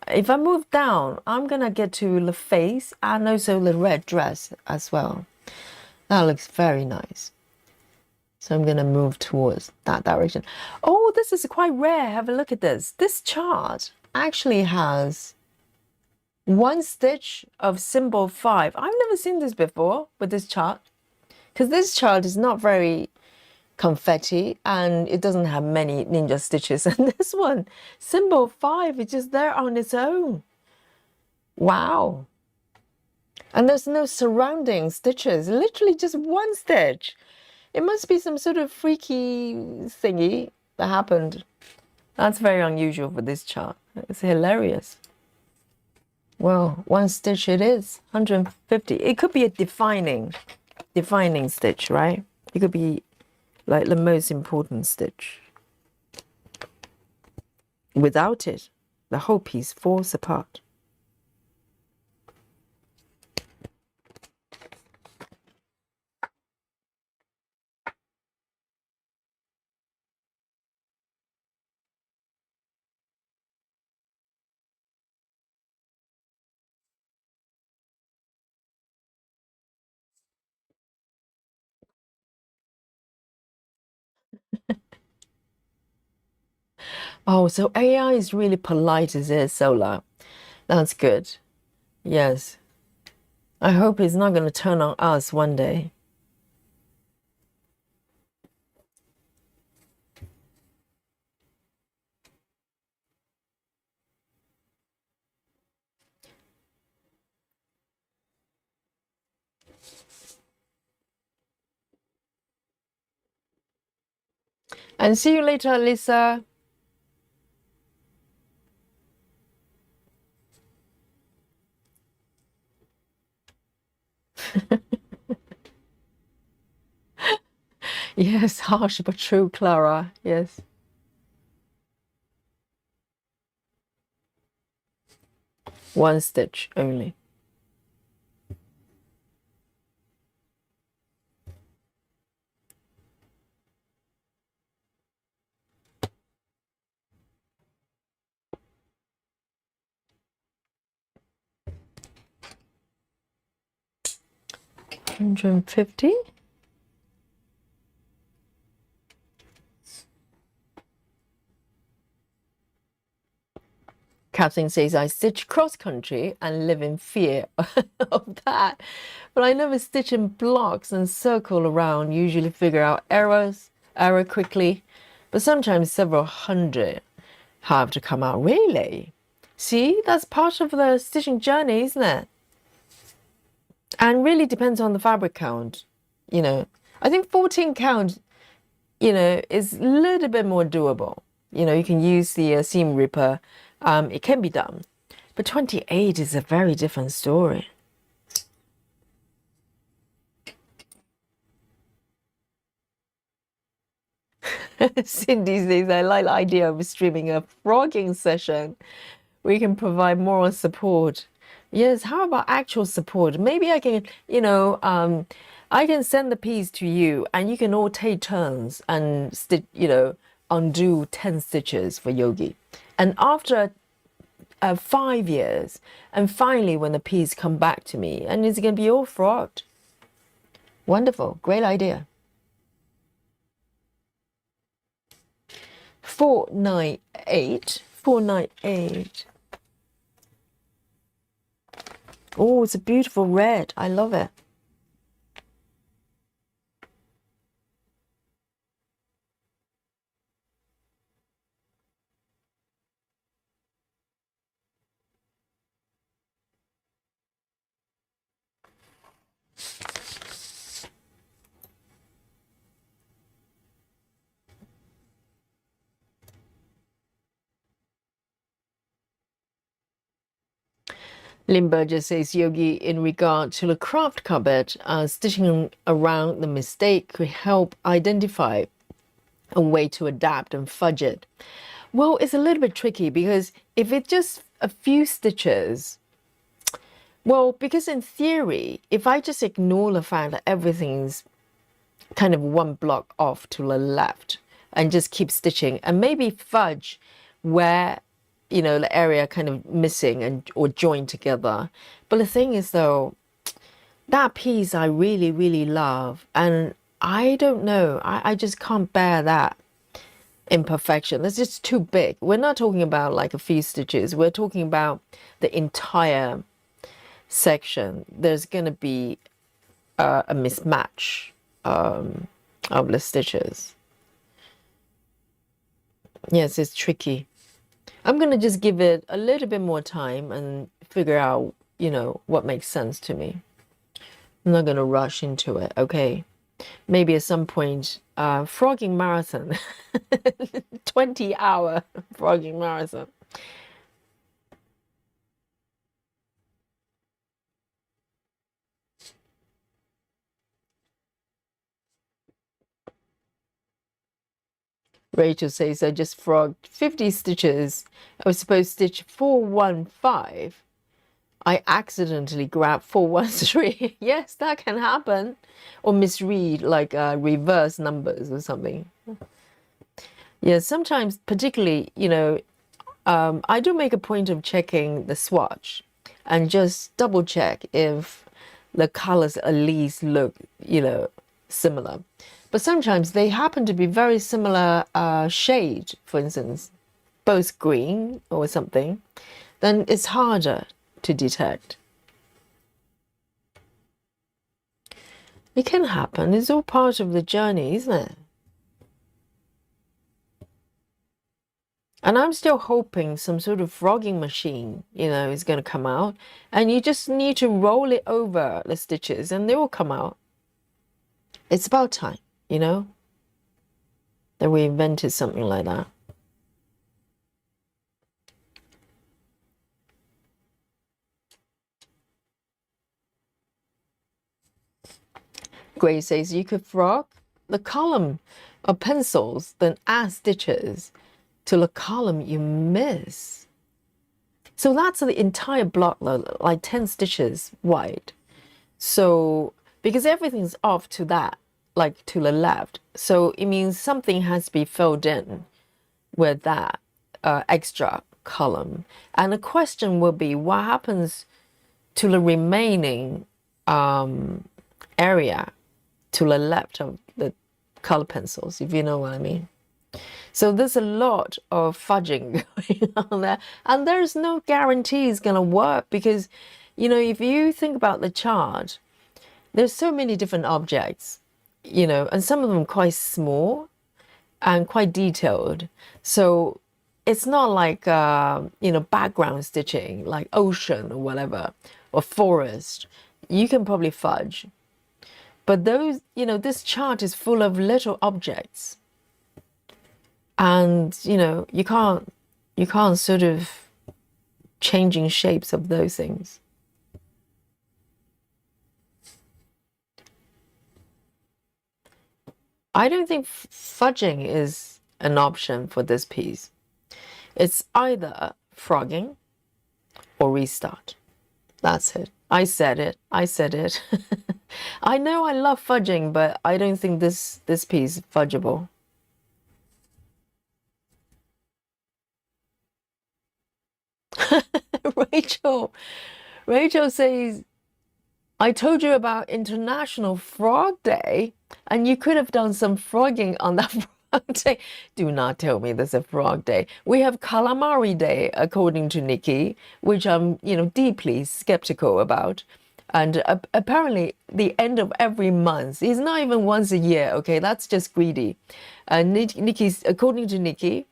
If I move down, I'm going to get to the face and also the red dress as well. That looks very nice. So I'm going to move towards that direction. Oh, this is quite rare. Have a look at this. This chart actually has one stitch of symbol 5. I've never seen this before with this chart, because this chart is not very confetti and it doesn't have many ninja stitches. And this one, symbol 5, is just there on its own. Wow. And there's no surrounding stitches, literally just one stitch. It must be some sort of freaky thingy that happened. That's very unusual for this chart. It's hilarious. Well, one stitch it is, 150. It could be a defining stitch, right? It could be like the most important stitch. Without it, the whole piece falls apart. Oh, so AI is really polite, is it, Solar? That's good. Yes. I hope it's not going to turn on us one day. And see you later, Lisa. Yes, harsh but true, Clara. Yes. One stitch only. $150. Kathleen says, I stitch cross-country and live in fear of that. But I never stitch in blocks and circle around, usually figure out error quickly. But sometimes several hundred have to come out. Really? See, that's part of the stitching journey, isn't it? And really depends on the fabric count. I think 14 count, is a little bit more doable. You can use the seam ripper. It can be done. But 28 is a very different story. Cindy says, I like the idea of streaming a frogging session. We can provide moral support. Yes, how about actual support? Maybe I can, I can send the piece to you and you can all take turns and stitch, undo 10 stitches for Yogi. And after 5 years, and finally when the piece come back to me, and it's going to be all frogged. Wonderful. Great idea. 498. 498. Oh, it's a beautiful red. I love it. Limber just says, Yogi, in regard to the craft cupboard, stitching around the mistake could help identify a way to adapt and fudge it. Well, it's a little bit tricky because if it's just a few stitches, well, because in theory, if I just ignore the fact that everything's kind of one block off to the left and just keep stitching and maybe fudge where the area kind of missing and or joined together. But the thing is though, that piece I really, really love, and I don't know, I just can't bear that imperfection. That's just too big. We're not talking about like a few stitches, we're talking about the entire section. There's going to be a mismatch of the stitches. Yes, it's tricky. I'm going to just give it a little bit more time and figure out, you know, what makes sense to me. I'm not going to rush into it, okay? Maybe at some point, frogging marathon, 20-hour frogging marathon. Rachel says, I just frogged 50 stitches. I was supposed to stitch 415. I accidentally grabbed 413. Yes, that can happen. Or misread, like reverse numbers or something. Yeah, sometimes, particularly, you know, I do make a point of checking the swatch and just double check if the colors at least look, you know, similar. But sometimes they happen to be very similar shade, for instance, both green or something, then it's harder to detect. It can happen. It's all part of the journey, isn't it? And I'm still hoping some sort of frogging machine, you know, is going to come out. And you just need to roll it over the stitches and they will come out. It's about time, you know, that we invented something like that. Grace says you could frog the column of pencils, then add stitches to the column you miss. So that's the entire block, like 10 stitches wide. So, because everything's off to that, like to the left. So it means something has to be filled in with that extra column. And the question will be, what happens to the remaining area to the left of the color pencils, if you know what I mean? So there's a lot of fudging going on there, and there's no guarantee it's going to work because, you know, if you think about the chart, there's so many different objects, you know, and some of them quite small and quite detailed. So it's not like, you know, background stitching, like ocean or whatever, or forest. You can probably fudge. But those, you know, this chart is full of little objects. And, you know, you can't sort of changing shapes of those things. I don't think fudging is an option for this piece. It's either frogging or restart. That's it. I said it. I said it. I know I love fudging, but I don't think this piece is fudgeable. Rachel says, I told you about International Frog Day, and you could have done some frogging on that frog day. Do not tell me there's a frog day. We have calamari day, according to Nikki, which I'm, you know, deeply skeptical about. And apparently, the end of every month is not even once a year. Okay, that's just greedy. Nikki's, according to Nikki,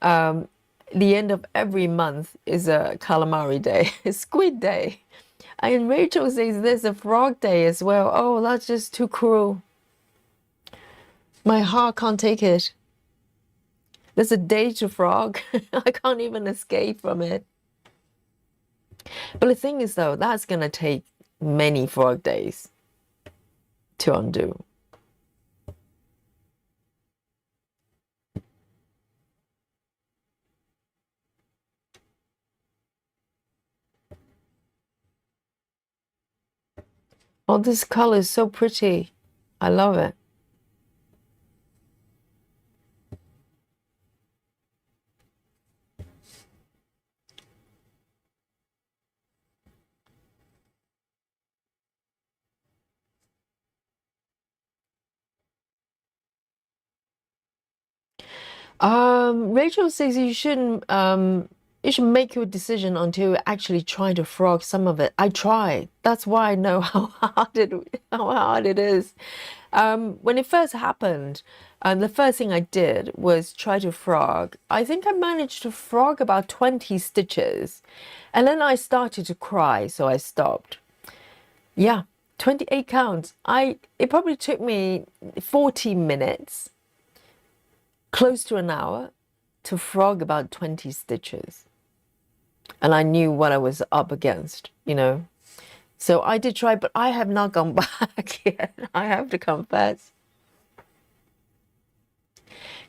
the end of every month is a calamari day, squid day. And Rachel says there's a frog day as well. Oh, that's just too cruel. My heart can't take it. There's a day to frog. I can't even escape from it. But the thing is, though, that's going to take many frog days to undo. Oh, this color is so pretty. I love it. Rachel says you shouldn't you should make your decision until you actually try to frog some of it. I tried. That's why I know how hard it is. When it first happened, the first thing I did was try to frog. I think I managed to frog about 20 stitches, and then I started to cry, so I stopped. Yeah, 28 counts. It probably took me 40 minutes, close to an hour, to frog about 20 stitches. And I knew what I was up against, you know. So I did try, but I have not gone back yet. I have to confess.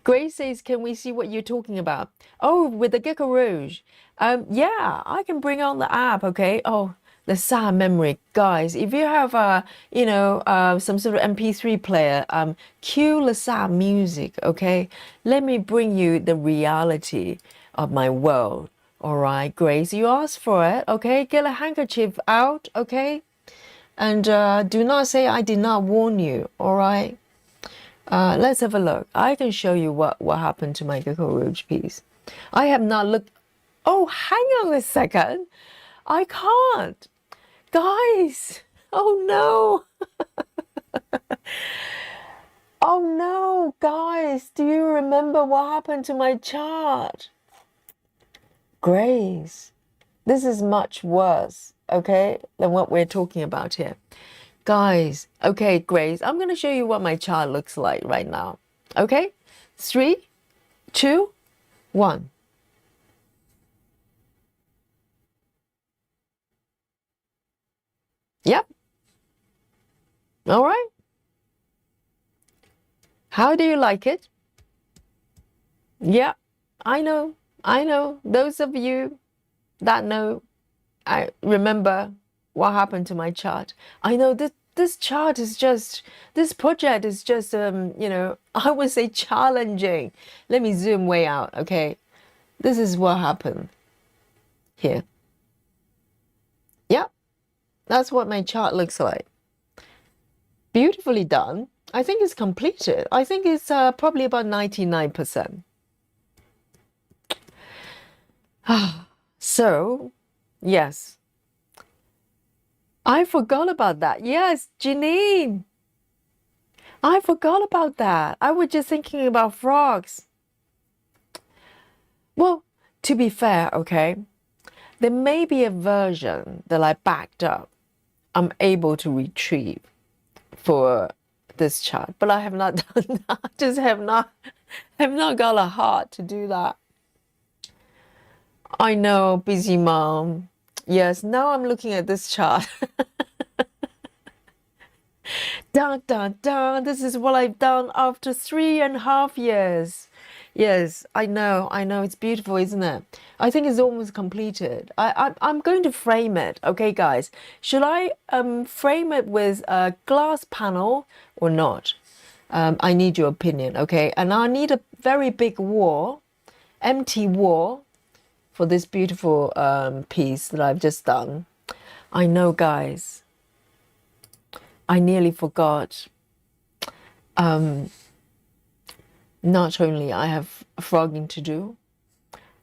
Grace says, can we see what you're talking about? Oh, with the Gecko Rouge. Yeah, I can bring on the app, okay? Oh, the sound memory. Guys, if you have some sort of MP3 player, cue the sound music, okay? Let me bring you the reality of my world. All right, Grace, you asked for it, okay? Get a handkerchief out, okay? And do not say I did not warn you, all right? Let's have a look. I can show you what happened to my Gecko Rouge piece. I have not looked. Oh, hang on a second. I can't. Guys, oh no. Oh no, guys, do you remember what happened to my chart? Grace, this is much worse, okay, than what we're talking about here. Guys, okay, Grace, I'm going to show you what my chart looks like right now. Okay? 3, 2, 1. Yep. All right. How do you like it? Yeah, I know. I know. Those of you that know, I remember what happened to my chart. I know this chart is just, this project is just, I would say challenging. Let me zoom way out, okay? This is what happened here. Yeah, that's what my chart looks like. Beautifully done. I think it's completed. I think it's probably about 99%. So, yes. I forgot about that. Yes, Janine. I forgot about that. I was just thinking about frogs. Well, to be fair, okay, there may be a version that I backed up. I'm able to retrieve for this chart, but I have not done that. I just have not got a heart to do that. I know, busy mom. Yes, now I'm looking at this chart. Dun, dun, dun. This is what I've done after 3.5 years. Yes, I know. It's beautiful, isn't it? I think it's almost completed. I'm going to frame it. Okay, guys. Should I frame it with a glass panel or not? I need your opinion, okay? And I need a very big wall, empty wall, for this beautiful piece that I've just done. I know, guys. I nearly forgot. Not only I have frogging to do,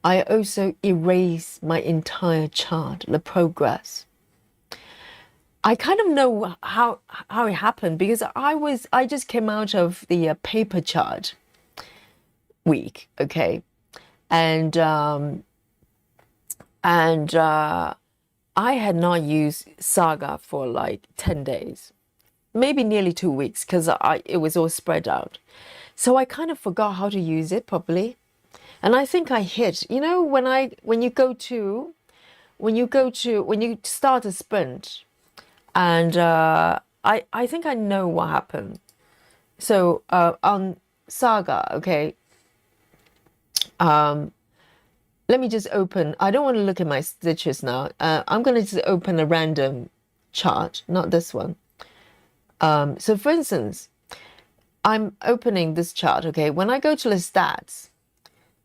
I also erase my entire chart, the progress. I kind of know how it happened because I just came out of the paper chart week, okay, and I had not used Saga for like 10 days, maybe nearly 2 weeks, because it was all spread out. So I kind of forgot how to use it properly. And I think I hit, you know, when you start a sprint, and I think I know what happened. So on Saga, okay, let me just open. I don't want to look at my stitches now. I'm going to just open a random chart, not this one. So for instance, I'm opening this chart, okay? When I go to the stats,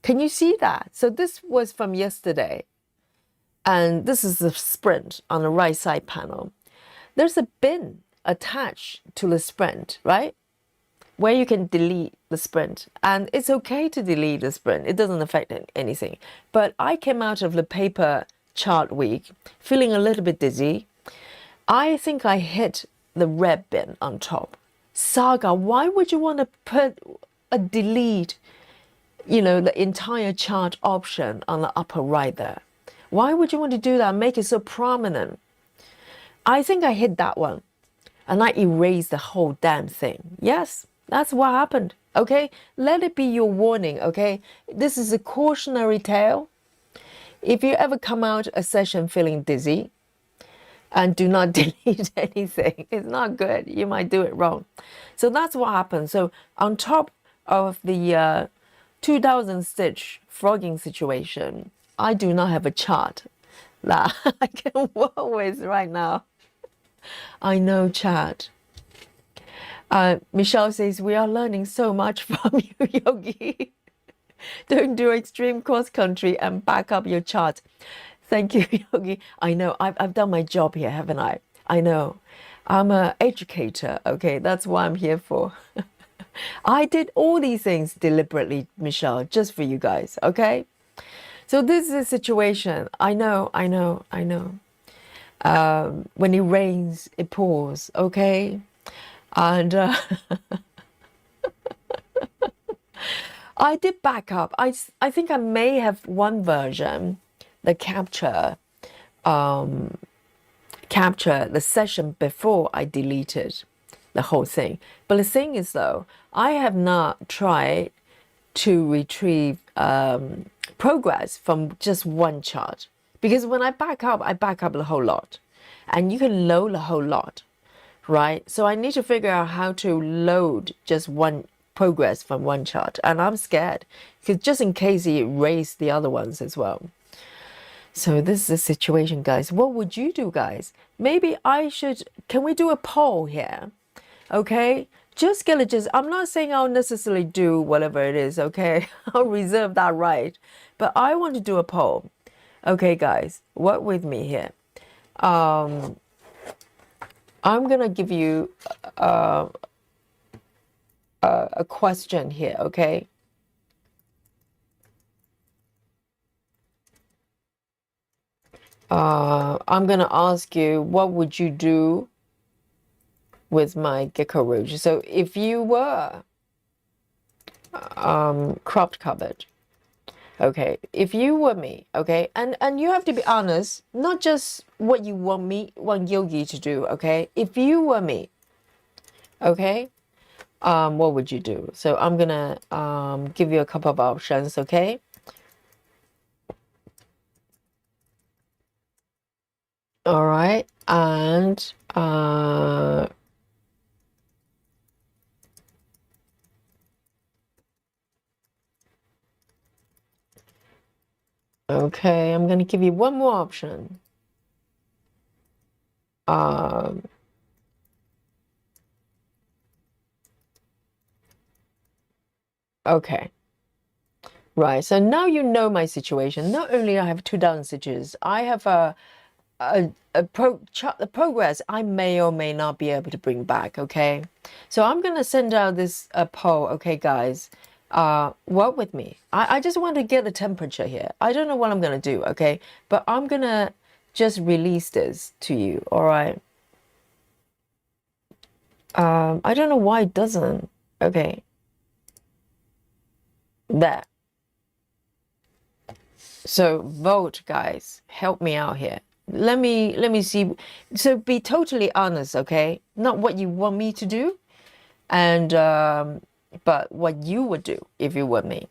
can you see that? So this was from yesterday, and this is the sprint on the right side panel. There's a bin attached to the sprint, right? where you can delete the sprint. And it's okay to delete the sprint. It doesn't affect anything. But I came out of the paper chart week feeling a little bit dizzy. I think I hit the red bin on top. Saga, why would you want to put a delete, you know, the entire chart option on the upper right there? Why would you want to do that? Make it so prominent. I think I hit that one and I erased the whole damn thing. Yes, that's what happened. Okay, let it be your warning. Okay, this is a cautionary tale. If you ever come out a session feeling dizzy, and do not delete anything, it's not good. You might do it wrong. So that's what happened. So on top of the 2000 stitch frogging situation, I do not have a chart that I can work with right now. I know, chat. Michelle says, we are learning so much from you, Yogi. Don't do extreme cross country and back up your chart. Thank you, Yogi. I know, I've done my job here, haven't I? I know. I'm an educator, okay? That's what I'm here for. I did all these things deliberately, Michelle, just for you guys, okay? So this is a situation. I know. When it rains, it pours, okay? And I did back up. I think I may have one version that capture the session before I deleted the whole thing. But the thing is, though, I have not tried to retrieve progress from just one chart, because when I back up the whole lot, and you can load the whole lot, right? So I need to figure out how to load just one progress from one chart, and I'm scared because just in case it erased the other ones as well. So this is the situation, guys. What would you do, guys? Maybe can we do a poll here? Okay, just get it. I'm not saying I'll necessarily do whatever it is, okay? I'll reserve that right. But I want to do a poll. Okay, guys, work with me here. I'm gonna give you a question here, okay? I'm gonna ask you, what would you do with my gecko rouge? So if you were cropped covered, okay, if you were me, okay, and you have to be honest, not just what you want Yogi to do, okay? If you were me, okay, what would you do? So I'm gonna give you a couple of options, okay? All right, and okay, I'm gonna give you one more option. Okay. Right, so now you know my situation. Not only I have 2000 stitches, I have the progress I may or may not be able to bring back, okay? So I'm going to send out this poll, okay, guys? Work with me. I just want to get the temperature here. I don't know what I'm going to do, okay? But I'm going to just release this to you, all right? I don't know why it doesn't. Okay. There. So vote, guys. Help me out here. Let me see. So be totally honest, okay? Not what you want me to do, and but what you would do if you were me.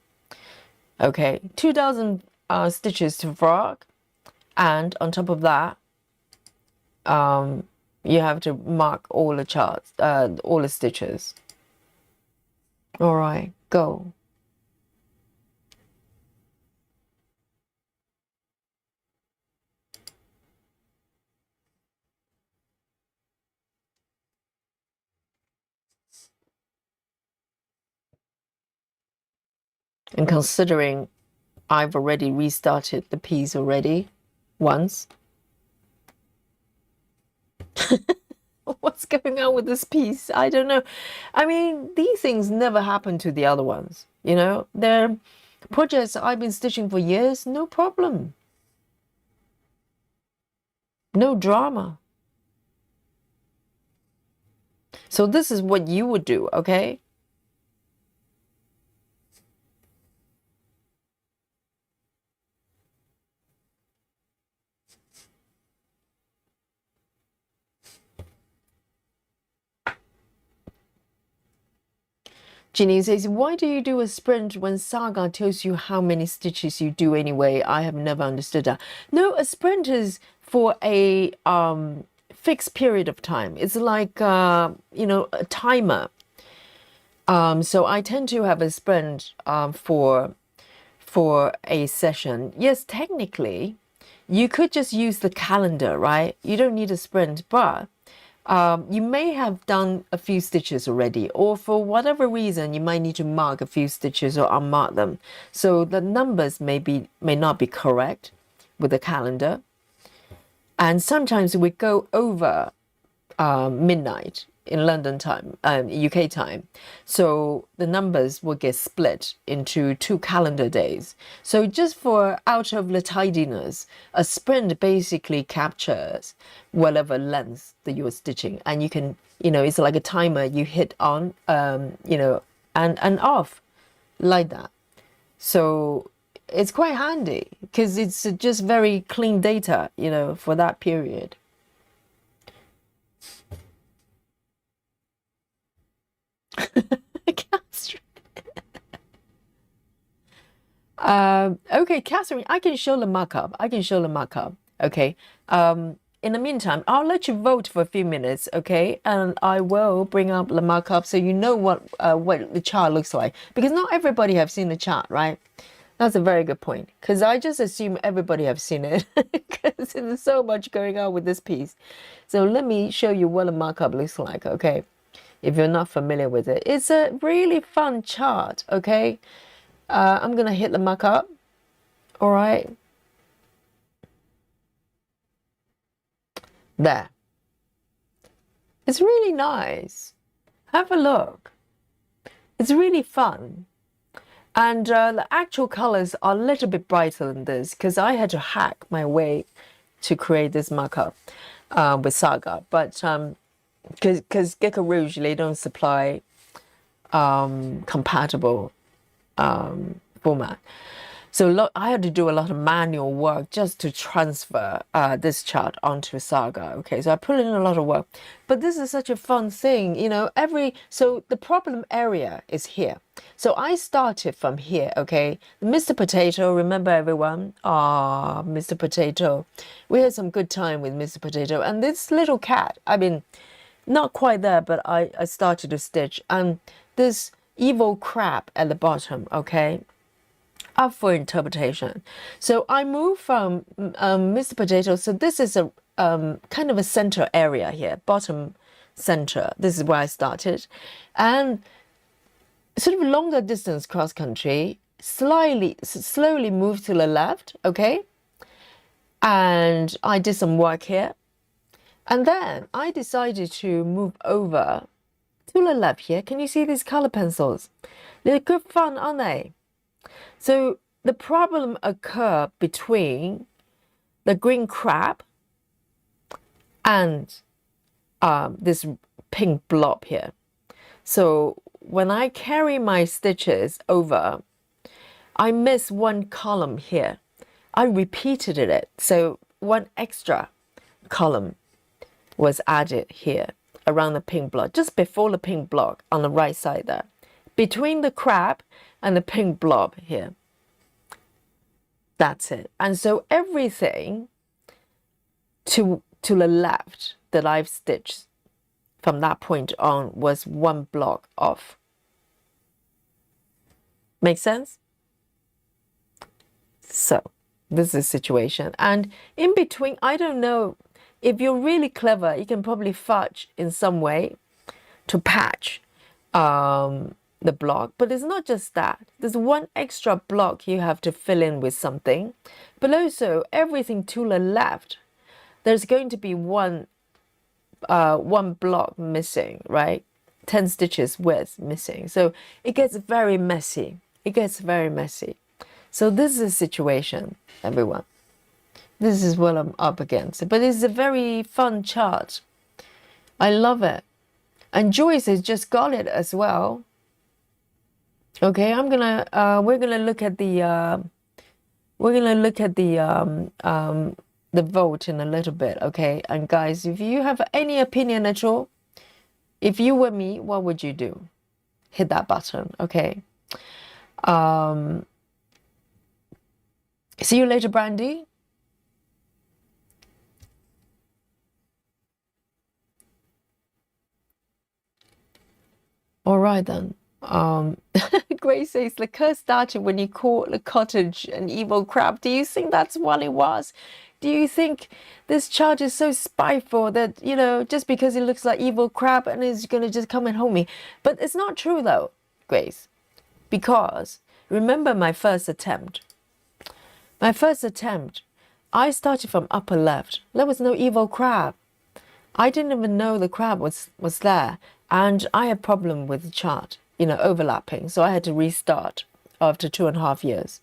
Okay, 2000 stitches to frog, and on top of that, you have to mark all the charts, all the stitches. All right, go. And considering I've already restarted the piece already once. what's going on with this piece. I don't know. I mean, these things never happen to the other ones. You know, they're projects I've been stitching for years, no problem. No drama. So this is what you would do, okay? Ginny says, why do you do a sprint when Saga tells you how many stitches you do anyway? I have never understood that. No, a sprint is for a fixed period of time. It's like, you know, a timer. So I tend to have a sprint for a session. Yes, technically, you could just use the calendar, right? You don't need a sprint, but you may have done a few stitches already, or for whatever reason, you might need to mark a few stitches or unmark them. So the numbers may not be correct with the calendar. And sometimes we go over midnight in London time, UK time. So the numbers will get split into 2 calendar days. So just for out of the tidiness, a sprint basically captures whatever length that you're stitching. And you can, you know, it's like a timer you hit on, you know, and off like that. So it's quite handy because it's just very clean data, you know, for that period. Okay, Catherine, I can show the markup. Okay. In the meantime, I'll let you vote for a few minutes, okay? And I will bring up the markup so you know what the chart looks like. Because not everybody have seen the chart, right? That's a very good point. Because I just assume everybody have seen it. Because there's so much going on with this piece. So let me show you what the markup looks like, okay? If you're not familiar with it. It's a really fun chart, okay? I'm going to hit the markup. All right. There. It's really nice. Have a look. It's really fun. And the actual colors are a little bit brighter than this because I had to hack my way to create this markup with Saga. But because Gecko Rouge, they don't supply compatible format. So I had to do a lot of manual work just to transfer this chart onto Saga. Okay, so I put in a lot of work, but this is such a fun thing, you know. So the problem area is here. So I started from here. Okay, Mr. Potato. Remember everyone? Ah, Mr. Potato. We had some good time with Mr. Potato and this little cat. I mean, not quite there, but I started to stitch and this evil crab at the bottom. Okay. Up for interpretation. So I move from Mr. Potato. So this is a kind of a center area here, bottom center. This is where I started. And sort of longer distance cross country, slowly move to the left, okay? And I did some work here. And then I decided to move over to the left here. Can you see these color pencils? They're good fun, aren't they? So the problem occurred between the green crab and this pink blob here. So when I carry my stitches over, I miss one column here. I repeated it. So one extra column was added here around the pink blob, just before the pink blob on the right side there. Between the crab and the pink blob here. That's it. And so everything to the left that I've stitched from that point on was one block off. Make sense? So this is the situation. And in between, I don't know, if you're really clever, you can probably fudge in some way to patch the block, but it's not just that. There's one extra block you have to fill in with something, but also everything to the left, there's going to be one one block missing, right? 10 stitches width missing. So it gets very messy. It gets very messy. So this is a situation, everyone. This is what I'm up against. But it's a very fun chart. I love it. And Joyce has just got it as well. Okay, we're gonna look at the vote in a little bit, okay? And guys, if you have any opinion at all, if you were me, what would you do? Hit that button, okay? See you later, Brandy. All right then. Grace says the curse started when you caught the cottage an evil crab. Do you think that's what it was? Do you think this chart is so spiteful that, you know, just because it looks like evil crab and it's going to just come and hold me? But it's not true though, Grace. Because remember my first attempt. I started from upper left. There was no evil crab. I didn't even know the crab was there. And I had a problem with the chart, you know, overlapping. So I had to restart after 2.5 years.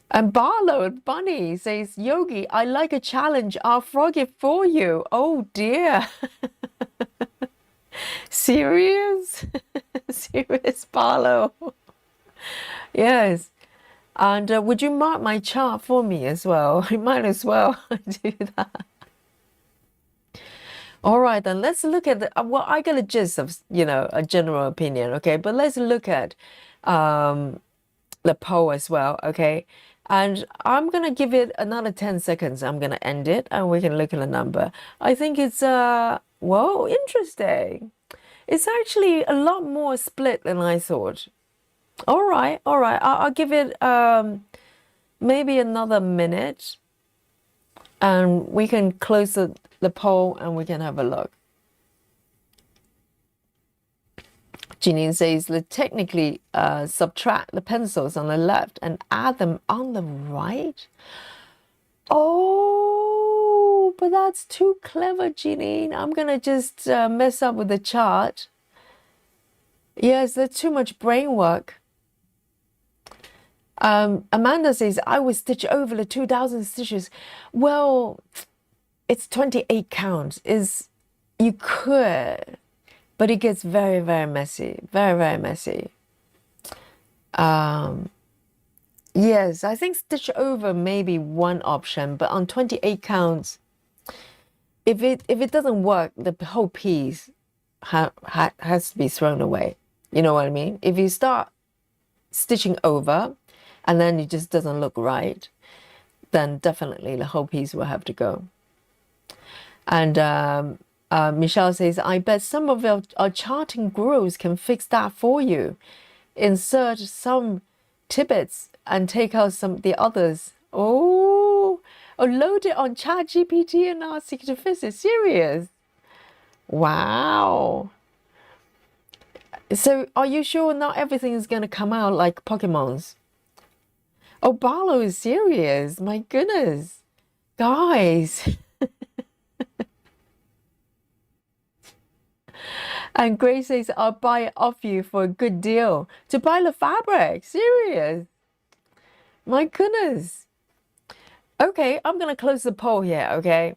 And Barlow Bunny says, Yogi, I like a challenge. I'll frog it for you. Oh dear. Serious? Serious, Barlow? Yes. And would you mark my chart for me as well? I might as well do that. All right, then let's look at the, well, I got a gist of, you know, a general opinion, okay? But let's look at the poll as well, okay? And I'm going to give it another 10 seconds. I'm going to end it and we can look at the number. I think it's, whoa, interesting. It's actually a lot more split than I thought. All right. I'll give it maybe another minute and we can close the poll and we can have a look. Janine says, let's technically subtract the pencils on the left and add them on the right. Oh, but that's too clever, Janine. I'm going to just mess up with the chart. Yes, there's too much brain work. Amanda says, I would stitch over the 2,000 stitches. Well, it's 28 counts. You could, but it gets very, very messy. Very, very messy. Yes, I think stitch over may be one option, but on 28 counts, if it doesn't work, the whole piece has to be thrown away. You know what I mean? If you start stitching over and then it just doesn't look right, then definitely the whole piece will have to go. And Michelle says, I bet some of our charting gurus can fix that for you. Insert some tidbits and take out some of the others. Oh, load it on ChatGPT and ask it to fix it. Serious? Wow. So are you sure not everything is going to come out like Pokemons? Oh, Barlow is serious. My goodness. Guys. And Grace says, I'll buy it off you for a good deal. To buy the fabric? Serious? My goodness. Okay, I'm going to close the poll here, okay?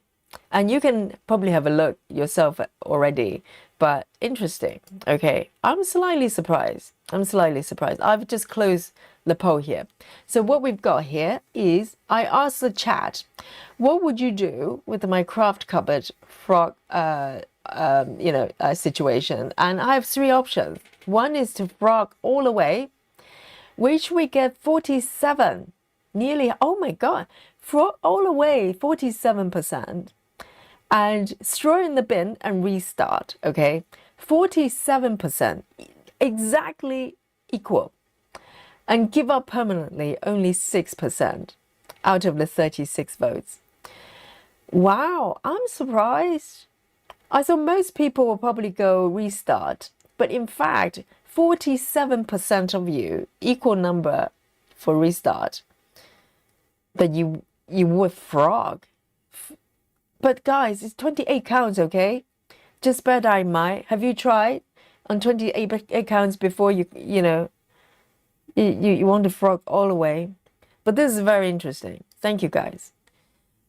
And you can probably have a look yourself already. But interesting, okay? I'm slightly surprised. I've just closed the poll here. So what we've got here is, I asked the chat, what would you do with my craft cupboard frog situation? And I have 3 options. One is to frog all the way, which we get 47, nearly, oh my god, frog all the way 47%, and throw in the bin and restart. Okay, 47%, exactly equal, and give up permanently, only 6% out of the 36 votes. Wow, I'm surprised. I thought most people will probably go restart, but in fact, 47% of you, equal number for restart, that you would frog But guys, it's 28 counts, okay? Just bear that in mind. Have you tried on 28 counts before you know, you want to frog all the way? But this is very interesting. Thank you, guys.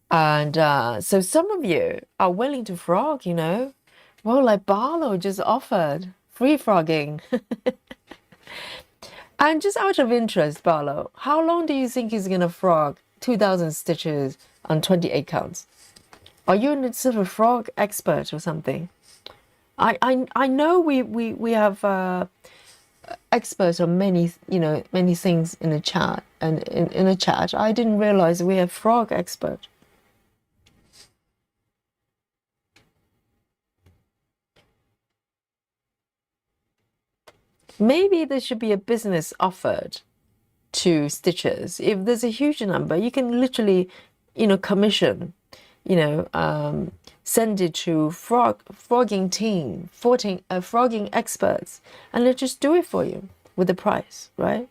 And so some of you are willing to frog, you know. Well, like Barlow just offered free frogging. And just out of interest, Barlow, how long do you think he's going to frog 2,000 stitches on 28 counts? Are you a sort of frog expert or something? I know we have experts on many, you know, many things in the chat, and in the chat I didn't realize we have frog expert. Maybe there should be a business offered to stitchers. If there's a huge number, you can literally, you know, commission, you know, send it to frogging team, frogging experts, and they'll just do it for you with the price, right?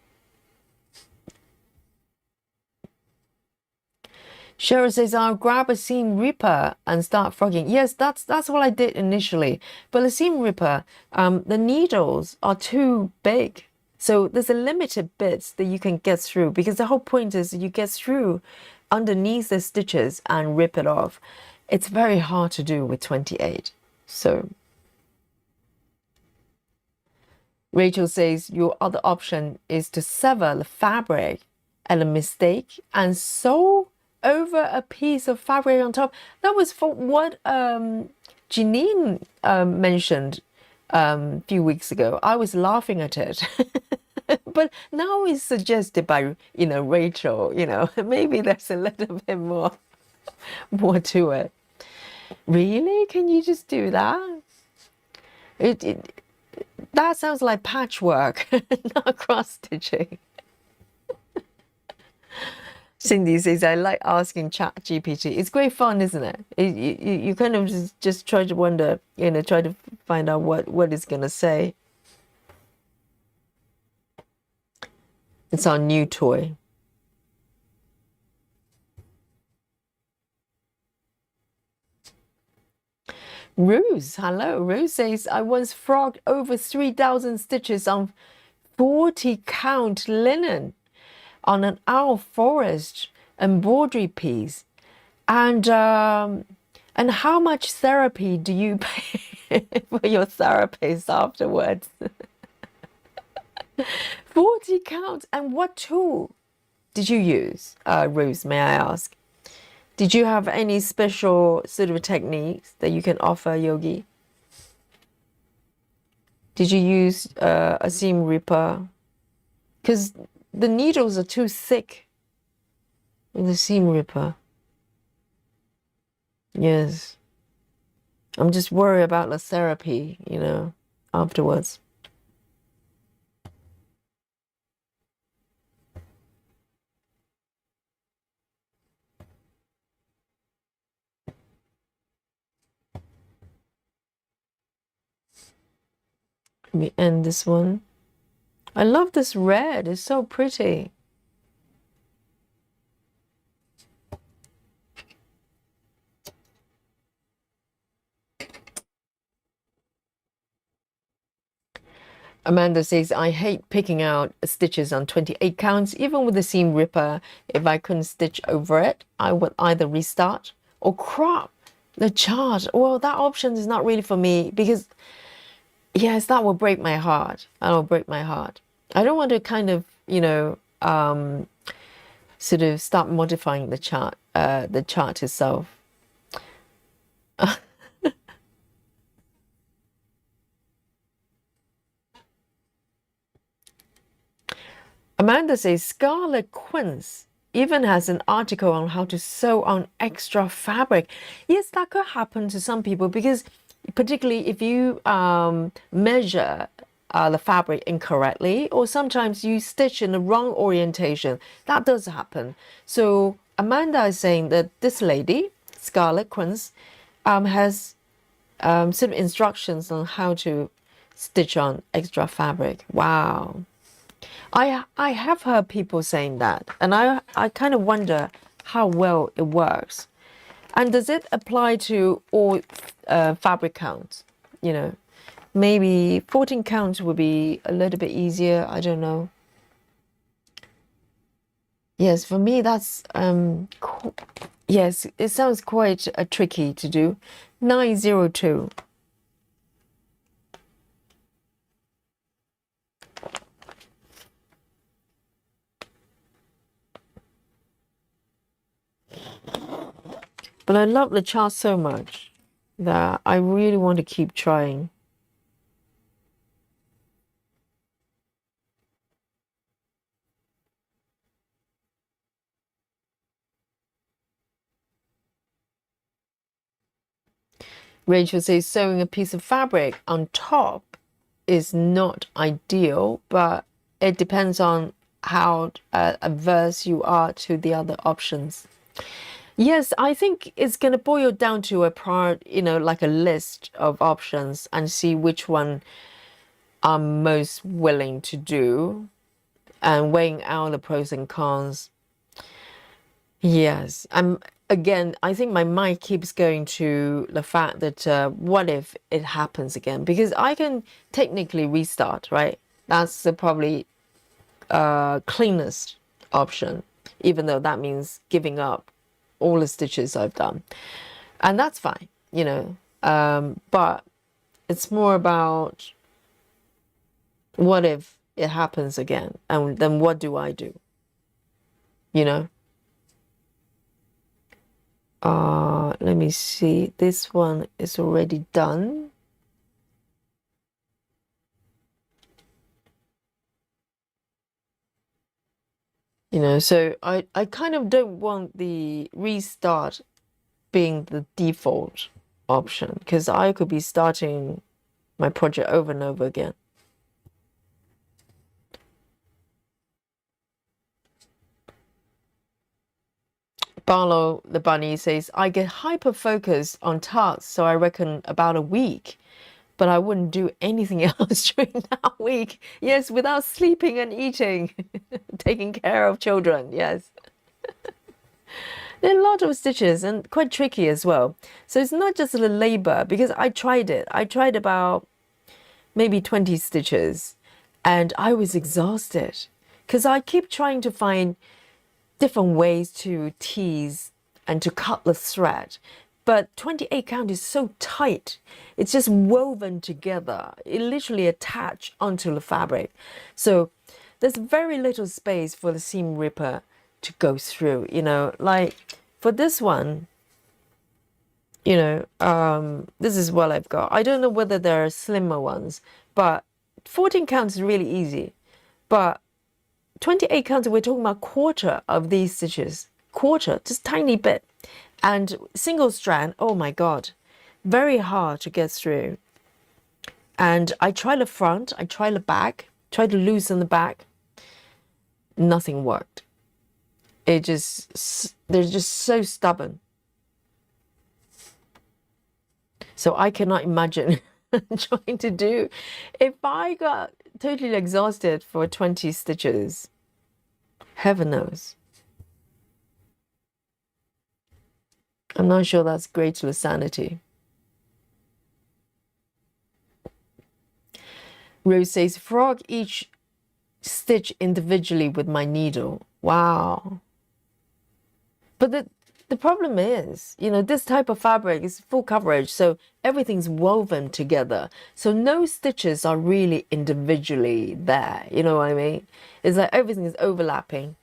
Cheryl says, I'll grab a seam ripper and start frogging. Yes, that's what I did initially. But the seam ripper, the needles are too big. So there's a limited bits that you can get through, because the whole point is you get through underneath the stitches and rip it off. It's very hard to do with 28. So Rachel says, your other option is to sever the fabric at a mistake and sew over a piece of fabric on top. That was for what Janine mentioned a few weeks ago. I was laughing at it. But now it's suggested by, you know, Rachel, you know, maybe there's a little bit more to it. Really? Can you just do that? That sounds like patchwork, not cross stitching. Cindy says, I like asking ChatGPT. It's great fun, isn't it? You kind of just try to wonder, you know, try to find out what it's going to say. It's our new toy. Ruse, hello. Ruse says, I once frogged over 3,000 stitches on 40 count linen on an owl forest embroidery piece. And how much therapy do you pay for your therapist afterwards? 40 counts. And what tool did you use, Ruse, may I ask? Did you have any special sort of techniques that you can offer, Yogi? Did you use a seam ripper? Because the needles are too thick with the seam ripper. Yes. I'm just worried about the therapy, you know, afterwards. Let me end this one. I love this red. It's so pretty. Amanda says, I hate picking out stitches on 28 counts. Even with the seam ripper, if I couldn't stitch over it, I would either restart or crop the chart. Well, that option is not really for me, because yes, that will break my heart. That will break my heart. I don't want to kind of, you know, sort of start modifying the chart itself. Amanda says, Scarlet Quince even has an article on how to sew on extra fabric. Yes, that could happen to some people, because particularly if you measure the fabric incorrectly, or sometimes you stitch in the wrong orientation. That does happen. So Amanda is saying that this lady, Scarlet Quince, has sort of instructions on how to stitch on extra fabric. Wow. I have heard people saying that, and I kind of wonder how well it works. And does it apply to all fabric counts? You know, maybe 14 counts would be a little bit easier. I don't know. Yes, for me, that's yes, it sounds quite tricky to do. 902. But I love the chart so much that I really want to keep trying. Rachel says sewing a piece of fabric on top is not ideal, but it depends on how averse you are to the other options. Yes, I think it's going to boil down to a part, like a list of options and see which one I'm most willing to do and weighing out the pros and cons. Yes, again, I think my mind keeps going to the fact that what if it happens again? Because I can technically restart, right? That's the probably cleanest option, even though that means giving up all the stitches I've done. And that's fine, but it's more about what if it happens again? And then what do I do? You know? Let me see. This one is already done. So I kind of don't want the restart being the default option because I could be starting my project over and over again. Barlow the bunny says, I get hyper focused on tasks, so I reckon about a week, but I wouldn't do anything else during that week. Yes, without sleeping and eating, taking care of children. Yes. There are a lot of stitches and quite tricky as well. So it's not just the labor because I tried it. I tried about maybe 20 stitches and I was exhausted because I keep trying to find different ways to tease and to cut the thread. But 28 count is so tight. It's just woven together. It literally attached onto the fabric. So there's very little space for the seam ripper to go through, like for this one, this is what I've got. I don't know whether there are slimmer ones, but 14 counts is really easy. But 28 counts, we're talking about quarter of these stitches, quarter, just tiny bit. And single strand, oh my God, very hard to get through. And I try the front, I try the back, try to loosen the back. Nothing worked. They're just so stubborn. So I cannot imagine trying to do, if I got totally exhausted for 20 stitches, heaven knows. I'm not sure that's great to the sanity. Rose says, frog each stitch individually with my needle. Wow. But the problem is, this type of fabric is full coverage, so everything's woven together. So no stitches are really individually there. You know what I mean? It's like everything is overlapping.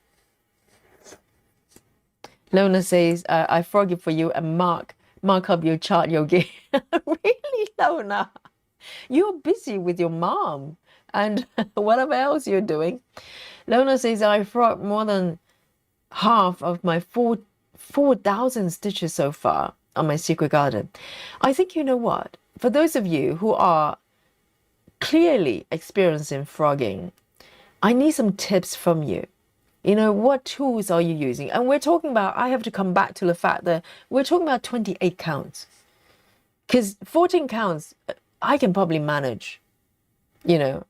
Lona says, I frog it for you and mark up your chart, Yogi. Really, Lona? You're busy with your mom and whatever else you're doing. Lona says, I frog more than half of my 4,000 stitches so far on my secret garden. I think you know what? For those of you who are clearly experiencing frogging, I need some tips from you. What tools are you using? And we're talking about, I have to come back to the fact that we're talking about 28 counts. Because 14 counts, I can probably manage, because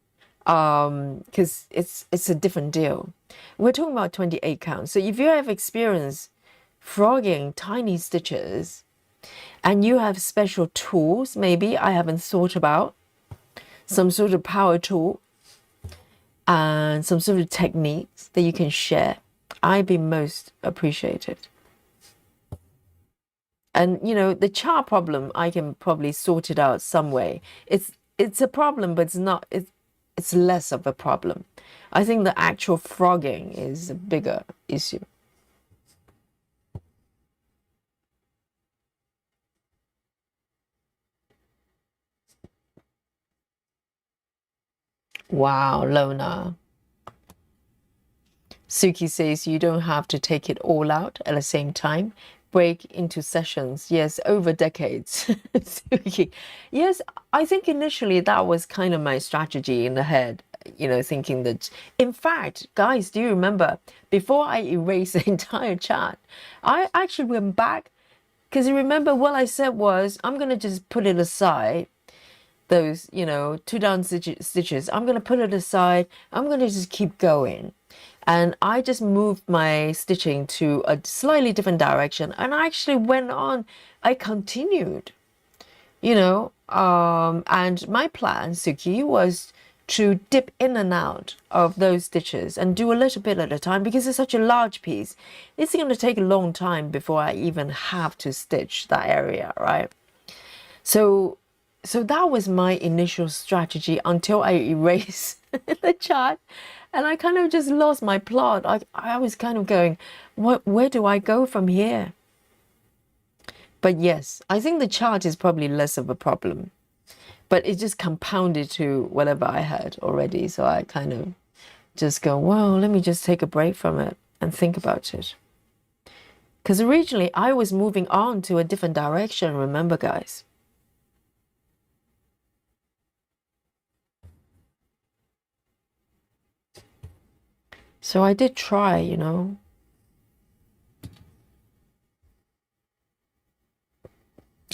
it's a different deal. We're talking about 28 counts. So if you have experience frogging tiny stitches, and you have special tools, maybe I haven't thought about, some sort of power tool and some sort of techniques that you can share, I'd be most appreciated. And you know, the chart problem, I can probably sort it out some way. It's a problem, but it's less of a problem. I think the actual frogging is a bigger issue. Wow, Lona. Suki says you don't have to take it all out at the same time. Break into sessions. Yes, over decades. Suki. Yes, I think initially that was kind of my strategy in the head, you know, thinking that, in fact, guys, do you remember before I erased the entire chat, I actually went back because you remember what I said was I'm going to just put it aside. Those, you know, 2 down stitches, I'm going to put it aside. I'm going to just keep going. And I just moved my stitching to a slightly different direction. And I actually went on, I continued, you know, and my plan, Suki, was to dip in and out of those stitches and do a little bit at a time because it's such a large piece. It's going to take a long time before I even have to stitch that area, right? So that was my initial strategy until I erased the chart, and I kind of just lost my plot. I was kind of going, where do I go from here? But yes, I think the chart is probably less of a problem, but it just compounded to whatever I had already. So I kind of just go, well, let me just take a break from it and think about it. Because originally I was moving on to a different direction, remember, guys? So I did try, you know.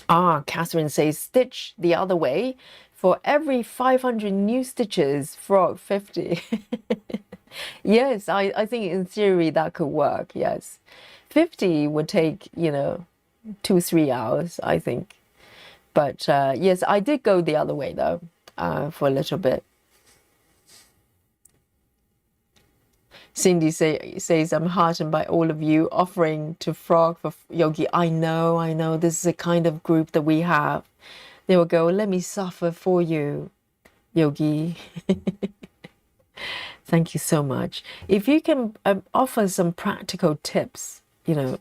Ah, Catherine says, stitch the other way. For every 500 new stitches, frog 50. Yes, I think in theory that could work, yes. 50 would take, you know, 2-3 hours, I think. But yes, I did go the other way, though, for a little bit. Cindy says, I'm heartened by all of you offering to frog for Yogi. I know. This is a kind of group that we have. They will go, let me suffer for you, Yogi. Thank you so much. If you can offer some practical tips, you know,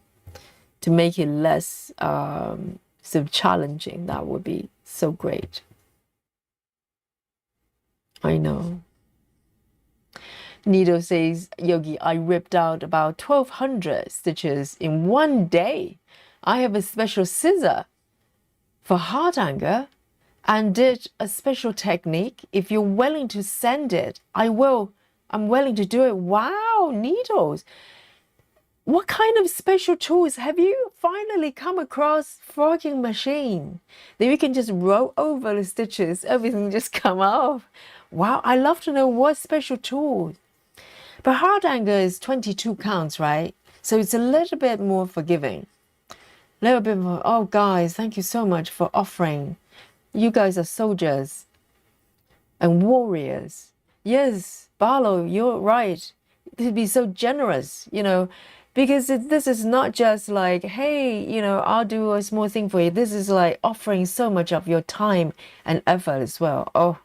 to make it less sort of challenging, that would be so great. I know. Nido says, Yogi, I ripped out about 1,200 stitches in one day. I have a special scissor for hardanger and did a special technique. If you're willing to send it, I'm willing to do it. Wow, needles. What kind of special tools have you finally come across? Frogging machine that you can just roll over the stitches, everything just come off. Wow, I love to know what special tools. But hardanger is 22 counts, right? So it's a little bit more forgiving. A little bit more. Oh, guys, thank you so much for offering. You guys are soldiers and warriors. Yes, Barlow, you're right. To be so generous, you know, because this is not just like, hey, you know, I'll do a small thing for you. This is like offering so much of your time and effort as well. Oh,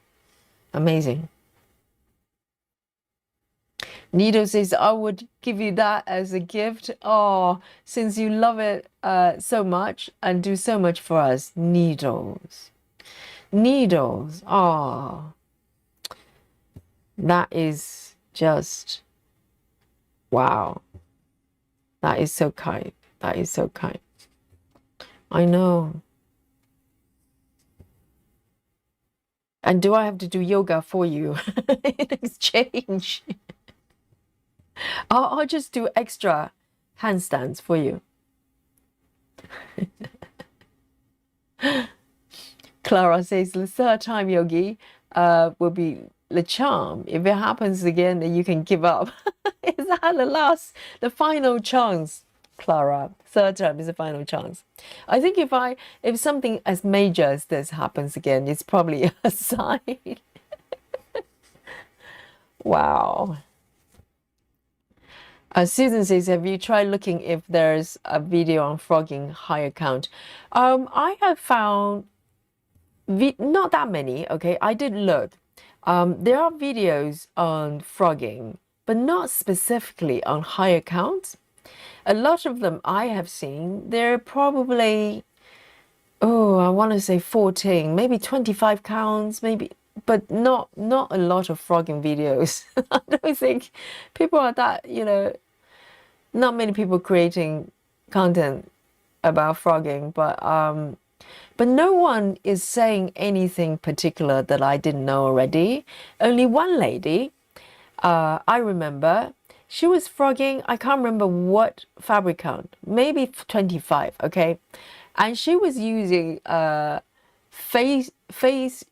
amazing. Nido says, I would give you that as a gift. Oh, since you love it so much and do so much for us. Needles. Needles. Oh, that is just, wow. That is so kind. That is so kind. I know. And do I have to do yoga for you in exchange? I'll just do extra handstands for you. Clara says the third time, Yogi, will be the charm. If it happens again, then you can give up. Is that the final chance? Clara. Third time is the final chance. I think if something as major as this happens again, it's probably a sign. Wow. Susan says, have you tried looking if there's a video on frogging high account? I have found not that many. Okay, I did look. There are videos on frogging, but not specifically on high accounts. A lot of them I have seen, they're probably, oh, I want to say 14, maybe 25 counts, maybe, but not a lot of frogging videos. I don't think people are that, not many people creating content about frogging, but no one is saying anything particular that I didn't know already. Only one lady, I remember, she was frogging, I can't remember what fabric count, maybe 25, okay? And she was using a face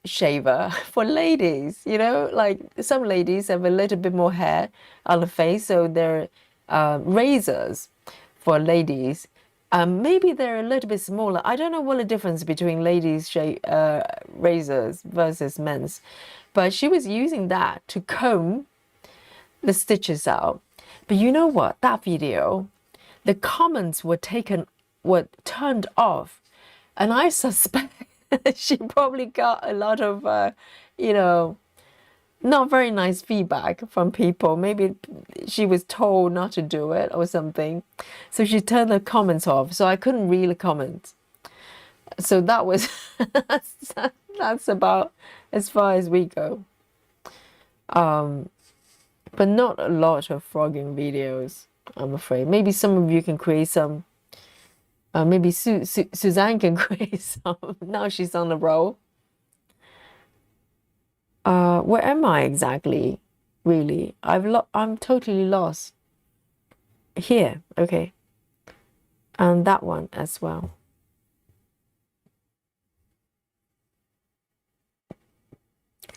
shaver for ladies, like some ladies have a little bit more hair on the face, so they're razors for ladies. Maybe they're a little bit smaller. I don't know what the difference between ladies' razors versus men's, but she was using that to comb the stitches out. But you know what? That video, the comments were turned off, and I suspect she probably got a lot of, not very nice feedback from people. Maybe she was told not to do it or something. So she turned the comments off. So I couldn't read the comments. So that was, that's about as far as we go. But not a lot of frogging videos, I'm afraid. Maybe some of you can create some. Maybe Suzanne can create some. Now she's on the roll. Where am I exactly? Really, I'm totally lost. Here, okay, and that one as well.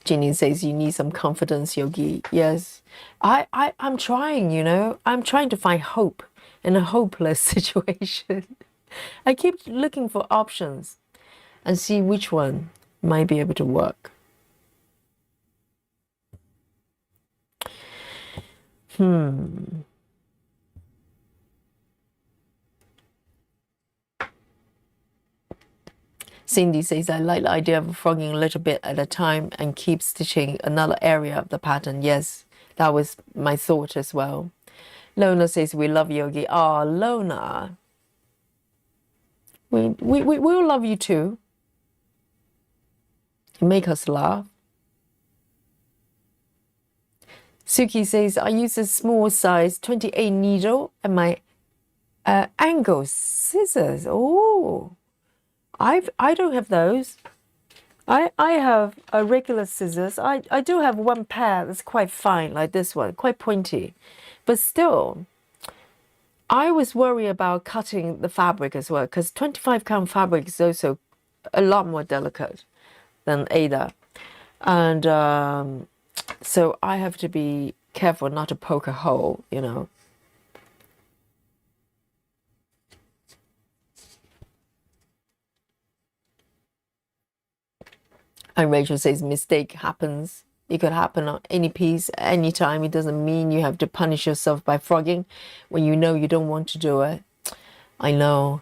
Ginny says you need some confidence, Yogi. Yes, I'm trying. I'm trying to find hope in a hopeless situation. I keep looking for options and see which one might be able to work. Cindy says, I like the idea of frogging a little bit at a time and keep stitching another area of the pattern. Yes, that was my thought as well. Lona says, we love Yogi. Oh, Lona. We'll love you too. You make us laugh. Suki says, I use a small size 28 needle and my angle scissors. Oh, I don't have those. I have a regular scissors. I do have one pair that's quite fine, like this one, quite pointy. But still, I was worried about cutting the fabric as well, because 25 count fabric is also a lot more delicate than Ada. And so I have to be careful not to poke a hole, And Rachel says, mistake happens. It could happen on any piece, anytime. It doesn't mean you have to punish yourself by frogging when you know you don't want to do it. I know.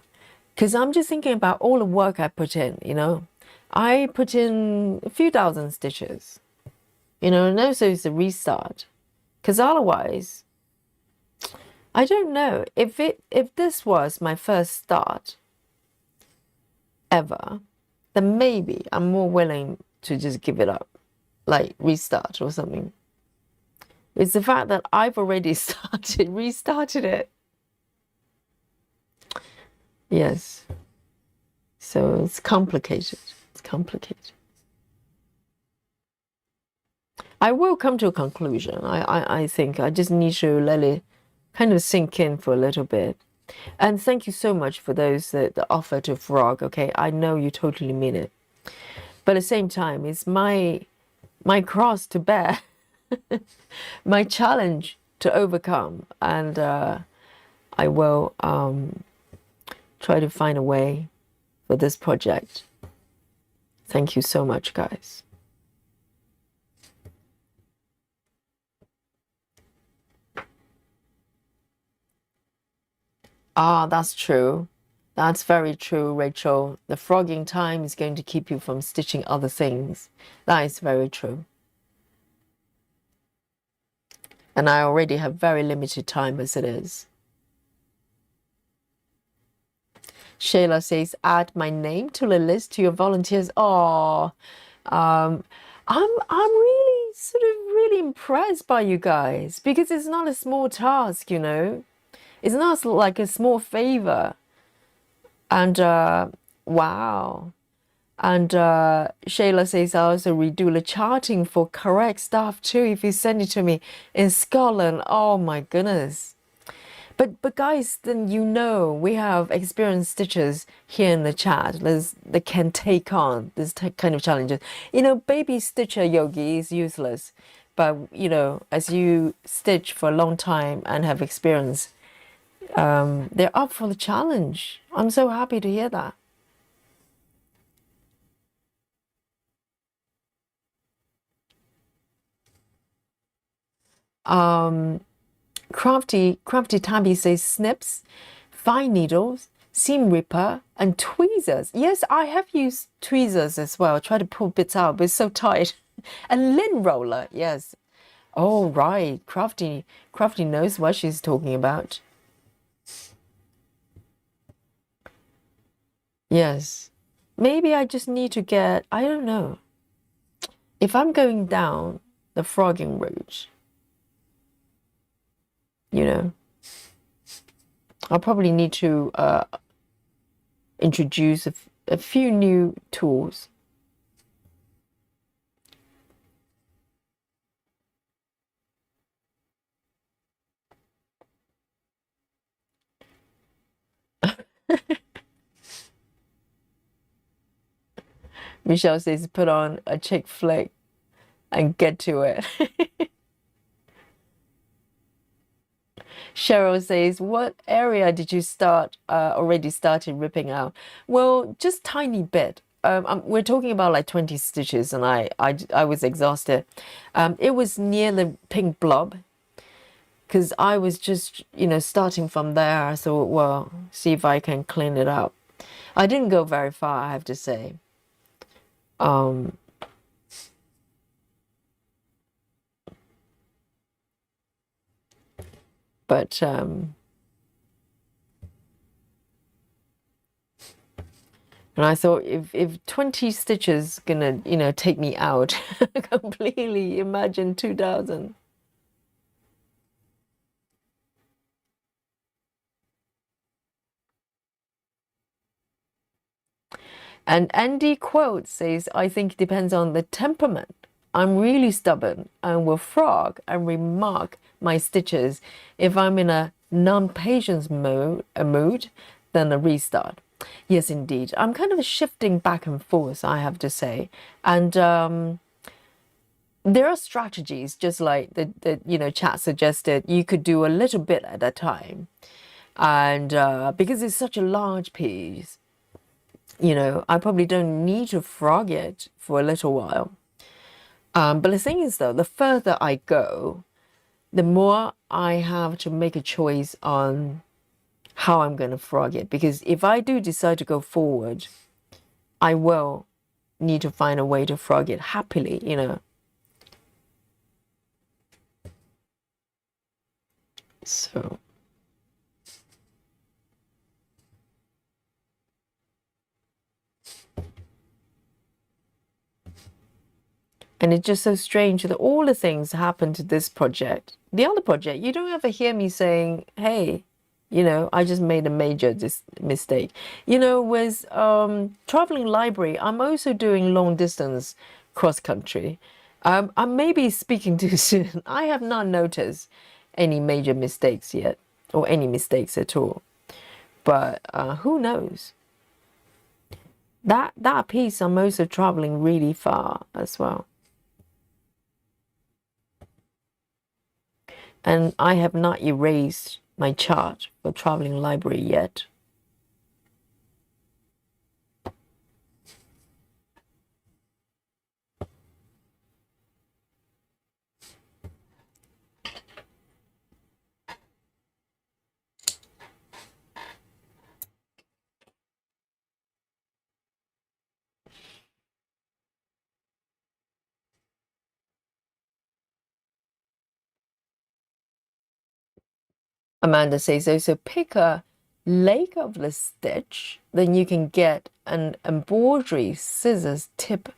Because I'm just thinking about all the work I put in, I put in a few thousand stitches, and also it's a restart. Because otherwise, I don't know. If this was my first start ever, then maybe I'm more willing to just give it up, like restart or something. It's the fact that I've already restarted it. Yes. So it's complicated. It's complicated. I will come to a conclusion. I think I just need to let it kind of sink in for a little bit. And thank you so much for those that offer to frog. Okay, I know you totally mean it, but at the same time, it's my cross to bear, my challenge to overcome, and I will try to find a way for this project. Thank you so much, guys. Ah, that's true. That's very true, Rachel. The frogging time is going to keep you from stitching other things. That is very true. And I already have very limited time as it is. Shayla says, add my name to the list to your volunteers. Oh, I'm really sort of really impressed by you guys because it's not a small task, you know. It's not like a small favor. And wow. And Shayla says I also redo the charting for correct stuff too if you send it to me in Scotland. Oh my goodness. But guys, then you know we have experienced stitchers here in the chat. That can take on this kind of challenges. You know, baby stitcher yogi is useless, but you know, as you stitch for a long time and have experience, they're up for the challenge. I'm so happy to hear that. Crafty Tabby says snips, fine needles, seam ripper, and tweezers. Yes, I have used tweezers as well. Try to pull bits out, but it's so tight. And lint roller, yes. Oh right, Crafty knows what she's talking about. Yes. Maybe I just need to get, I don't know. If I'm going down the frogging route, you know, I'll probably need to introduce a few new tools. Michelle says put on a chick flick and get to it. Cheryl says, what area did you already started ripping out? Well, just tiny bit. We're talking about like 20 stitches and I was exhausted. It was near the pink blob because I was just, you know, starting from there. I thought, well, see if I can clean it up. I didn't go very far, I have to say. But and I thought if 20 stitches gonna, you know, take me out completely, imagine 2000. And Andy Quote says, I think it depends on the temperament. I'm really stubborn and will frog and remark my stitches. If I'm in a non-patience mood, then a restart. Yes, indeed. I'm kind of shifting back and forth, I have to say. And there are strategies, just like the you know, chat suggested, you could do a little bit at a time. And because it's such a large piece, you know, I probably don't need to frog it for a little while. But the thing is, though, the further I go, the more I have to make a choice on how I'm going to frog it. Because if I do decide to go forward, I will need to find a way to frog it happily, you know. So. And it's just so strange that all the things happened to this project. The other project, you don't ever hear me saying, hey, you know, I just made a major mistake. You know, with traveling library, I'm also doing long distance cross country. I may be speaking too soon. I have not noticed any major mistakes yet, or any mistakes at all. But who knows? That piece, I'm also traveling really far as well. And I have not erased my chart for traveling library yet. Amanda says also pick a leg of the stitch, then you can get an embroidery scissors tip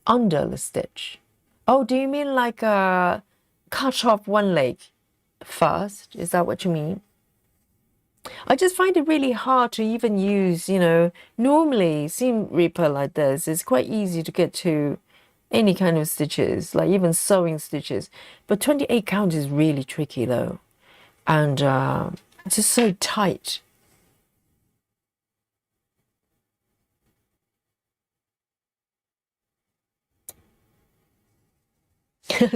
under the stitch. Oh, do you mean like cut off one leg first? Is that what you mean? I just find it really hard to even use, normally seam ripper like this, it's quite easy to get to any kind of stitches, like even sewing stitches. But 28 count is really tricky though. And it's just so tight.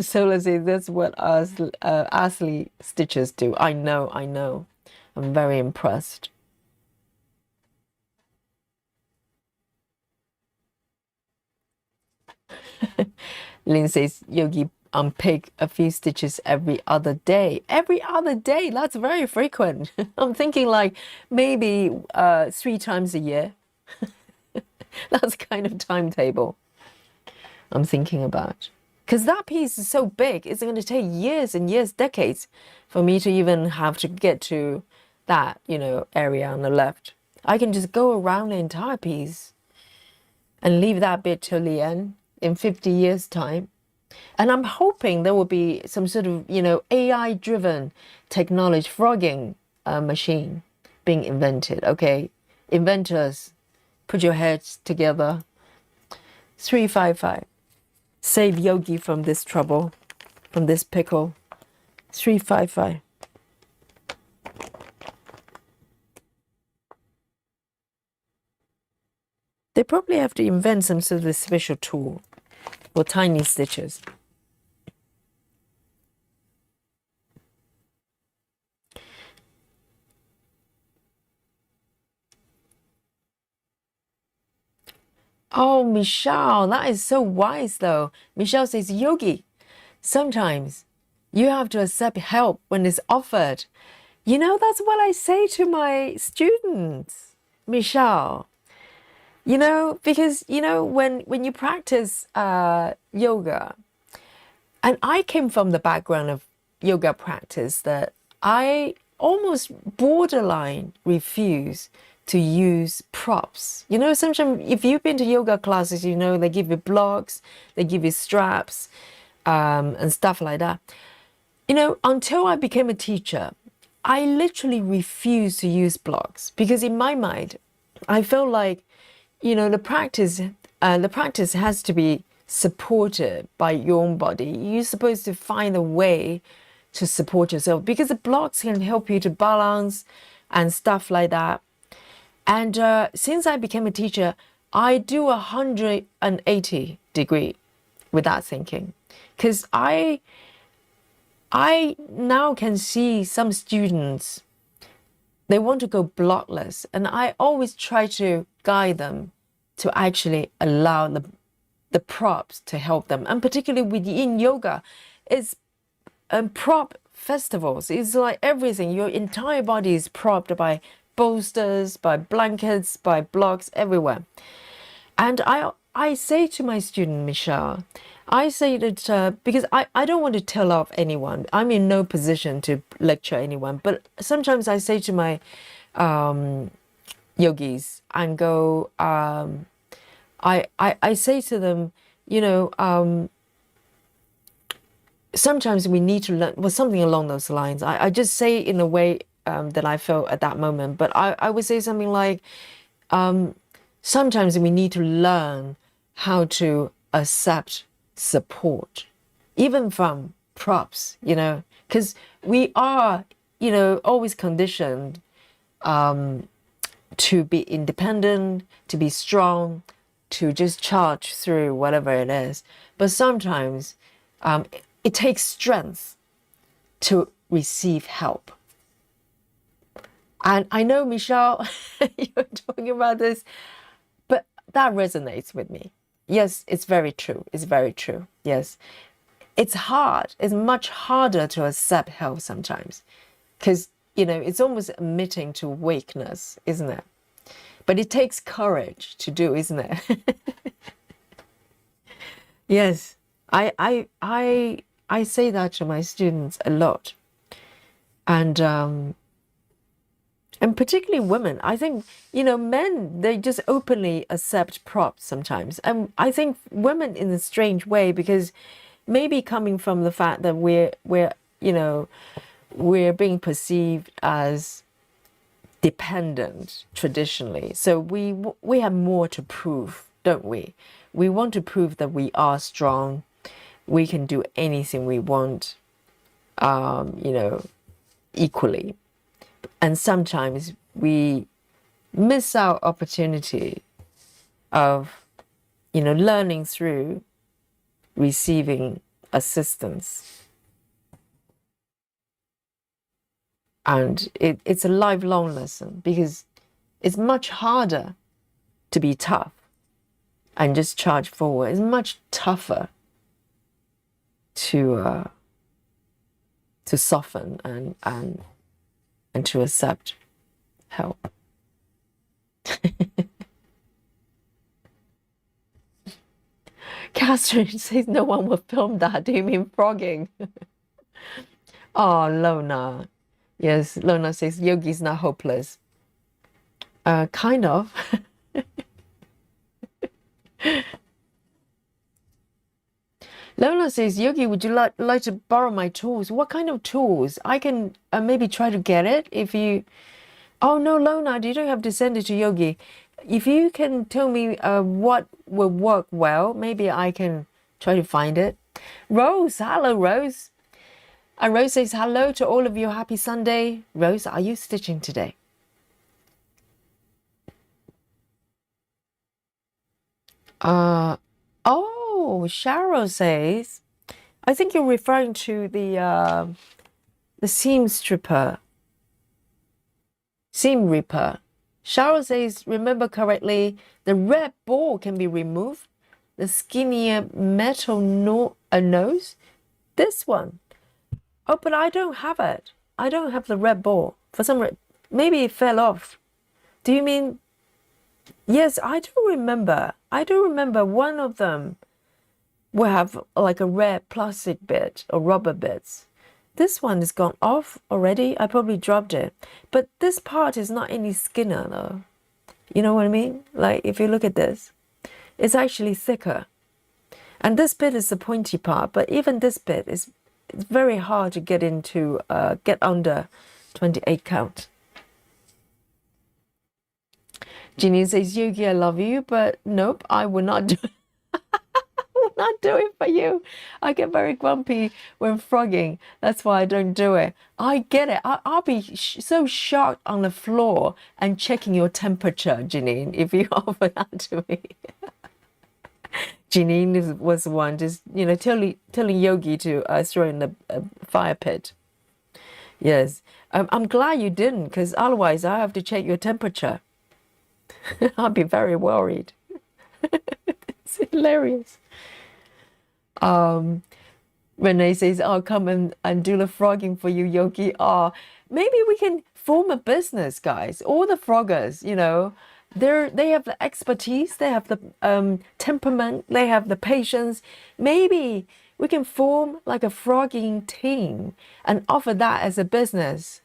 So let's say that's what us Astley stitches do. I know. I'm very impressed. Lynn says Yogi unpick a few stitches every other day. Every other day, that's very frequent. I'm thinking like maybe 3 times a year. That's kind of timetable I'm thinking about. Because that piece is so big, it's going to take years and years, decades for me to even have to get to that, area on the left. I can just go around the entire piece and leave that bit till the end in 50 years' time. And I'm hoping there will be some sort of, AI-driven technology, frogging machine being invented. Okay, inventors, put your heads together. 355. Save Yogi from this trouble, from this pickle. 355. They probably have to invent some sort of special tool for tiny stitches. Oh, Michelle, that is so wise though. Michelle says, Yogi, sometimes you have to accept help when it's offered. That's what I say to my students, Michelle. Because, when you practice yoga, and I came from the background of yoga practice that I almost borderline refuse to use props. Sometimes if you've been to yoga classes, they give you blocks, they give you straps, and stuff like that. Until I became a teacher, I literally refused to use blocks because in my mind, I felt like, the practice has to be supported by your own body. You're supposed to find a way to support yourself because the blocks can help you to balance and stuff like that. And since I became a teacher, I do 180 degree with that thinking, because I now can see some students, they want to go blockless, and I always try to guide them to actually allow the props to help them. And particularly within yoga, it's prop festivals. It's like everything. Your entire body is propped by bolsters, by blankets, by blocks everywhere. And I say to my student, Michelle, I say that because I don't want to tell off anyone. I'm in no position to lecture anyone. But sometimes I say to my yogis and go, I say to them, sometimes we need to learn, well, something along those lines. I just say in a way that I felt at that moment. But I would say something like, sometimes we need to learn how to accept support, even from props, because we are, always conditioned to be independent, to be strong, to just charge through whatever it is. But sometimes it takes strength to receive help. And I know, Michelle, you're talking about this, but that resonates with me. Yes, it's very true. It's very true. Yes. It's hard. It's much harder to accept help sometimes because, it's almost admitting to weakness, isn't it? But it takes courage to do, isn't it? Yes. I say that to my students a lot. And particularly women, I think, men, they just openly accept props sometimes. And I think women in a strange way, because maybe coming from the fact that we're being perceived as dependent traditionally. So we have more to prove, don't we? We want to prove that we are strong. We can do anything we want, equally. And sometimes we miss out opportunity of, learning through receiving assistance. And it's a lifelong lesson because it's much harder to be tough and just charge forward. It's much tougher to soften and to accept help. Catherine says no one will film that. Do you mean frogging? Oh, Lona. Yes, Lona says yogi's not hopeless. Kind of. Lola says, Yogi, would you like to borrow my tools? What kind of tools? I can maybe try to get it if you... Oh, no, Lona, you don't have to send it to Yogi. If you can tell me what will work well, maybe I can try to find it. Rose, hello, Rose. And Rose says, hello to all of you. Happy Sunday. Rose, are you stitching today? Oh, Cheryl says, I think you're referring to the seam ripper. Cheryl says, remember correctly, the red ball can be removed. The skinnier metal nose. This one. Oh, but I don't have it. I don't have the red ball. For some reason, maybe it fell off. Do you mean... Yes, I do remember. I do remember one of them will have like a red plastic bit or rubber bits. This one has gone off already. I probably dropped it. But this part is not any skinner though. You know what I mean? Like if you look at this, it's actually thicker. And this bit is the pointy part, but even this bit is it's very hard to get into, get under 28 count. Ginny says, Yogi, I love you, but nope, I will not do it. I will not do it for you. I get very grumpy when frogging. That's why I don't do it. I get it. I'll be so shocked on the floor and checking your temperature, Janine, if you offer that to me. Janine was the one just, telling Yogi to throw in the fire pit. Yes. I'm glad you didn't, because otherwise I have to check your temperature. I'll be very worried. It's hilarious. Renee says, I'll come and do the frogging for you, Yogi. Maybe we can form a business, guys. All the froggers, they have the expertise, they have the temperament, they have the patience. Maybe we can form like a frogging team and offer that as a business.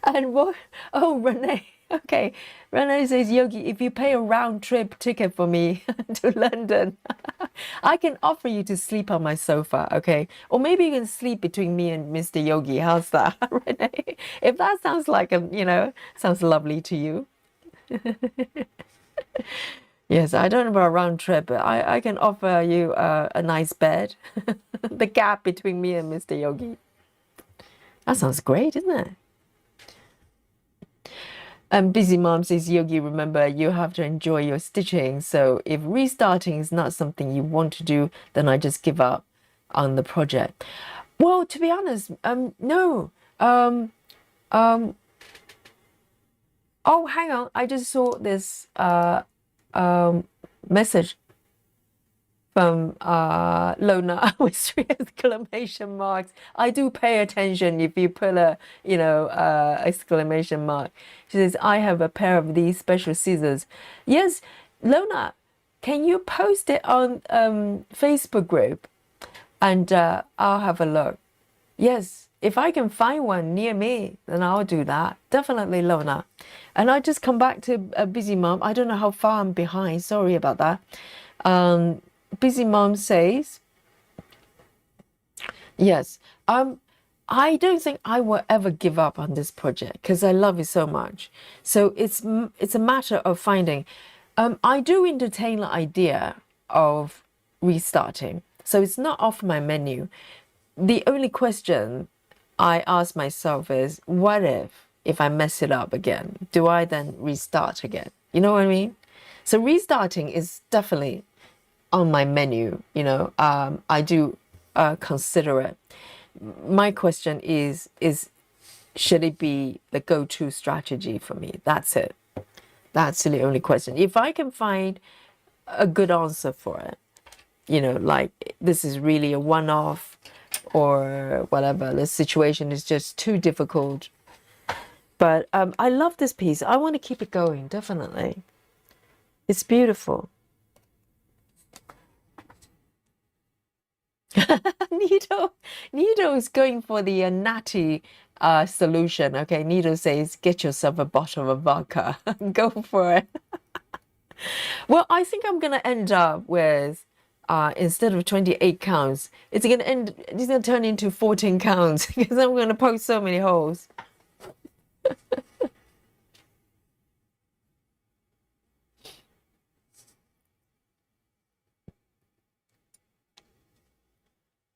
And what? Oh, Renee. Okay, Renee says, Yogi, if you pay a round trip ticket for me to London, I can offer you to sleep on my sofa, okay? Or maybe you can sleep between me and Mr. Yogi. How's that, Renee? If that sounds like sounds lovely to you. Yes, I don't know about a round trip, but I can offer you a nice bed. The gap between me and Mr. Yogi. That sounds great, isn't it? Busy Mom says, Yogi, remember, you have to enjoy your stitching. So if restarting is not something you want to do, then I just give up on the project. Well, to be honest, no. Oh, hang on. I just saw this um message from Lona with three exclamation marks. I do pay attention if you put a, exclamation mark. She says, I have a pair of these special scissors. Yes, Lona, can you post it on Facebook group? And I'll have a look. Yes, if I can find one near me, then I'll do that. Definitely, Lona. And I just come back to a busy mom. I don't know how far I'm behind. Sorry about that. Busy mom says, yes, I don't think I will ever give up on this project because I love it so much. So it's a matter of finding. I do entertain the idea of restarting. So it's not off my menu. The only question I ask myself is, what if I mess it up again? Do I then restart again? You know what I mean? So restarting is definitely on my menu. I do consider it. My question is should it be the go-to strategy for me? That's it. That's the only question. If I can find a good answer for it, like this is really a one-off or whatever, the situation is just too difficult. But I love this piece. I want to keep it going, definitely. It's beautiful. Nido is going for the natty solution. Okay, Nido says, get yourself a bottle of vodka. Go for it. Well, I think I'm gonna end up with instead of 28 counts, it's gonna turn into 14 counts because I'm gonna poke so many holes.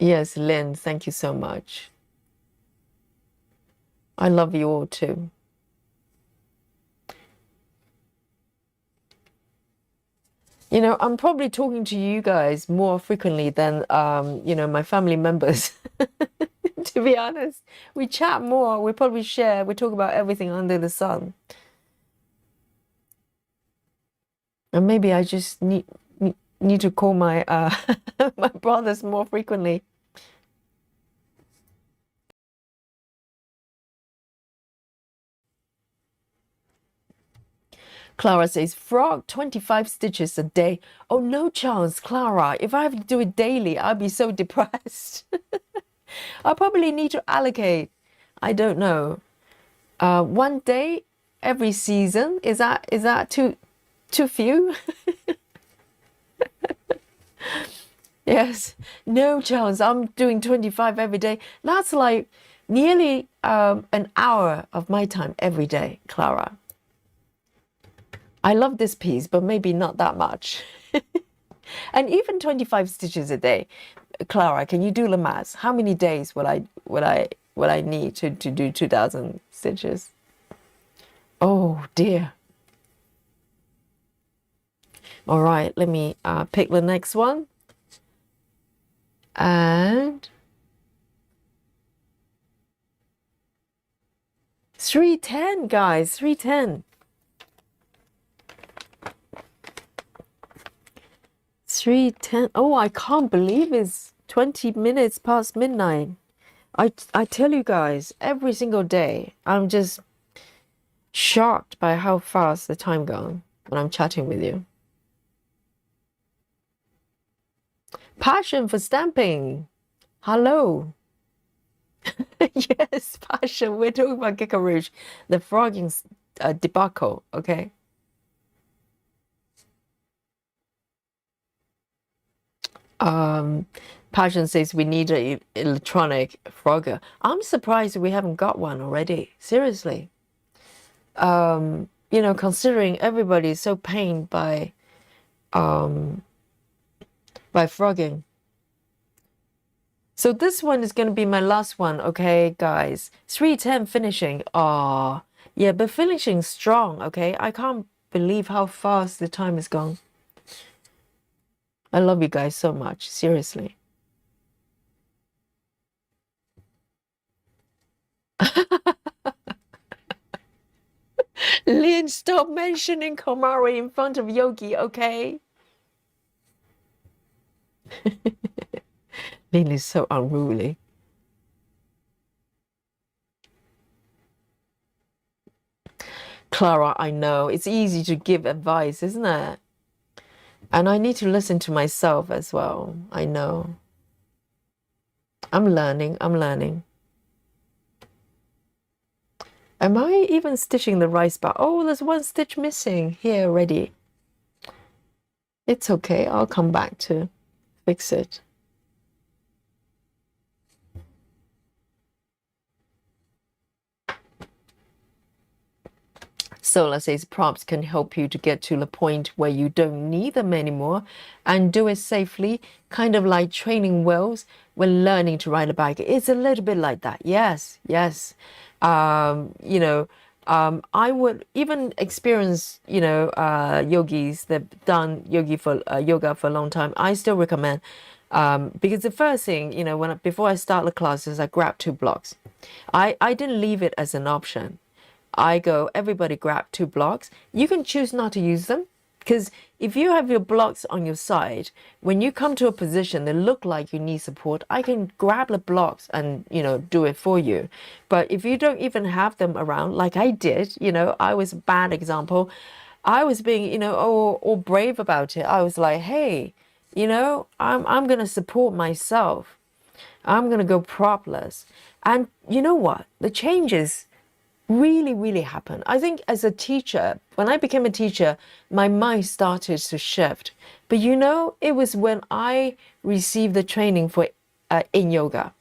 Yes, Lynn, thank you so much. I love you all too. I'm probably talking to you guys more frequently than my family members. To be honest, we chat more, we probably share, we talk about everything under the sun. And maybe I just need to call my my brothers more frequently. Clara says, frog 25 stitches a day. Oh, no chance, Clara. If I have to do it daily, I'll be so depressed. I probably need to allocate, I don't know, one day every season. Is that too few? Yes, no chance. I'm doing 25 every day. That's like nearly an hour of my time every day, Clara. I love this piece, but maybe not that much. And even 25 stitches a day. Clara, can you do the maths? How many days will I need to do 2,000 stitches? Oh dear. All right, let me pick the next one. And 310, guys, 310. 310. Oh, I can't believe it's 20 minutes past midnight. I tell you guys, every single day, I'm just shocked by how fast the time goes when I'm chatting with you. Passion for stamping. Hello. Yes, passion. We're talking about Gikarouge, the frogging debacle, okay? Passion says we need an electronic frogger. I'm surprised we haven't got one already. Seriously. Considering everybody is so pained by frogging. So this one is going to be my last one, okay, guys? 310 finishing. Oh, yeah, but finishing strong, okay? I can't believe how fast the time has gone. I love you guys so much, seriously. Lynn, stop mentioning Komari in front of Yogi, okay? Lynn is so unruly. Clara, I know. It's easy to give advice, isn't it? And I need to listen to myself as well. I know. I'm learning. I'm learning. Am I even stitching the right spot? Oh, there's one stitch missing here already. It's okay. I'll come back to fix it. Sola says props can help you to get to the point where you don't need them anymore and do it safely, kind of like training wheels when learning to ride a bike. It's a little bit like that. Yes, yes. You know, I would even experience, you know, yogis that've done yoga for a long time. I still recommend because the first thing, you know, before I start the classes, I grab 2 blocks. I didn't leave it as an option. I go, everybody grab 2 blocks. You can choose not to use them because if you have your blocks on your side, when you come to a position that look like you need support, I can grab the blocks and, you know, do it for you. But if you don't even have them around, like I did, you know, I was a bad example. I was being, you know, all brave about it. I was like, hey, you know, I'm going to support myself. I'm going to go propless. And you know what? The changes really happen. I think as a teacher, when I became a teacher, my mind started to shift. But you know, it was when I received the training for in yoga.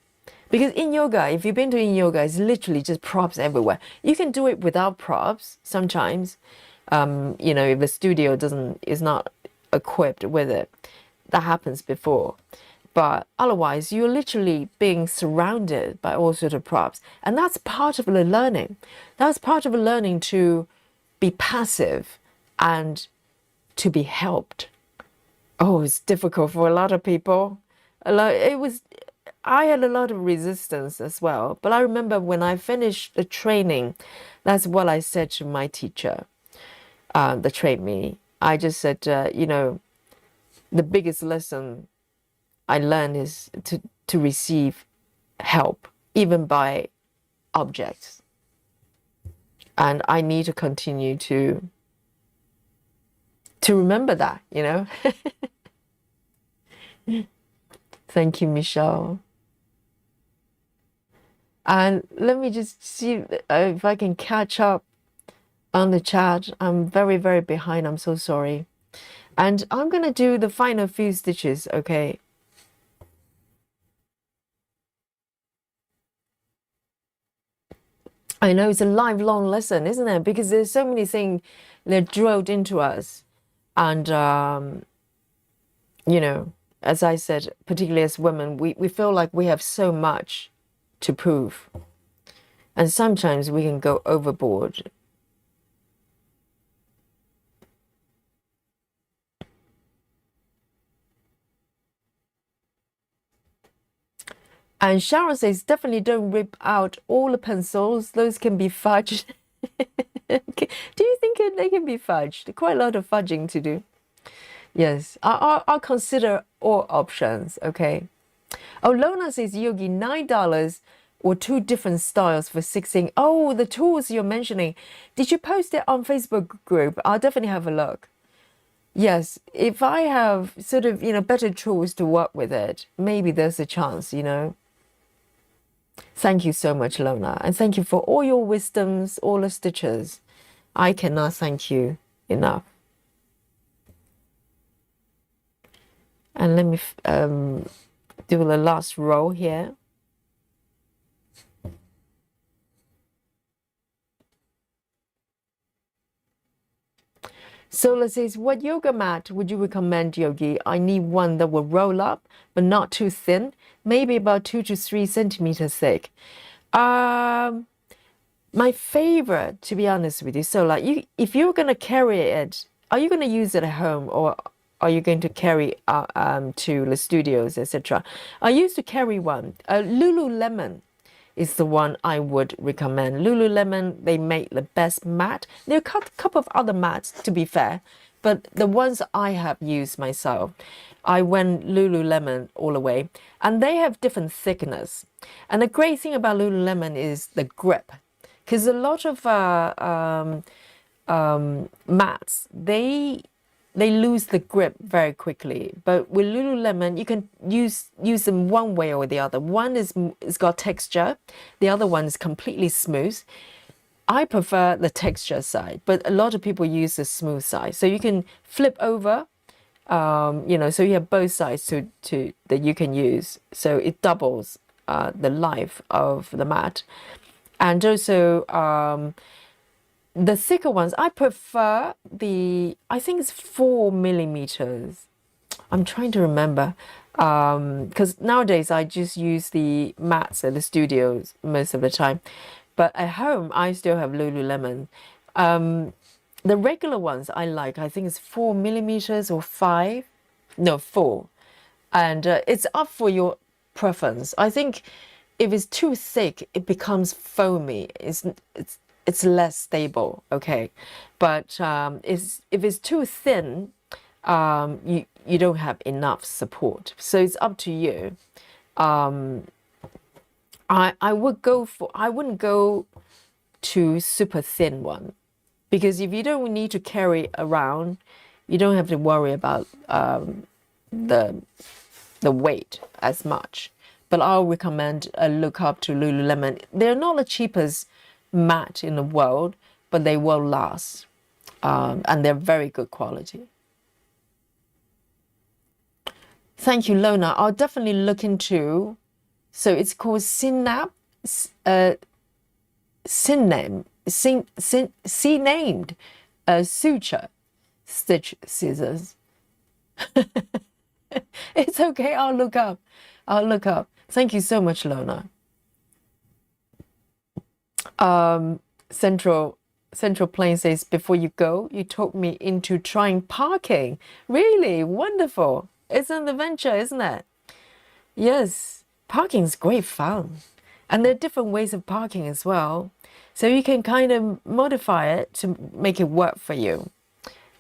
Because in yoga, if you've been to in yoga, it's literally just props everywhere. You can do it without props sometimes. You know, if the studio is not equipped with it. That happens before. But otherwise, you're literally being surrounded by all sorts of props. And that's part of the learning. That's part of the learning to be passive and to be helped. Oh, it's difficult for a lot of people. I had a lot of resistance as well. But I remember when I finished the training, that's what I said to my teacher that trained me. I just said, you know, the biggest lesson I learned is to receive help, even by objects. And I need to continue to remember that, you know. Thank you, Michelle. And let me just see if I can catch up on the chat. I'm very behind. I'm so sorry. And I'm going to do the final few stitches, okay? I know it's a lifelong lesson, isn't it? Because there's so many things that drilled into us. And, you know, as I said, particularly as women, we feel like we have so much to prove. And sometimes we can go overboard. And Sharon says, definitely don't rip out all the pencils. Those can be fudged. Do you think they can be fudged? Quite a lot of fudging to do. Yes, I'll consider all options, okay? Oh, Lona says, Yogi, $9 or 2 different styles for 16. Oh, the tools you're mentioning. Did you post it on Facebook group? I'll definitely have a look. Yes, if I have sort of, you know, better tools to work with it, maybe there's a chance, you know. Thank you so much, Lona. And thank you for all your wisdoms, all the stitches. I cannot thank you enough. And let me do the last row here. Sola says, what yoga mat would you recommend, Yogi? I need one that will roll up, but not too thin, maybe about 2 to 3 centimeters thick. My favorite, to be honest with you, so like if you're going to carry it, are you going to use it at home or are you going to carry to the studios, etc.? I used to carry one, Lululemon. is the one I would recommend. Lululemon, they make the best mat. There are a couple of other mats, to be fair, but the ones I have used myself, I went Lululemon all the way, and they have different thickness. And the great thing about Lululemon is the grip, because a lot of mats, they lose the grip very quickly. But with Lululemon, you can use them one way or the other. One is got texture, the other one is completely smooth. I prefer the texture side, but a lot of people use the smooth side. So you can flip over, you know, so you have both sides to that you can use. So it doubles the life of the mat. And also the thicker ones, I prefer I think it's 4 millimeters. I'm trying to remember, because nowadays I just use the mats at the studios most of the time. But at home, I still have Lululemon. The regular ones I like, I think it's 4 millimeters or 5. No, 4. And it's up for your preference. I think if it's too thick, it becomes foamy. It's less stable, okay? But if it's too thin, you don't have enough support. So it's up to you. I wouldn't go to super thin one, because if you don't need to carry around, you don't have to worry about the weight as much. But I'll recommend a look up to Lululemon. They're not the cheapest mat in the world, but they will last, and they're very good quality. Thank you, Lona. I'll definitely look into. So it's called C-named suture stitch scissors. It's okay. I'll look up. Thank you so much, Lona. Central Plain says, before you go, you talked me into trying parking. Really wonderful. It's an adventure, isn't it? Yes, parking is great fun. And there are different ways of parking as well. So you can kind of modify it to make it work for you.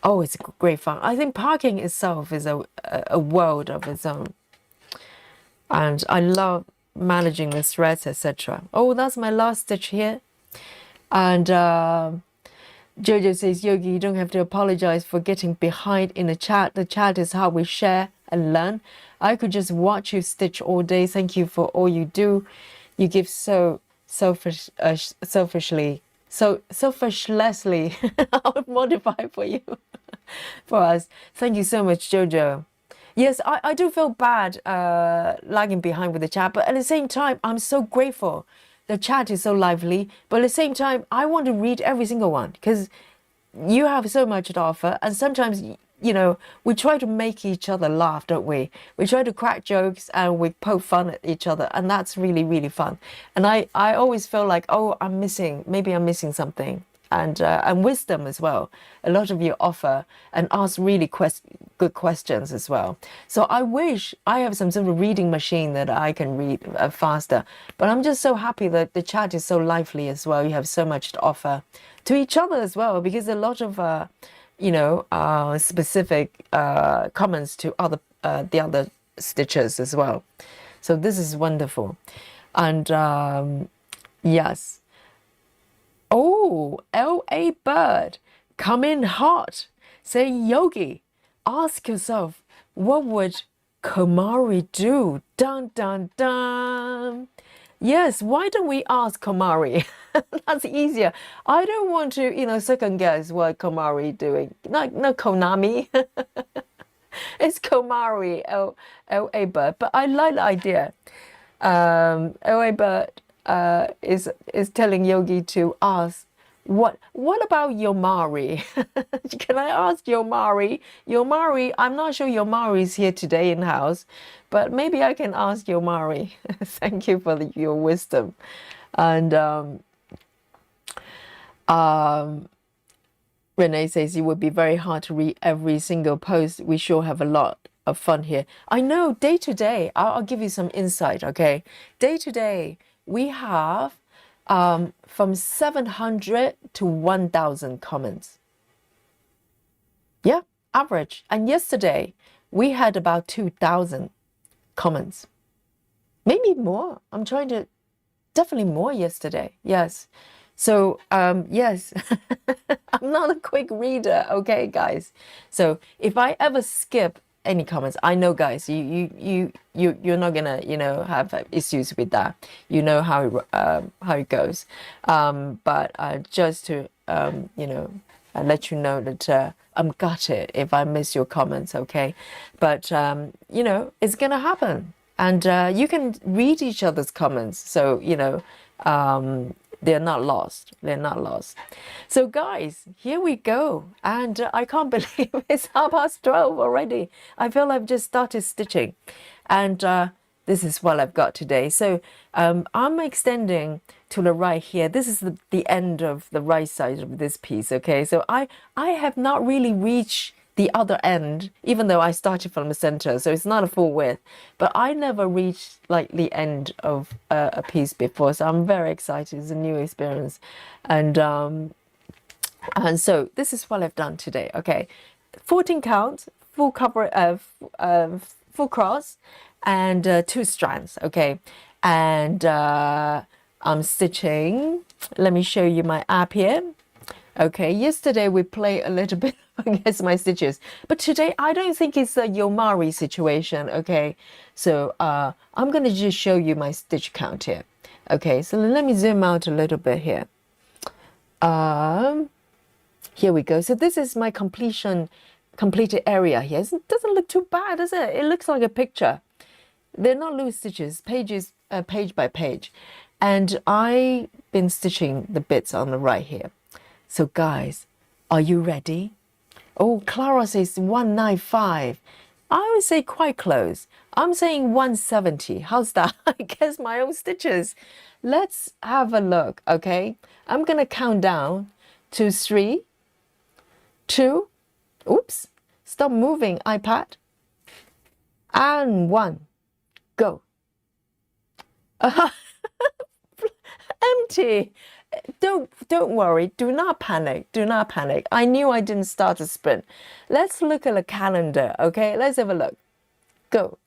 Oh, it's great fun. I think parking itself is a world of its own. And I love managing the threads, etc. Oh, that's my last stitch here. And Jojo says, Yogi, you don't have to apologize for getting behind in the chat. The chat is how we share and learn. I could just watch you stitch all day. Thank you for all you do. You give so selfishly. I'll modify for you, for us. Thank you so much, Jojo. Yes, I do feel bad lagging behind with the chat, but at the same time, I'm so grateful. The chat is so lively, but at the same time, I want to read every single one, because you have so much to offer. And sometimes, you know, we try to make each other laugh, don't we? We try to crack jokes and we poke fun at each other, and that's really, really fun. And I always feel like, oh, maybe I'm missing something. And wisdom as well. A lot of you offer and ask really good questions as well. So I wish I have some sort of reading machine that I can read faster. But I'm just so happy that the chat is so lively as well. You have so much to offer to each other as well, because a lot of specific comments to the other stitchers as well. So this is wonderful. And yes. Oh, LA Bird, come in hot. Say, Yogi, ask yourself, what would Komari do? Dun, dun, dun. Yes, why don't we ask Komari? That's easier. I don't want to, second guess what Komari doing. Not Konami. It's Komari, LA Bird. But I like the idea. LA Bird is telling Yogi to ask, what about Yomari? Can I ask Yomari? Yomari, I'm not sure Yomari's here today in house, but maybe I can ask Yomari. Thank you for your wisdom. And Renee says it would be very hard to read every single post. We sure have a lot of fun here. I know, day to day, I'll give you some insight, okay? Day to day, we have from 700 to 1,000 comments. Yeah, average. And yesterday we had about 2,000 comments. Maybe more. I'm trying to, definitely more yesterday. Yes. So, yes, I'm not a quick reader. Okay, guys. So if I ever skip any comments, I know, guys, you're not gonna, have issues with that. You know how it goes. But just to, let you know that I'm gutted if I miss your comments. Okay, but it's gonna happen, and you can read each other's comments. So they're not lost. They're not lost. So, guys, here we go. And I can't believe it's 12:30 already. I feel I've just started stitching. And this is what I've got today. So I'm extending to the right here. This is the end of the right side of this piece. Okay, so I have not really reached the other end, even though I started from the center, so it's not a full width, but I never reached like the end of a piece before, so I'm very excited. It's a new experience, and so this is what I've done today. Okay, 14 count, full cover of full cross, and 2 strands. Okay, and I'm stitching. Let me show you my app here. Okay, yesterday we played a little bit against my stitches, but today I don't think it's a Yomari situation. Okay, so I'm gonna just show you my stitch count here. Okay, so let me zoom out a little bit here. Here we go. So this is my completed area here. It doesn't look too bad, does it? It looks like a picture. They're not loose stitches, pages, page by page, and I've been stitching the bits on the right here. So guys, are you ready? Oh, Clara says 195. I would say quite close. I'm saying 170. How's that? I guess my own stitches. Let's have a look, okay? I'm going to count down to 3, 2, oops, stop moving, iPad, and 1. Go. Empty. Don't worry. Do not panic. Do not panic. I knew I didn't start a sprint. Let's look at the calendar. Okay, let's have a look. Go.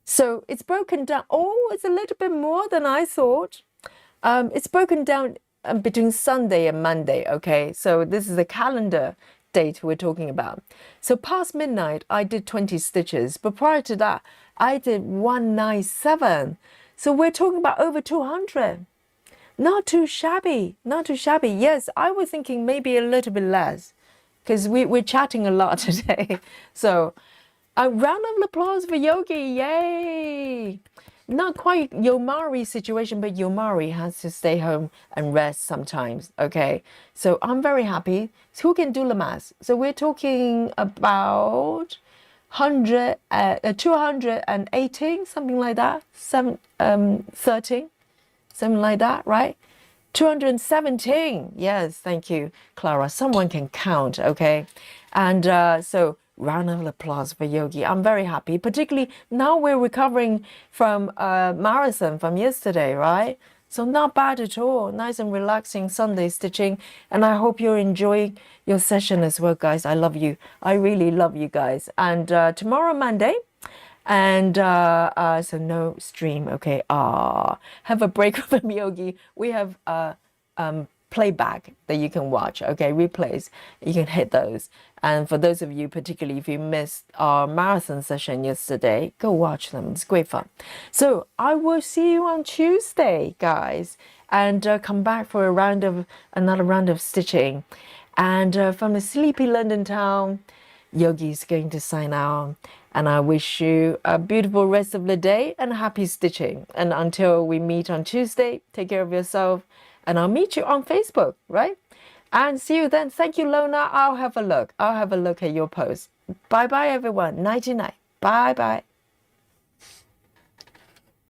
So it's broken down. Oh, it's a little bit more than I thought. It's broken down between Sunday and Monday. Okay, so this is the calendar date we're talking about. So past midnight, I did 20 stitches, but prior to that, I did 197. So we're talking about over 200. Not too shabby, not too shabby. Yes, I was thinking maybe a little bit less because we're chatting a lot today. So a round of applause for Yogi, yay! Not quite Yomari situation, but Yomari has to stay home and rest sometimes, okay? So I'm very happy. So who can do the math? So we're talking about 218, something like that, 13. Something like that, right? 217. Yes, thank you, Clara. Someone can count, okay? And so round of applause for Yogi. I'm very happy, particularly now we're recovering from marathon from yesterday, right? So not bad at all. Nice and relaxing Sunday stitching. And I hope you're enjoying your session as well, guys. I love you. I really love you guys. And tomorrow, Monday, and so no stream. Okay, have a break from Yogi. We have playback that you can watch. Okay, replays, you can hit those. And for those of you, particularly if you missed our marathon session yesterday, go watch them. It's great fun. So I will see you on Tuesday, guys, and come back for another round of stitching. And from the sleepy London town, Yogi is going to sign out. And I wish you a beautiful rest of the day and happy stitching. And until we meet on Tuesday, take care of yourself. And I'll meet you on Facebook, right? And see you then. Thank you, Lona. I'll have a look. I'll have a look at your post. Bye-bye, everyone. Nighty-night. Bye-bye.